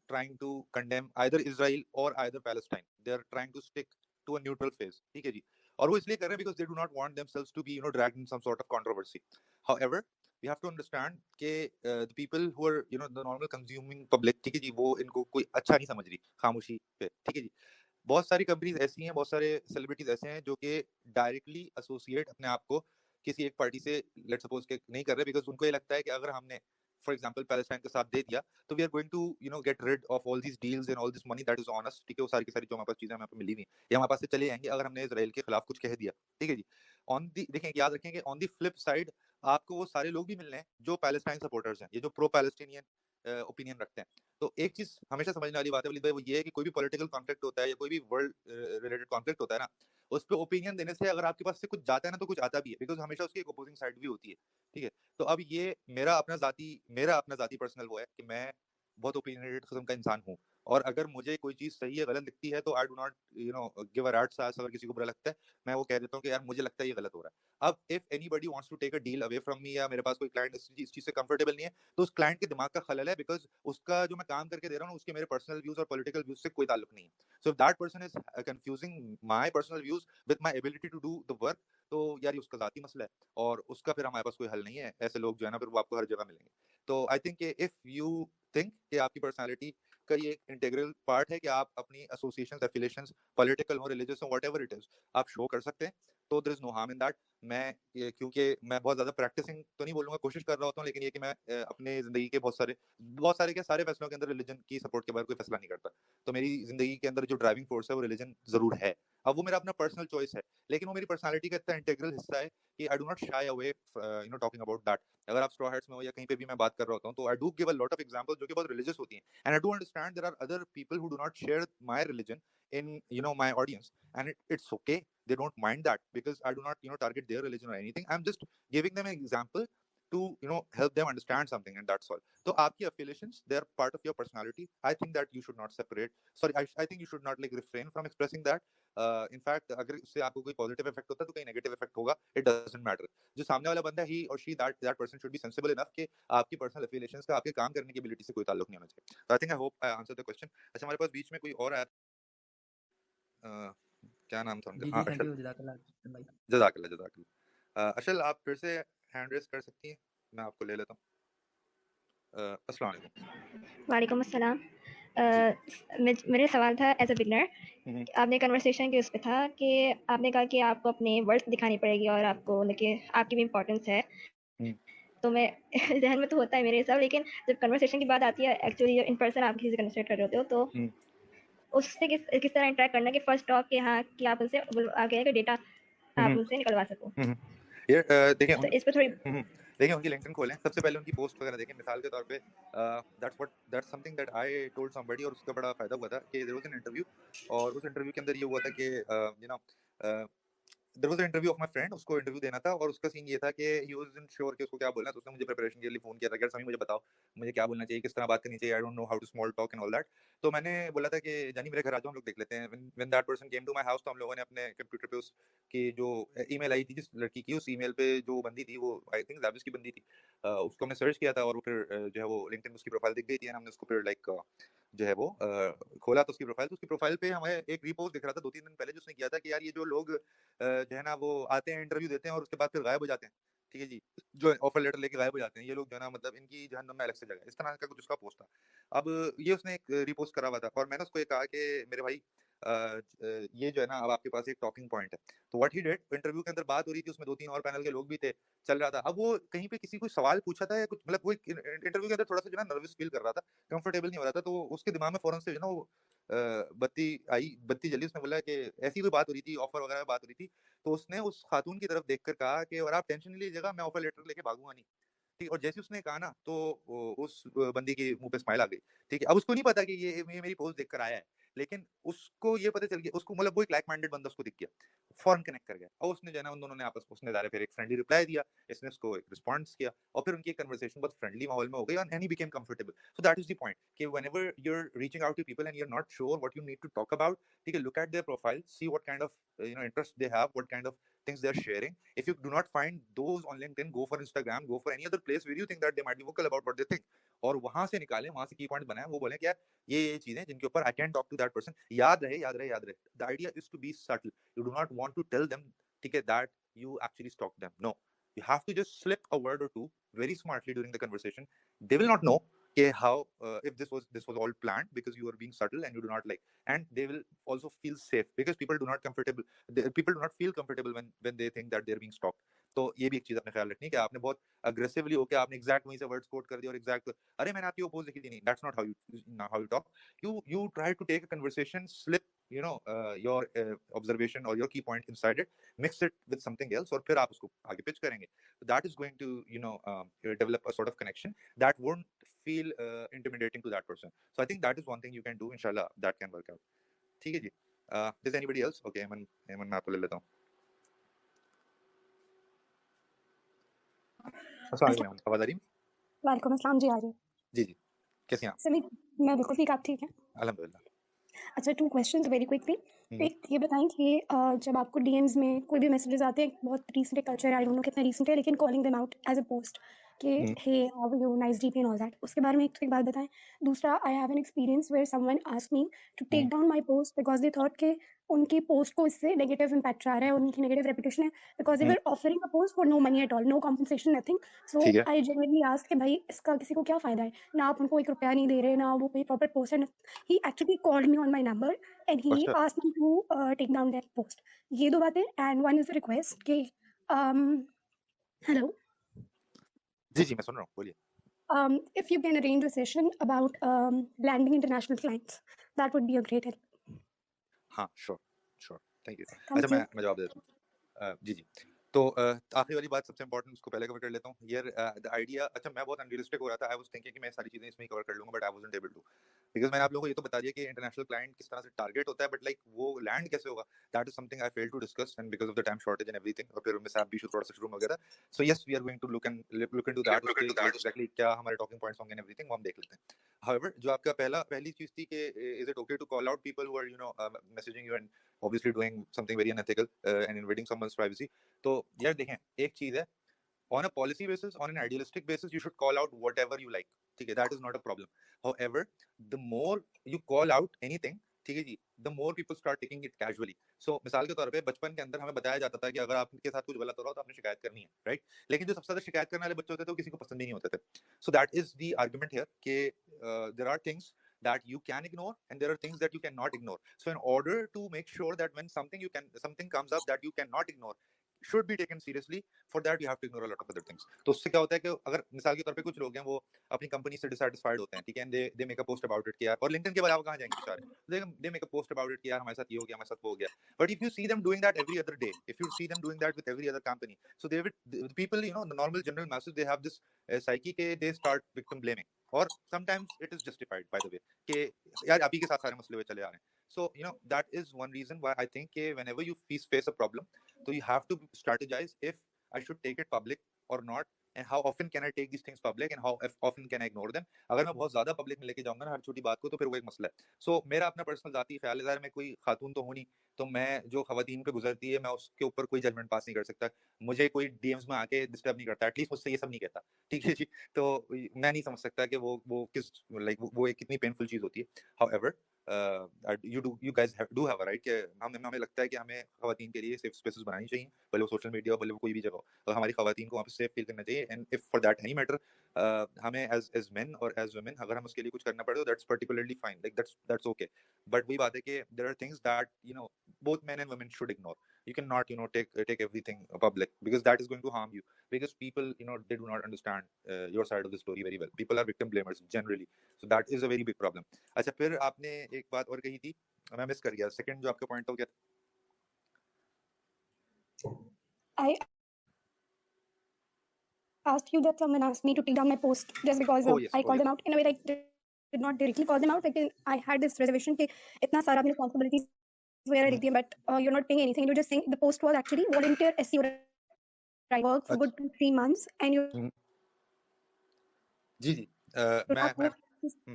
trying to condemn either Israel or either Palestine. They are trying to stick to a neutral phase. ठीक है जी. और वो इसलिए कर रहे हैं because they do not want themselves to be dragged in some sort of controversy. However, we have to understand कि the people who are the normal consuming public, ठीक है जी, वो इनको कोई अच्छा नहीं समझ रही खामोशी पे. ठीक है जी. बहुत सारी कंपनीज ऐसी हैं, बहुत सारे सेलिब्रिटीज ऐसे हैं जो कि डायरेक्टली एसोसिएट अपने आप को किसी एक पार्टी से लेट सपोज के नहीं कर रहे, बिकॉज उनको ये लगता है कि अगर हमने फॉर एग्जांपल पैलेस्टाइन के साथ दे दिया तो we are going to get rid of all these deals and all this money that is on us. ठीक है, वो सारी की सारी जो हमारे पास चीजें हमें पे मिली हुई या हमारे पास से चले जाएंगे अगर हमने इसराइल के खिलाफ कुछ कह दिया. ठीक है जी. ऑन दी देखें, याद रखें कि ऑन दी फ्लिप साइड आपको वो सारे लोग भी मिलने हैं जो पैलेस्टाइन सपोर्टर्स हैं, ये जो प्रो पैलेस्टीनियन ओपिनियन रखते हैं. तो एक चीज हमेशा समझने वाली बात है वलीद भाई, वो ये है कि कोई भी पॉलिटिकल कॉन्फ्लिक्ट होता है या कोई भी वर्ल्ड रिलेटेड कॉन्फ्लिक्ट होता है ना, उस पर ओपिनियन देने से अगर आपके पास से कुछ जाता है ना तो कुछ आता भी है, बिकॉज हमेशा उसकी एक अपोजिंग साइड भी होती है. ठीक है, तो अब ये मेरा अपना जाती पर्सनल वो है कि मैं बहुत ओपिनियनेटेड किस्म का इंसान हूँ, और अगर मुझे कोई चीज सही है गलत दिखती है तो I do not give a rat's ass. अगर किसी को बुरा लगता है, मैं वो कह देता हूँ कि यार मुझे लगता है ये गलत हो रहा है. अब if anybody wants to take a deal away from me, या मेरे पास कोई क्लाइंट इस चीज से कंफर्टेबल नहीं है, तो उस क्लाइंट के दिमाग का खलल है, बिकॉज उसका जो मैं काम करके दे रहा हूँ उसके मेरे पर्सनल व्यूज और पॉलिटिकल व्यूज से कोई ताल्लुक नहीं है. So if that person is confusing my personal views with my ability to do the work, तो यार ये उसका जाती मसला है, और उसका फिर हमारे पास कोई हल नहीं है. ऐसे लोग जो है ना फिर वो आपको हर जगह मिलेंगे. तो I think if you think कि आपकी पर्सनालिटी का ये एक इंटीग्रल पार्ट है कि आप अपनी एसोसिएशंस, एफिलिएशंस, पॉलिटिकल हो, रिलीजियस हो, व्हाटएवर इट इज, आप शो कर सकते हैं. तो there is no harm in that. मैं क्योंकि मैं बहुत ज्यादा प्रैक्टिसिंग तो नहीं बोलूंगा, कोशिश कर रहा होता हूँ, लेकिन ये कि मैं अपने जिंदगी के बहुत सारे क्या सारे फैसलों के अंदर रिलीजन की सपोर्ट के बगैर कोई फैसला नहीं करता. तो मेरी जिंदगी के अंदर जो ड्राइविंग फोर्स है वो रिलीजन जरूर है. अब वो मेरा अपना पर्सनल चॉइस है, लेकिन वो मेरी पर्सनालिटी का इतना इंटीग्रल हिस्सा है कि आई do not shy away talking about that. अगर आप स्ट्रॉ हैट्स में हो या कहीं पे भी मैं बात कर रहा होता हूँ, तो I do give a lot of examples जो कि बहुत रिलीजियस होती हैं, and I do understand there are other people who do not share my religion in my audience, and it's okay. They don't mind that because I do not target their religion or anything. I'm just giving them an example to help them understand something, and that's all. So aapki affiliations, they are part of your personality. I think that you should not separate. Sorry, I think you should not like refrain from expressing that. In fact, अगर उससे आपको कोई positive effect होता है तो कहीं negative effect होगा. It doesn't matter. जो सामने वाला बंदा है, ही और she, that person should B sensible enough कि आपकी पर्सनल एफिलिएशंस का आपके काम करने की एबिलिटी से कोई ताल्लुक नहीं होना चाहिए. So I think I hope I answered the question. अच्छा, हमारे पास बीच में कोई और आया. क्या नाम था उनका? जी हाँ, जी, थैंक अशल। यू जज़ाकल्लाह भाई। जज़ाकल्लाह, जज़ाकल्लाह। अशल, आप फिर से हैंड रेज़ कर सकती हैं? मैं आपको ले लेता हूँ। अस्सलाम वालेकुम। वालेकुम अस्सलाम। जी। मेरे सवाल था एज अ बिगनर, हम्म। आपने कन्वर्सेशन के उस पे था कि आपने कहा कि आपको अपनी वर्थ दिखानी पड़ेगी और आपको लेकिन आपकी भी इम्पोर्टेंस है। हम्म। तो मैं जहन में तो होता है मेरे हिसाब, लेकिन जब कन्वर्सेशन की बात आती है एक्चुअली इन पर्सन आप किसी से कन्वर्सेट कर रहे होते हो तो हम्म। उससे किस तरह इंटरेक्ट करना कि फर्स्ट टॉक के हाँ कि आप उनसे आगे का डेटा आप उनसे निकलवा सको। ये देखिए तो इस पे थोड़ी देखिए उनकी लिंक्डइन खोलें, सबसे पहले उनकी पोस्ट वगैरह देखें। मिसाल के तौर पे that's something that I told somebody, और उसका बड़ा फायदा हुआ था कि देयर वाज एन इंटरव्यू, और उस इंटरव्यू के अंदर ये हुआ था कि you know there was an interview of my friend, उसको इंटरव्यू देना था, और उसका सीन ये था कि ही वाजंट श्योर कि उसको क्या बोलना है। तो उसने मुझे प्रिपरेशन के लिए फोन किया था कि समी मुझे बताओ मुझे क्या बोलना चाहिए, किस तरह बात करनी चाहिए, I don't know how to small talk and all that. तो मैंने बोला था कि जानी मेरे घर आ जाओ, हम लोग देख लेते हैं। When that person came to my house, तो हम लोगों ने अपने कंप्यूटर पे उसकी जो ईमेल आई थी जिस लड़की की, उस ईमेल पे जो बंदी थी वो आई थिंक जाबिस की बंदी थी, उसको हमने सर्च किया था, और वो फिर जो है वो लिंक्डइन उसकी प्रोफाइल दिख गई थी, हमने उसको फिर लाइक जो है वो खोला तो उसकी प्रोफाइल, तो उसकी प्रोफाइल पे हमें एक रीपोस्ट दिख रहा था 2-3 दिन पहले, जो उसने किया था कि यार ये जो लोग जो है ना वो आते हैं इंटरव्यू देते हैं और उसके बाद फिर गायब हो जाते हैं, ठीक है जी, जो ऑफर लेटर लेके गायब हो जाते हैं, ये लोग जो है ना मतलब इनकी जहन्नुम में अलग से जगह है। इस तरह का कुछ उसका पोस्ट था। अब ये उसने एक रीपोस्ट करा हुआ था, और मैंने उसको ये कहा कि मेरे भाई ये जो है ना अब आपके पास एक टॉकिंग पॉइंट है। तो व्हाट ही डिड, इंटरव्यू के अंदर बात हो रही थी, उसमें 2-3 और पैनल के लोग भी थे, चल रहा था। अब वो कहीं पे किसी को सवाल पूछा था या कुछ, मतलब वो इंटरव्यू के अंदर थोड़ा सा जो है ना नर्वस फील कर रहा था, कंफर्टेबल नहीं हो रहा था, तो उसके दिमाग में फौरन से जो है ना वो बत्ती आई, बत्ती जली। उसने बोला कि ऐसी कोई बात हो रही थी, ऑफर वगैरह बात हो रही थी, तो उसने उस खातून की तरफ देखकर कहा कि और आप टेंशन नहीं लीजिएगा, मैं ऑफर लेटर लेके भागूंगा नहीं। ठीक, और जैसे उसने कहा ना तो उस बंदी के मुंह पे स्माइल आ गई। ठीक है, अब उसको नहीं पता कि ये मेरी पोस्ट देखकर आया है, लेकिन उसको ये पता चल गया, उसको मतलब वो एक लाइक माइंडेड बंदा उसको दिख गया, फौरन कनेक्ट कर गया, और उसने जो है ना उन दोनों ने आपस में उसने डायरेक्ट फिर एक फ्रेंडली रिप्लाई दिया, इसने उसको एक रिस्पॉन्स किया, और फिर उनकी कन्वर्सेशन बहुत फ्रेंडली माहौल में हो गई, and he became comfortable. So that is the point कि whenever you are reaching out to people and you are not sure what you need to talk about, ठीक है, look at their profile, see what kind of interest they have, what kind of things they are sharing. If you do not find those on LinkedIn, go for Instagram, go for any other place where you think that they might be vocal about what they think, और वहां से निकालें, वहां से की point बनाएं, वो बोलें कि यार ये चीजें जिनके ऊपर I can talk to that person. याद रहे, याद रहे, याद रहे, the idea is to be subtle, you do not want to tell them, ठीक है, that you actually stalk them. No, you have to just slip a word or two very smartly during the conversation. They will not know how if this was all planned, because you are being subtle and you do not like, and they will also feel safe because people do not feel comfortable when they think that they are being stalked. तो ये भी एक चीज आपने ख्याल रखनी है कि आपने बहुत अग्रेसिवली होकर आपने एग्जैक्ट वहीं से वर्ड्स कोट कर दिया और एग्जैक्ट अरे मैंने आपकी पोस्ट देखी थी, नहीं, that's not how you talk. you try to take a conversation, slip your observation or your key point inside it, mix it with something else, और फिर आप उसको आगे पिच करेंगे. So that is going to develop a sort of connection that won't feel intimidating to that person. So I think that is one thing you can do. Inshallah that can work out. ठीक है जी. Does anybody else? Okay, Ayman मैं आपको ले लेता हूँ. अस्सलाम वालेकुम, आवाज आ रही है? वालेकुम अस्सलाम जी, आ रही है। जी जी, कैसे हैं आप? समी मैं बिल्कुल ठीक, आप ठीक हैं? अल्हम्दुलिल्लाह. अच्छा, 2 क्वेश्चंस वेरी क्विकली। एक ये बताएं कि जब आपको डीएम्स में कोई भी मैसेजेस आते हैं, बहुत recent culture, I don't know कितना रीसेंट है, लेकिन calling them out as a post कि hey how are you, nice DP and all that, उसके बारे में एक बात बताएं। दूसरा, I have an experience where someone asked me to take down my post because they thought कि उनकी पोस्ट को इससे नेगेटिव इंपैक्ट आ रहा है, उनकी नेगेटिव रेपुटेशन है, because they were offering a post for no money at all, no compensation, nothing. So ठीक है. आई जेन्युइनली आस्क्ड कि भाई इसका किसी को क्या फ़ायदा है, ना आप उनको 1 रुपया नहीं दे रहे, ना वो कोई प्रॉपर पोस्ट है। He actually called me on my number and he अच्छा. asked me to take down that post. ये दो बातें, and one is a request कि hello, जी जी मैं सुन रहा हूँ, बोलिए. if you can arrange a session about landing international clients, that would be a great help. हाँ, श्योर, थैंक यू. Thank अच्छा you. मैं जवाब देता हूँ. जी जी. तो आखिरी वाली बात सबसे इंपॉर्टेंट, उसको पहले कवर कर लेता हूँ. यार द आइडिया, अच्छा मैं बहुत अनरियलिस्टिक हो रहा था. आई वाज थिंकिंग कि मैं सारी चीजें इसमें कवर कर लूंगा, but I wasn't able to, because मैंने आप लोगों को ये तो बता दिया कि इंटरनेशनल क्लाइंट किस तरह से टारगेट होता है, बट लाइक वो लैंड कैसे होगा, that is something I fail to discuss, and because of the time shortage and everything, और फिर मिस आप भी थोड़ा सा शुरू वगैरह. So yes, we are going to look into that, उसके एग्जैक्टली क्या हमारे टॉकिंग पॉइंट्स होंगे एंड एवरीथिंग, वो हम देख लेते हैं. However, जो आपका पहली चीज थी कि is it okay to call out people who are messaging you and obviously doing something very unethical and invading someone's privacy. तो यार देखें, एक चीज है, on a policy basis, on an idealistic basis, you should call out whatever you like. ठीक है, that is not a problem. However, the more you call out anything, ठीक है जी, the more people start taking it casually. So मिसाल के तौर पे बचपन के अंदर हमें बताया जाता था कि अगर आपके साथ कुछ गलत हो रहा हो तो आपने शिकायत करनी है, राइट? लेकिन जो सबसे ज्यादा शिकायत करने वाले बच्चे होते थे वो किसी को पसंद ही नहीं होते थे. So that is the argument here कि there are things that you can ignore and there are things that you cannot ignore. So in order to make sure that when something comes up that you cannot ignore should be taken seriously, for that you have to ignore a lot of other things. तो उससे क्या होता है कि अगर मिसाल के तौर पे कुछ लोग हैं वो अपनी कंपनी से डिससैटिस्फाइड होते हैं, ठीक है, they make a post about it कि यार, और लिंक्डइन के बाद वो कहाँ जाएंगे बेचारे, they make a post about it कि यार हमारे साथ ये हो गया, हमारे साथ वो हो गया. But if you see them doing that every other day, if you see them doing that with every other company, so they will, the people, you know, the normal general masses, they have this psyche के they start victim blaming, or sometimes it is justified by the way कि यार आप ही के साथ सारे मसले हुए चले आ रहे हैं. So you know that is one reason why I think कि whenever you face a problem, so you have to strategize if I should take it public or not, and how often can I take these things public and how often can I ignore them. अगर मैं बहुत ज्यादा public में लेके जाऊंगा ना हर छोटी बात को तो फिर वो एक मसला है. So मेरा अपना पर्सनल जाती ख्याल है, मैं कोई खातून तो हूँ नहीं, तो मैं जो खवातीन पे गुजरती है मैं उसके ऊपर कोई जजमेंट पास नहीं कर सकता. मुझे कोई डीएम्स में आके डिस्टर्ब नहीं करता, एटलीस्ट मुझसे ये सब नहीं कहता, ठीक है जी. तो मैं नहीं समझ सकता कि वो किस लाइक वो एक कितनी पेनफुल चीज होती है. However you guys do have a right कि हमें लगता है कि हमें खवातीन के लिए सेफ स्पेसेस बनानी चाहिए, भले वो सोशल मीडिया हो, भले वो कोई भी जगह हो, और हमारी खवातीन को वहाँ पे सेफ फील करना चाहिए. And if for that any matter हमें एज मेन और एज वुमेन अगर हम उसके लिए कुछ करना पड़े तो that's particularly fine, like that's okay. But वही बात है कि there are things that you know both men and women should ignore. You cannot take everything public because that is going to harm you, because people they do not understand your side of the story very well. People are victim blamers generally, so that is a very big problem. अच्छा, फिर आपने एक बात और कही थी, मैं miss कर गया, सेकंड जो आपका पॉइंट हो गया. I asked you that someone asked me to take down my post just because Oh, yes. I Oh, called yes. them out in a way like did not directly call them out, but I had this reservation कि इतना सारा अपनी responsibilities वगैरह लिख दिया, but you're not paying anything. You're just saying the post was actually volunteer SEO. I worked for good 2-3 months and you ji ji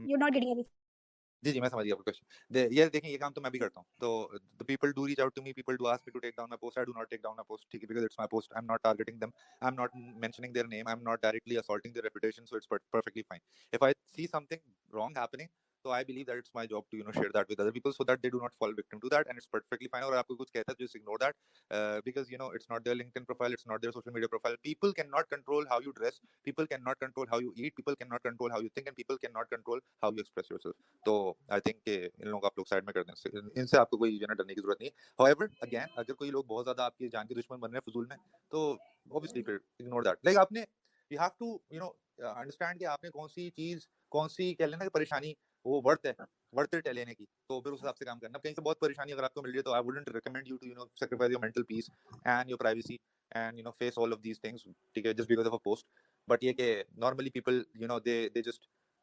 you're not getting anything. जी मैं समझ गया आपका क्वेश्चन. ये देखें, ये काम तो मैं भी करता हूँ. तो the people do reach out to me, people do ask me to take down my post. I do not take down my post, ठीक है, because it's my post. I am not targeting them, I am not mentioning their name, I am not directly assaulting their reputation, so it's perfectly fine. If I see something wrong happening, so I believe that it's my job to share that with other people so that they do not fall victim to that, and it's perfectly fine. और आपको कुछ कहता है, just ignore that, because it's not their LinkedIn profile, it's not their social media profile. People cannot control how you dress, people cannot control how you eat, people cannot control how you think, and people cannot control how you express yourself. तो I think कि इन लोगों को आप लोग side में कर दें, इनसे आपको कोई डरने की जरूरत नहीं है. हाउएवर अगेन, अगर कोई लोग बहुत ज्यादा आपकी जान के दुश्मन बन रहे हैं फजूल में, तो ऑब्वियसली फिर इग्नोर दैट. लाइक आपने यू हैव टू अंडरस्टैंड कि आपने कौन सी कह लेना परेशानी वो वर्थ इट है लेने की, तो फिर उस हिसाब से काम करना. कहीं से बहुत परेशानी अगर आपको मिल रही है तो I wouldn't recommend you to sacrifice your mental peace and your privacy and face all of these things, ठीक है, just because of a post. But ये कि normally people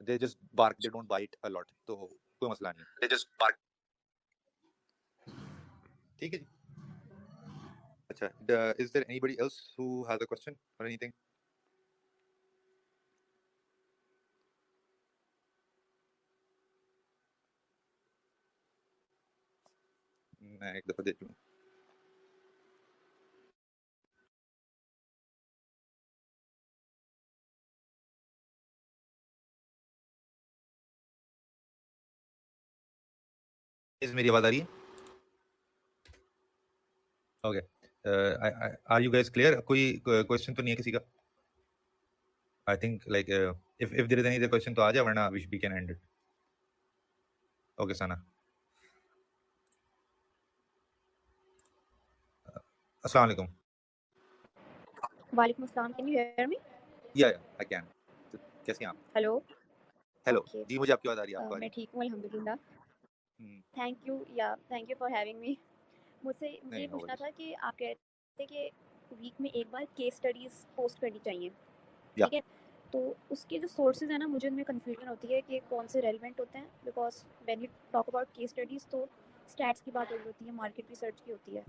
they just bark, they don't bite a lot, तो कोई मसला नहीं, they just bark, ठीक है जी. अच्छा, is there anybody else who has a question or anything? मैं एक दफा देख लूं. मेरी आवाज आ रही है? Okay, are you guys clear? कोई क्वेश्चन तो नहीं है किसी का? I think like if there is any other question तो आ जाए, वरना we can end it. Okay Sana. अस्सलाम वालेकुम. वालेकुम अस्सलाम. Can you hear me? Yeah I can. कैसी हैं आप? हेलो. Hello Okay. जी, मुझे आपकी आवाज आ रही है, आपको आ रही मैं ठीक हूँ अल्हम्दुलिल्लाह. है? Thank you for having me. मुझे ये no पूछना worries. था कि आप कहते हैं कि वीक में एक बार केस स्टडीज पोस्ट करनी चाहिए, Yeah. ठीक है? तो उसके जो सोर्सेज हैं ना, मुझे उनमें कंफ्यूजन होती है कि कौन से रेलेवेंट होते हैं, because when you talk about case studies तो स्टैट्स की बात हो रही होती है, मार्केट रिसर्च की होती है.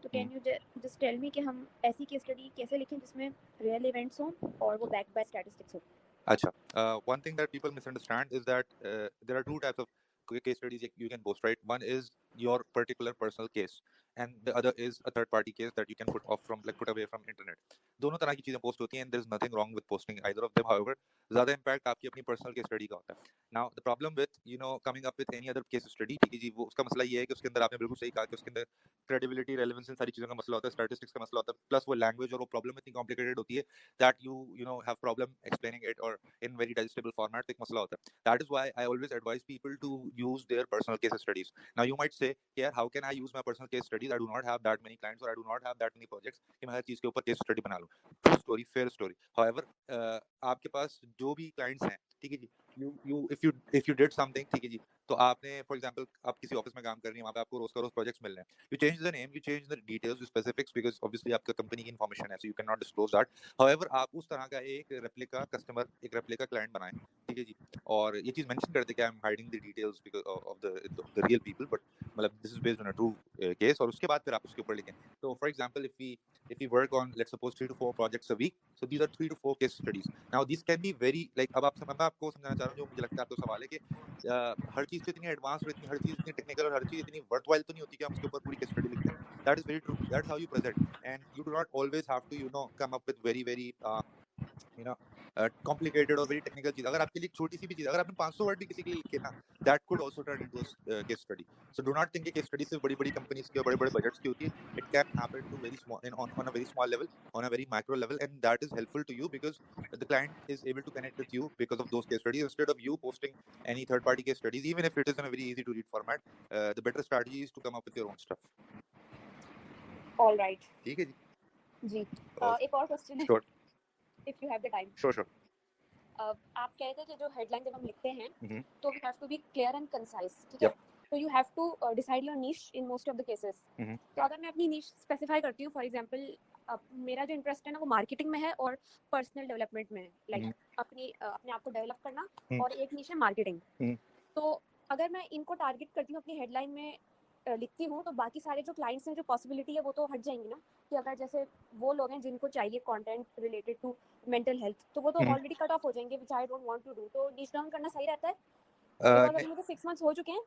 तो can you just tell me कि हम ऐसी केस स्टडी कैसे लिखें जिसमें रियल इवेंट्स हों और वो बैक्ड बाय स्टैटिस्टिक्स हो? Acha. One thing that people misunderstand is that there are two types of case studies you can post, right? One is your particular personal case, and the other is a third party case that you can put away from internet. दोनों तरह की चीजें post होती हैं, and there is nothing wrong with posting either of them. However, ज्यादा impact आपकी अपनी personal case study का होता है. Now the problem with coming up with any other case study, ठीक है जी, वो उसका मसला ये है कि उसके अंदर आपने बिल्कुल सही कहा कि उसके अंदर क्रेडिबिलिटी, रेलेवेंस, इन सारी चीजों का मसला होता है, स्टैटिस्टिक्स का मसला होता है, प्लस वो लैंग्वेज और वो प्रॉब्लम इतनी कॉम्प्लिकेटेड होती है that you have problem explaining it or in very digestible format, एक मसला होता है. That is why I always advise people to use their personal case studies. Now you might say, yeah, how can I use my personal case studies? I do not have that many clients or I do not have that many projects कि मैं हर चीज के ऊपर case study बना लूं. True story, fair story. However, आपके पास जो भी clients हैं, ठीक है जी, if you did something, ठीक है जी, तो आपने फॉर एग्जांपल आप किसी ऑफिस में काम कर रही हैं, वहाँ पे आपको रोज का रोज प्रोजेक्ट्स मिल रहे हैं, you change the name, you change the details, the specifics, because obviously आपका कंपनी की इन्फॉर्मेशन है, so you cannot disclose that. However, आप उस तरह का एक रेप्लिका कस्टमर, एक रेप्लिका क्लाइंट बनाएं, ठीक है जी, और ये चीज मेंशन करते कि I am hiding the details because of the real people, but मतलब this is based on a true case, और उसके बाद फिर आप उसके ऊपर लिखें. तो for example if we work on, let's suppose, 3 to 4 projects a week, so these are 3 to 4 case studies. Now these can be very like, अब मैं आपको समझाना चाह रहा हूँ, जो मुझे लगता है आपको सवाल है कि हर चीज तो इतनी एडवांस और इतनी हर चीज इतनी टेक्निकल और हर चीज इतनी वर्थवाइल तो नहीं होती कि हम उसके ऊपर पूरी केस स्टडी लिख दें. That is very true. That's how you present, and you do not always have to come up with very complicated or very technical चीज. अगर आपके लिए छोटी सी भी चीज, अगर आपने 500 वर्ड भी किसी के लिए लिखे ना, that could also turn into a case study. So do not think कि case study सिर्फ बड़ी-बड़ी कंपनीज की और बड़े-बड़े बजट्स की होती है. It can happen to very small, on a very small level, on a very micro level, and that is helpful to you because the client is able to connect with you because of those case studies instead of you posting any third party case studies, even if it is in a very easy to read format. The better strategy is to come up with your own stuff. All right. ठीक है जी. जी. और एक और question है, sure if you have the time. sure. आप कह रहे थे कि जो हेडलाइन जब हम लिखते हैं Mhm. तो we have to be clear and concise, ठीक है? Yep. So you have to decide your niche in most of the cases. Mhm. तो अगर मैं अपनी niche specify करती हूँ, for example, मेरा जो इंटरेस्ट है ना वो मार्केटिंग में है और पर्सनल डेवलपमेंट में है, लाइक अपने आप को डेवलप करना, और एक niche है मार्केटिंग. तो अगर मैं इनको टारगेट करती हूँ अपनी हेडलाइन में लिखती हूँ, तो बाकी सारे जो क्लाइंट्स हैं, जो पॉसिबिलिटी है वो तो हट जाएंगी ना. कि अगर जैसे वो लोग हैं जिनको चाहिए content related to mental health, तो वो तो ऑलरेडी कट ऑफ हो जाएंगे, which I don't want to do. तो नीच डाउन करना सही रहता है, बिकॉज़ अभी मुझे 6 मंथ्स हो चुके हैं,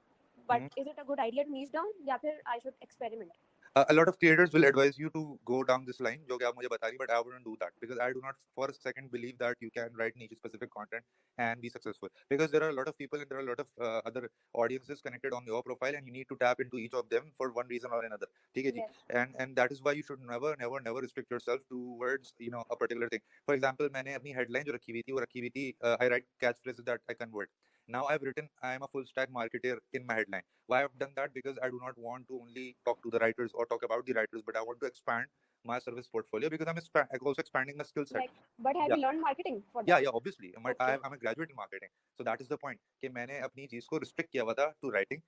but is it a good idea to niche down, या फिर I should experiment? A lot of creators will advise you to go down this line, जो कि आप मुझे बता रही, but I wouldn't do that because I do not for a second believe that you can write niche specific content and be successful, because there are a lot of people and there are a lot of other audiences connected on your profile, and you need to tap into each of them for one reason or another. ठीक है जी. Yes. And that is why you should never restrict yourself towards a particular thing. For example, मैंने अपनी headline जो रखी हुई थी, I write catchphrases that I convert. Now I've written I am a full stack marketer in my headline. Why I've done that? Because I do not want to only talk to the writers or talk about the writers, but I want to expand my service portfolio because I'm also expanding my skill set. Like, but have you learned marketing for that? Yeah, obviously. I'm a graduate in marketing, so that is the point कि मैंने अपनी चीज को restrict किया हुआ था to writing,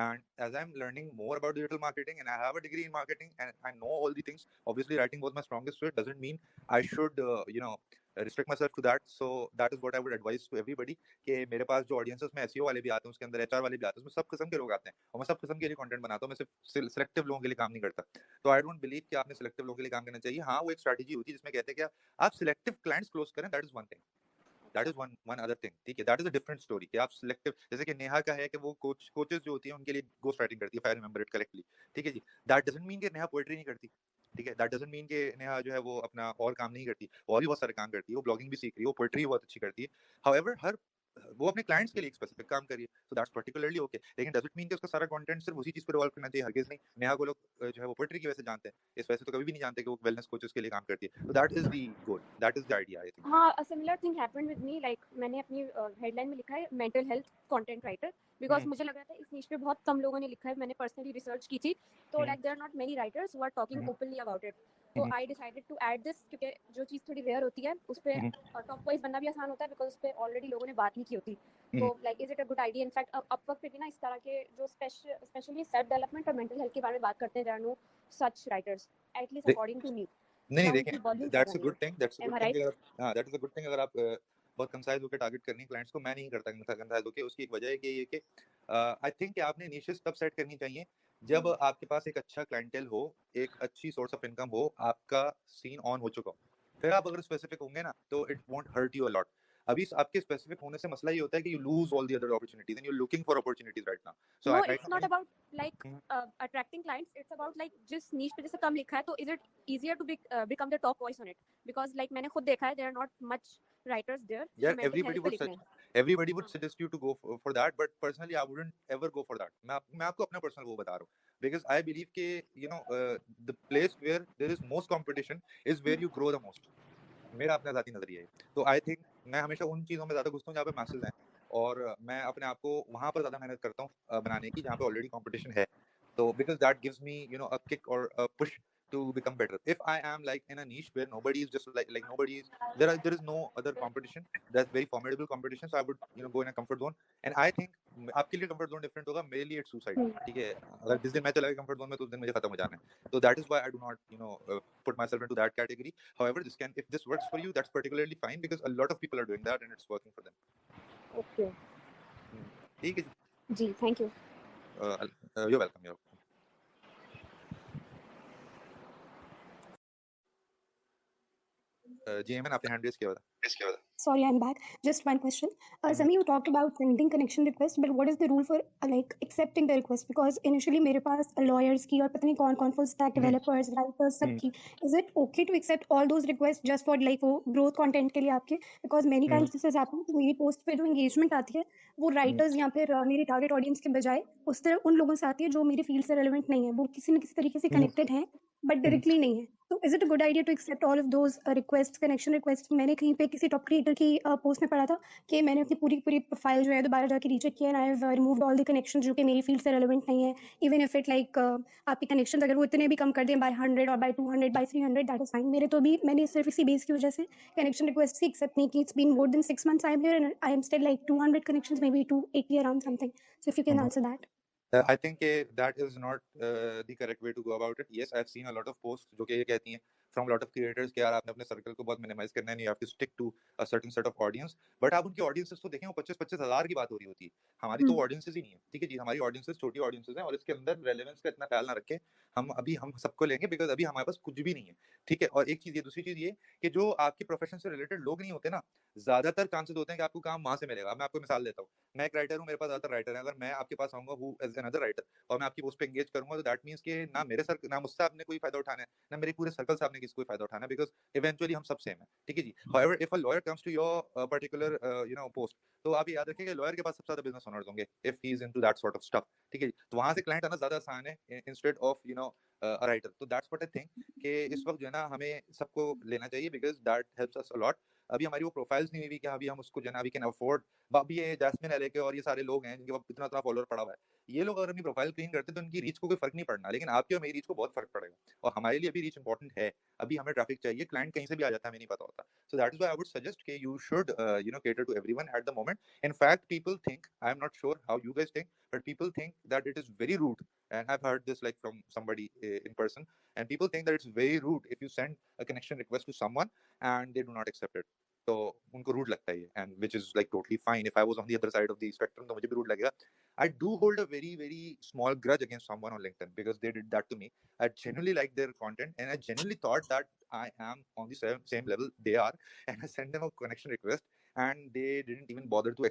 and as I'm learning more about digital marketing and I have a degree in marketing and I know all the things, obviously writing was my strongest suit. Doesn't mean I should restrict myself to that. So that is what I would advise to everybody कि मेरे पास जो audiences में SEO वाले भी आते हैं, उसके अंदर HR वाले भी आते हैं, उसमें सब किस्म के लोग आते हैं, और मैं सब किस्म के लिए कंटेंट बनाता हूँ. मैं सिर्फ सिलेक्टिव लोगों के लिए काम नहीं करता. तो आई डोंट बिलीव कि आपने सिलेक्टिव लोगों के लिए काम करना चाहिए. हाँ, वो एक स्ट्रैटेजी होती है जिसमें कहते हैं कि आप सिलेक्टिव क्लाइंट्स क्लोज करें. That is one thing, that is one other thing. ठीक है, that is a different story कि आप सिलेक्टिव, जैसे कि नेहा का है कि वो कोचेस जो होती हैं उनके लिए गोस्ट राइटिंग करती है, if I remember it correctly. ठीक है जी. दैट डजंट मीन कि नेहा पोएट्री नहीं करती. ठीक है, दैट डजंट मीन कि नेहा जो है वो अपना और काम नहीं करती, और भी बहुत सारे काम करती है. वो ब्लॉगिंग भी सीख रही है, वो पोएट्री बहुत अच्छी करती है. हाउएवर वो अपने क्लाइंट्स के लिए एक स्पेसिफिक काम करिए, सो दैट्स पर्टिकुलरली ओके. लेकिन डज इट मीन कि उसका सारा कंटेंट सिर्फ उसी चीज पे रिवॉल्व करना चाहिए? हरगिज नहीं. नेहा को लोग जो है वो पोएट्री की वजह से जानते हैं, इस वजह से तो कभी भी नहीं जानते कि वो वेलनेस कोचेस के लिए काम करती है. तो that is the goal, that is the idea, I think. हाँ, a similar thing happened with me. Like, मैंने अपनी हेडलाइन में लिखा है mental health content writer, because मुझे लग रहा था इस नीश पे बहुत कम लोगों ने लिखा है. मैंने पर्सनली रिसर्च की थी, तो like there are not many writers who are talking openly about it. तो I decided to add this, क्योंकि जो चीज़ थोड़ी रेयर होती है उस पर टॉप वाइज बनना भी आसान होता है, बिकॉज उस पर ऑलरेडी लोगों ने बात नहीं की होती. तो like, is it a good idea? In fact Upwork पे भी ना इस तरह के जो स्पेशली सेल्फ डेवलपमेंट और मेंटल हेल्थ के बारे में बात करते हैं, there are no such writers, at least according to me. नहीं देखें, that's a good thing. That is a good thing. अगर आप बहुत कंसाइज होकर टारगेट करनी है क्लाइंट्स को, मैं नहीं करता कंसाइज होकर. उसकी एक वजह है कि ये कि आई थिंक कि आपने निशेस तब सेट करनी चाहिए जब आपके पास एक अच्छा क्लाइंटेल हो, एक अच्छी सोर्स ऑफ इनकम हो, आपका सीन ऑन हो चुका हो. फिर आप अगर स्पेसिफिक होंगे ना, तो it won't hurt you a lot. अभी आपके स्पेसिफिक होने से मसला ये होता है कि you lose all the other opportunities and you're looking for opportunities right now. So No, right it's now not about like attracting clients. It's about like जिस niche पे जैसे कम लिखा है, तो is it easier to become the top voice on it? Because like मैंने खुद देखा है, there are not much writers there yeah, जो mental health पे लिख रहे हैं. everybody would हाँ. suggest you to go for that, but personally I wouldn't ever go for that. मैं आपको अपना पर्सनल वो बता रहा हूँ, because I believe कि you know the place where there is most competition is where you grow the most. मेरा अपना ज़ाती नजरिया है. तो आई थिंक मैं हमेशा उन चीज़ों में ज़्यादा घुसता हूँ जहाँ पे मैसेज हैं, और मैं अपने आप को वहाँ पर ज़्यादा मेहनत करता हूँ बनाने की जहाँ पे ऑलरेडी कंपटीशन है. तो because that gives me you know a kick और a push to become better. If I am like in a niche where nobody is just like nobody is there is no other competition, that's very formidable competition, so I would you know go in a comfort zone. And I think आपके लिए comfort zone different होगा, मेरे लिए it's suicide. ठीक है, अगर जिस दिन मैं चला गया comfort zone में तो उस दिन मुझे खत्म हो जाना है. So that is why I do not you know put myself into that category. However, if this works for you, that's particularly fine because a lot of people are doing that and it's working for them. Okay. ठीक है जी. जी, thank you. You're welcome. GMN आपने hand raise किया था. Sorry, I'm back. Just one question. Sami, you talked about sending connection request, but what is the rule for like accepting the request? Because initially मेरे पास lawyers की और पता नहीं कौन full stack developers, writers सब की. Is it okay to accept all those requests just for like वो growth content के लिए आपके? Because many times this has happened. तो मेरी post पे जो engagement आती है, वो writers या फिर मेरी target audience के बजाय उस तरह उन लोगों से आती है जो मेरी field से relevant नहीं है. वो किसी न किसी तरीके से connected हैं, but directly नहीं है. तो is it a good idea to accept all of those requests, connection requests? मैंने कहीं पे किसी top creator की post में पढ़ा था कि मैंने अपनी पूरी प्रोफाइल जो है दोबारा जाके रीचेक किया, and I've removed all the connections जो कि मेरी फील्ड से relevant नहीं है, even if it like आपके connections अगर वो इतने भी कम कर दें by 100 और by 200 by 300, that is fine. मेरे तो भी मैंने सिर्फ इसी बेस की वजह से connection requests ही accept नहीं की. It's been more than 6 months I'm here and I am still like 200 connections, maybe 280 around something. So if you can answer that. I think that is not the correct way to go about it. Yes, I've seen a lot of posts जो कि ये कहती हैं from a lot of creators कि यार आपने अपने circle को बहुत मिनिमाइज करना है, and you have to stick to a certain set of audience. But आप उनकी audiences तो देखें, वो 25-25 हज़ार की बात हो रही होती है. हमारी तो audiences ही नहीं है. ठीक है जी, हमारी audiences छोटी audiences हैं और इसके अंदर relevance का इतना ख्याल ना रखें. हम सबको लेंगे because अभी हमारे पास कुछ भी नहीं है. ठीक है, और एक चीज़ ये, दूसरी चीज़ ये कि जो आपके प्रोफेशन से रिलेटेड लोग नहीं होते ना, ज़्यादातर चांसेस होते हैं कि आपको काम वहाँ से मिलेगा. मैं आपको मिसाल देता हूँ. मैं एक राइटर हूँ, मेरे पास ज़्यादातर राइटर हैं. अगर मैं आपके पास आऊँगा हूँ एज अनदर राइटर और मैं आपकी पोस्ट पे एंगेज करूंगा, तो दैट मींस कि ना मुझसे आपने कोई फायदा उठाना है, ना मेरे पूरे सर्कल से आपने किसी कोई फायदा उठाना है, बिकॉज इवेंचुअली हम सब सेम है. ठीक है जी. However if a lawyer comes to your particular post, तो आप ये याद रखिए कि लॉयर के पास सबसे ज्यादा बिजनेस ओनर्स होंगे if he is into that sort of stuff. ठीक है जी. तो वहां से क्लाइंट आना ज्यादा आसान है इंस्टेड ऑफ अ राइटर. तो दैट्स व्हाट आई थिंक कि इस वक्त जो है ना हमें सबको लेना चाहिए because that helps us a lot. अभी हमारी वो प्रोफाइल्स नहीं हुई कि अभी हम उसको जो है ना वी कैन अफोर्ड. अभी ये जैस्मिन एले के और ये सारे लोग हैं जिनके पास इतना इतना फॉलोअर पड़ा हुआ है, ये लोग अगर अपनी प्रोफाइल क्लीन करते तो उनकी रीच को कोई फर्क नहीं पड़ना, लेकिन आपकी और मेरी रीच को बहुत फर्क पड़ेगा. और हमारे लिए अभी रीच इंपॉर्टेंट है. अभी हमें ट्रैफिक चाहिए. क्लाइंट कहीं से भी आ जाता है, हमें नहीं पता होता. So that is why I would suggest कि you should cater to everyone at the moment. In fact, people think, I am not sure how you guys think, but people think that it is very rude, and I've heard this like from somebody in person, and people think that it's very rude if you send a connection request to someone and they do not accept it. तो उनको rude लगता है, and which is like totally fine. If I was on the other side of the spectrum तो मुझे भी rude लगेगा. I do hold a very, very small grudge against someone on LinkedIn because they did that to me. I genuinely liked their content and I genuinely thought that I am on the same level they are, and I sent them a connection request and they didn't even bother to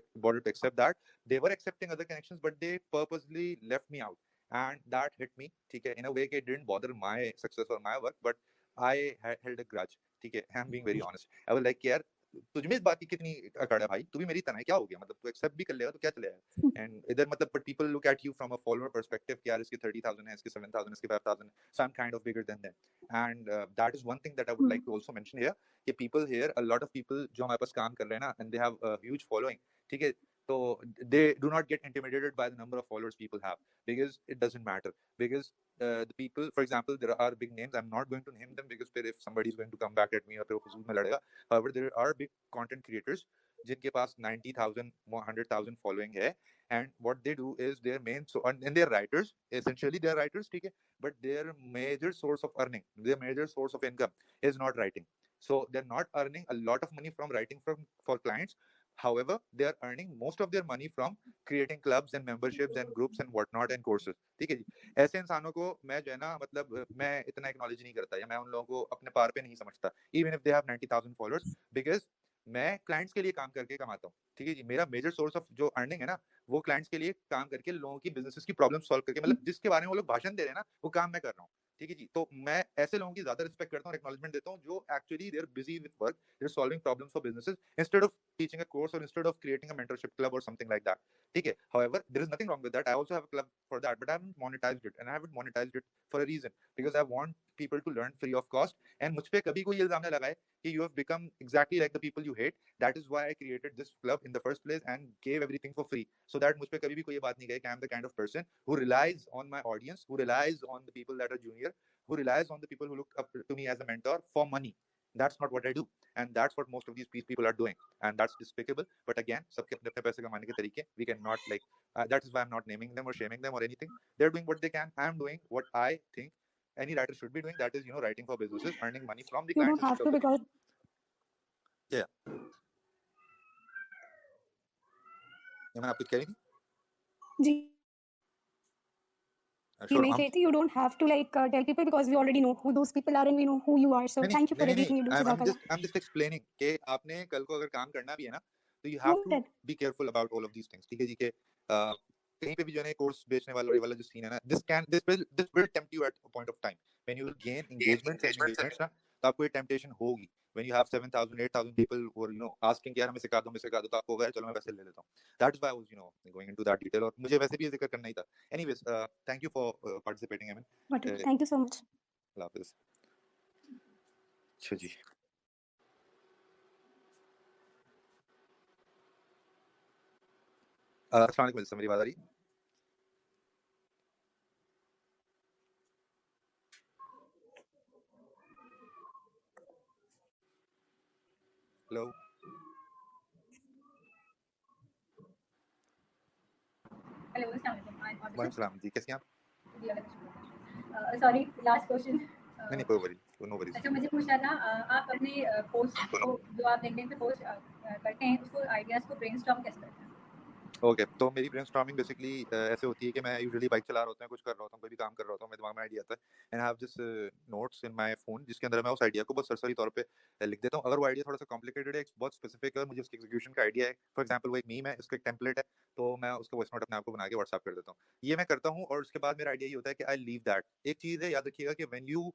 accept that. They were accepting other connections but they purposely left me out, and that hit me. ठीक है, in a way it didn't bother my success or my work, but I held a grudge. ठीक है, I'm being very honest. I was like यार तुझमें इस बात की कितनी अकड़ है भाई, तू भी मेरी तरह है, क्या हो गया, मतलब तू एक्सेप्ट भी कर लेगा तो क्या चलेगा. एंड इधर मतलब but people look at you from a follower perspective कि यार इसके 30,000 है, इसके 7,000, इसके 5,000, so I am kind of bigger than them. And that is one thing that I would like to also mention here कि people here, a lot of people जो हमारे पास काम कर रहे हैं ना, and they have a huge following. ठीक है, तो they do not get intimidated by the number of followers people have, because it doesn't matter. Because the people, for example, there are big names, I'm not going to name them because if somebody is going to come back at me or फिर वो फजूल में लड़ेगा. However, there are big content creators जिनके पास 90,000 100,000 following है, and what they do is their main and they're writers, essentially they're writers. ठीक है, but their major source of earning, their major source of income is not writing. So they're not earning a lot of money from writing for clients. However, they are earning most of their money from creating clubs and memberships and groups and whatnot and courses. ठीक है जी. ऐसे इंसानों को मैं जो है ना मतलब मैं इतना एक्नॉलेज नहीं करता या मैं उन लोगों को अपने पार पे नहीं समझता, even if they have 90,000 followers, because मैं क्लाइंट्स के लिए काम करके कमाता हूँ, ठीक है जी। मेरा मेजर सोर्स ऑफ जो अर्निंग है ना, वो क्लाइंट्स के लिए काम करके लोगों की बिजनेसेस की प्रॉब्लम सॉल्व करके, मतलब जिसके बारे में वो लोग भाषण दे रहे हैं ना, वो काम मैं कर रहा हूँ, ठीक है जी। तो मैं ऐसे लोगों की ज्यादा रिस्पेक्ट करता हूँ और एक्नॉलेजमेंट देता हूँ जो actually they are busy with work, they are solving problems for businesses instead of teaching a course और instead of creating a mentorship club और समथिंग लाइक दैट, ठीक है। However, there is nothing wrong with that. I also have a club for that, but I haven't monetized it, and I haven't monetized it for a reason, because I want people to learn free of cost. And मुझ पे कभी कोई इल्जाम न लगाए कि you have become exactly like the people you hate. That is why I created this club in the first place and gave everything for free, so that मुझ पे कभी भी कोई ये बात नहीं कहे कि I am the kind of person who relies on my audience, who relies on the people that are junior, who relies on the people who look up to me as a mentor for money. That's not what I do, and that's what most of these people are doing, and that's despicable. But again, सबके अपने अपने पैसे कमाने के तरीके, we cannot like that is why I'm not naming them or shaming them or anything. They're doing what they can. I'm doing what I think any writer should be doing. That is, writing for businesses, earning money from the You clients don't have instead to of the because yeah. मैं आपको कह रही थी जी sure, मैं कही थी you don't have to like tell people because we already know who those people are and we know who you are. So नहीं thank you for नहीं नहीं everything you do. I'm just explaining कि आपने कल को अगर काम करना भी है ना, तो you have to Noted. be careful about all of these things, ठीक है जी। के कहीं पे भी जो है कोर्स बेचने वाला जो सीन है ना, this will tempt you at a point of time when you will gain engagements ना, तो आपको ये temptation होगी when you have 7,000 8,000 people who are asking कि यार हमें सिखा दो तो आपको होगा चलो मैं पैसे ले लेता हूँ। That is why I was going into that detail, और मुझे वैसे भी ये जिक्र करना ही था। Anyways, thank you for participating, Amin. Thank you so much. अल्लाह हाफिज़। अच्छा जी, अस्सलाम वालेकुम, मेरी बात आ रही है? हेलो, हेलो अस्सलाम वालेकुम सलाम जी, कैसे हैं आप? सॉरी लास्ट क्वेश्चन नहीं कोई वरी, नो वरीज। अच्छा मुझे पूछना था आप अपने पोस्ट को जो आप लिंक्डइन पे पोस्ट करते हैं उसको आइडियाज को ब्रेनस्टॉर्म कैसे करते हैं? ओके, तो मेरी ब्रेनस्टॉर्मिंग बेसिकली ऐसे होती है कि मैं यूजुअली बाइक चला रहा होता हूँ, कुछ कर रहा होता हूँ, कोई भी काम कर रहा होता हूँ, मेरे दिमाग में आइडिया आता है and I have this notes in my phone, जिसके अंदर मैं उस आइडिया को बहुत सरसरी तौर पे लिख देता हूँ। अगर वो आइडिया थोड़ा सा कॉम्प्लिकेटेड है, बहुत स्पेसिफिक है, मुझे उसके एग्जीक्यूशन का आइडिया है, फॉर एग्जांपल वो एक मीम है, इसका एक टेम्पलेट है, तो मैं उसका वॉइस नोट अपने आप को बना के व्हाट्सएप कर देता हूँ। ये मैं करता हूँ और उसके बाद मेरा आइडिया ये होता है कि आई लीव दैट। एक चीज़ है, याद रखिएगा कि when you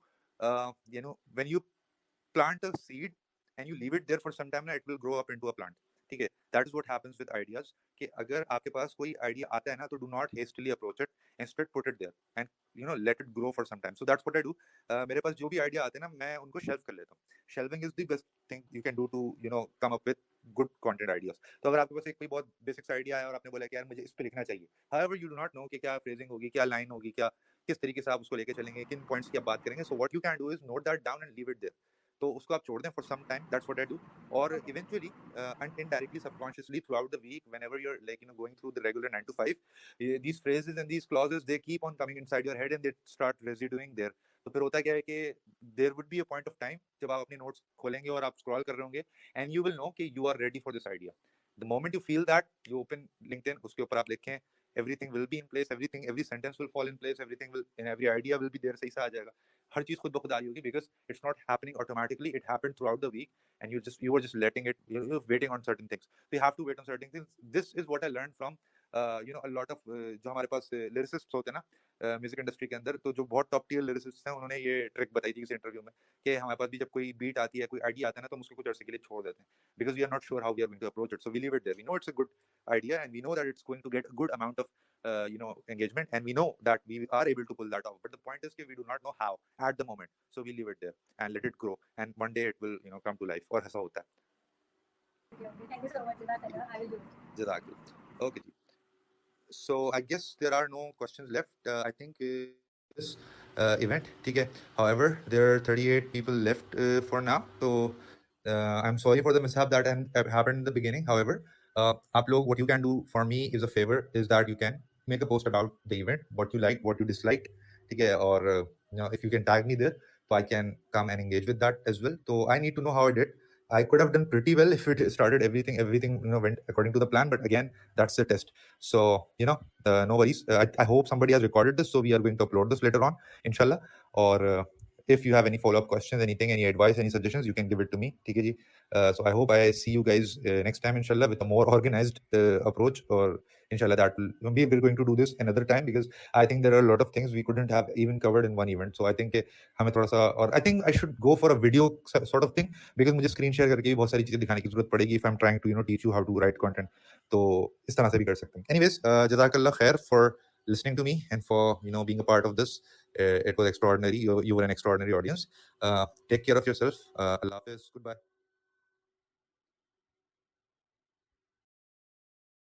plant a seed and you leave it there for some time, ना, it will grow up into a plant, ठीक है। That is what happens with ideas, कि अगर आपके पास कोई आइडिया आता है ना, तो do not hastily approach it, instead put it there and let it grow for some time. So that's what I do. मेरे पास जो भी आइडिया आते हैं ना, मैं उनको शेल्फ कर लेता हूँ। Shelving is the best thing you can do to come up with good content ideas. तो अगर आपके पास एक कोई बहुत बेसिक आइडिया है और आपने बोला कि यार मुझे इस पे लिखना चाहिए, however you do not know कि क्या फ्रेजिंग होगी, क्या लाइन होगी, क्या किस तरीके से आप उसको लेके चलेंगे, किन पॉइंट्स की आप बात करेंगे, so what you can do is note that down and leave it there. तो उसको आप छोड़ दें for some time, that's what I do. और eventually and indirectly, subconsciously throughout the week, whenever you're going through the regular 9 to 5, these phrases and these clauses, they keep on coming inside your head and they start residuing there. तो फिर होता क्या है कि there would be a point of time जब आप अपने notes खोलेंगे और आप scroll कर रहे होंगे and you will know कि you are ready for this idea. The moment you feel that, you open LinkedIn, उसके ऊपर आप लिखें, everything will be in place, every sentence will fall in place, every idea will be there, सही से आ जाएगा। हर चीज खुद ब खुद आ रही होगी, because it's not happening automatically, it happened throughout the week and you were just letting it, you're waiting on certain things, so you have to wait on certain things. This is what I learned from a lot of जो हमारे पास lyricists होते हैं ना music industry के अंदर, तो जो बहुत टॉप टियर लिरिसिस्ट हैं, उन्होंने ये ट्रिक बताई थी किसी इंटरव्यू में कि हमारे पास भी जब कोई बीट आती है, कोई आइडिया आता है ना, तो हम उसको कुछ अर्से के लिए छोड़ देते हैं, because we are not sure how we are going to approach it, so we leave it there. We know it's a good idea and we know that it's going to get a good amount of engagement, and we know that we are able to pull that off, but the point is that we do not know how at the moment, so we leave it there and let it grow, and one day it will come to life. और ऐसा होता है। Thank you so much, Jazakallah. I will do it. Jazakallah. Okay ji. So I guess there are no questions left. I think this event, ठीक है। However, there are 38 people left for now, so I'm sorry for the mishap that happened in the beginning. However, आप लोग, what you can do for me is a favor, is that you can make a post about the event, what you liked, what you disliked, ठीक है, और if you can tag me there, so I can come and engage with that as well. So I need to know how I did. I could have done pretty well if it started everything went according to the plan, but again, that's the test. So no worries. I hope somebody has recorded this, so we are going to upload this later on, inshallah. Or if you have any follow-up questions, anything, any advice, any suggestions, you can give it to me. ठीक है जी. So I hope I see you guys next time inshallah with a more organized approach, or inshallah that will we're going to do this another time, because I think there are a lot of things we couldn't have even covered in one event. So I think हमें थोड़ा सा, और I think I should go for a video sort of thing, because मुझे screen share करके भी बहुत सारी चीजें दिखाने की जरूरत पड़ेगी if I'm trying to teach you how to write content. तो इस तरह से भी कर सकते हैं. Anyways, jazakallah khair for listening to me and for being a part of this. It was extraordinary. You were an extraordinary audience. Take care of yourself. Allah Hafiz. Goodbye.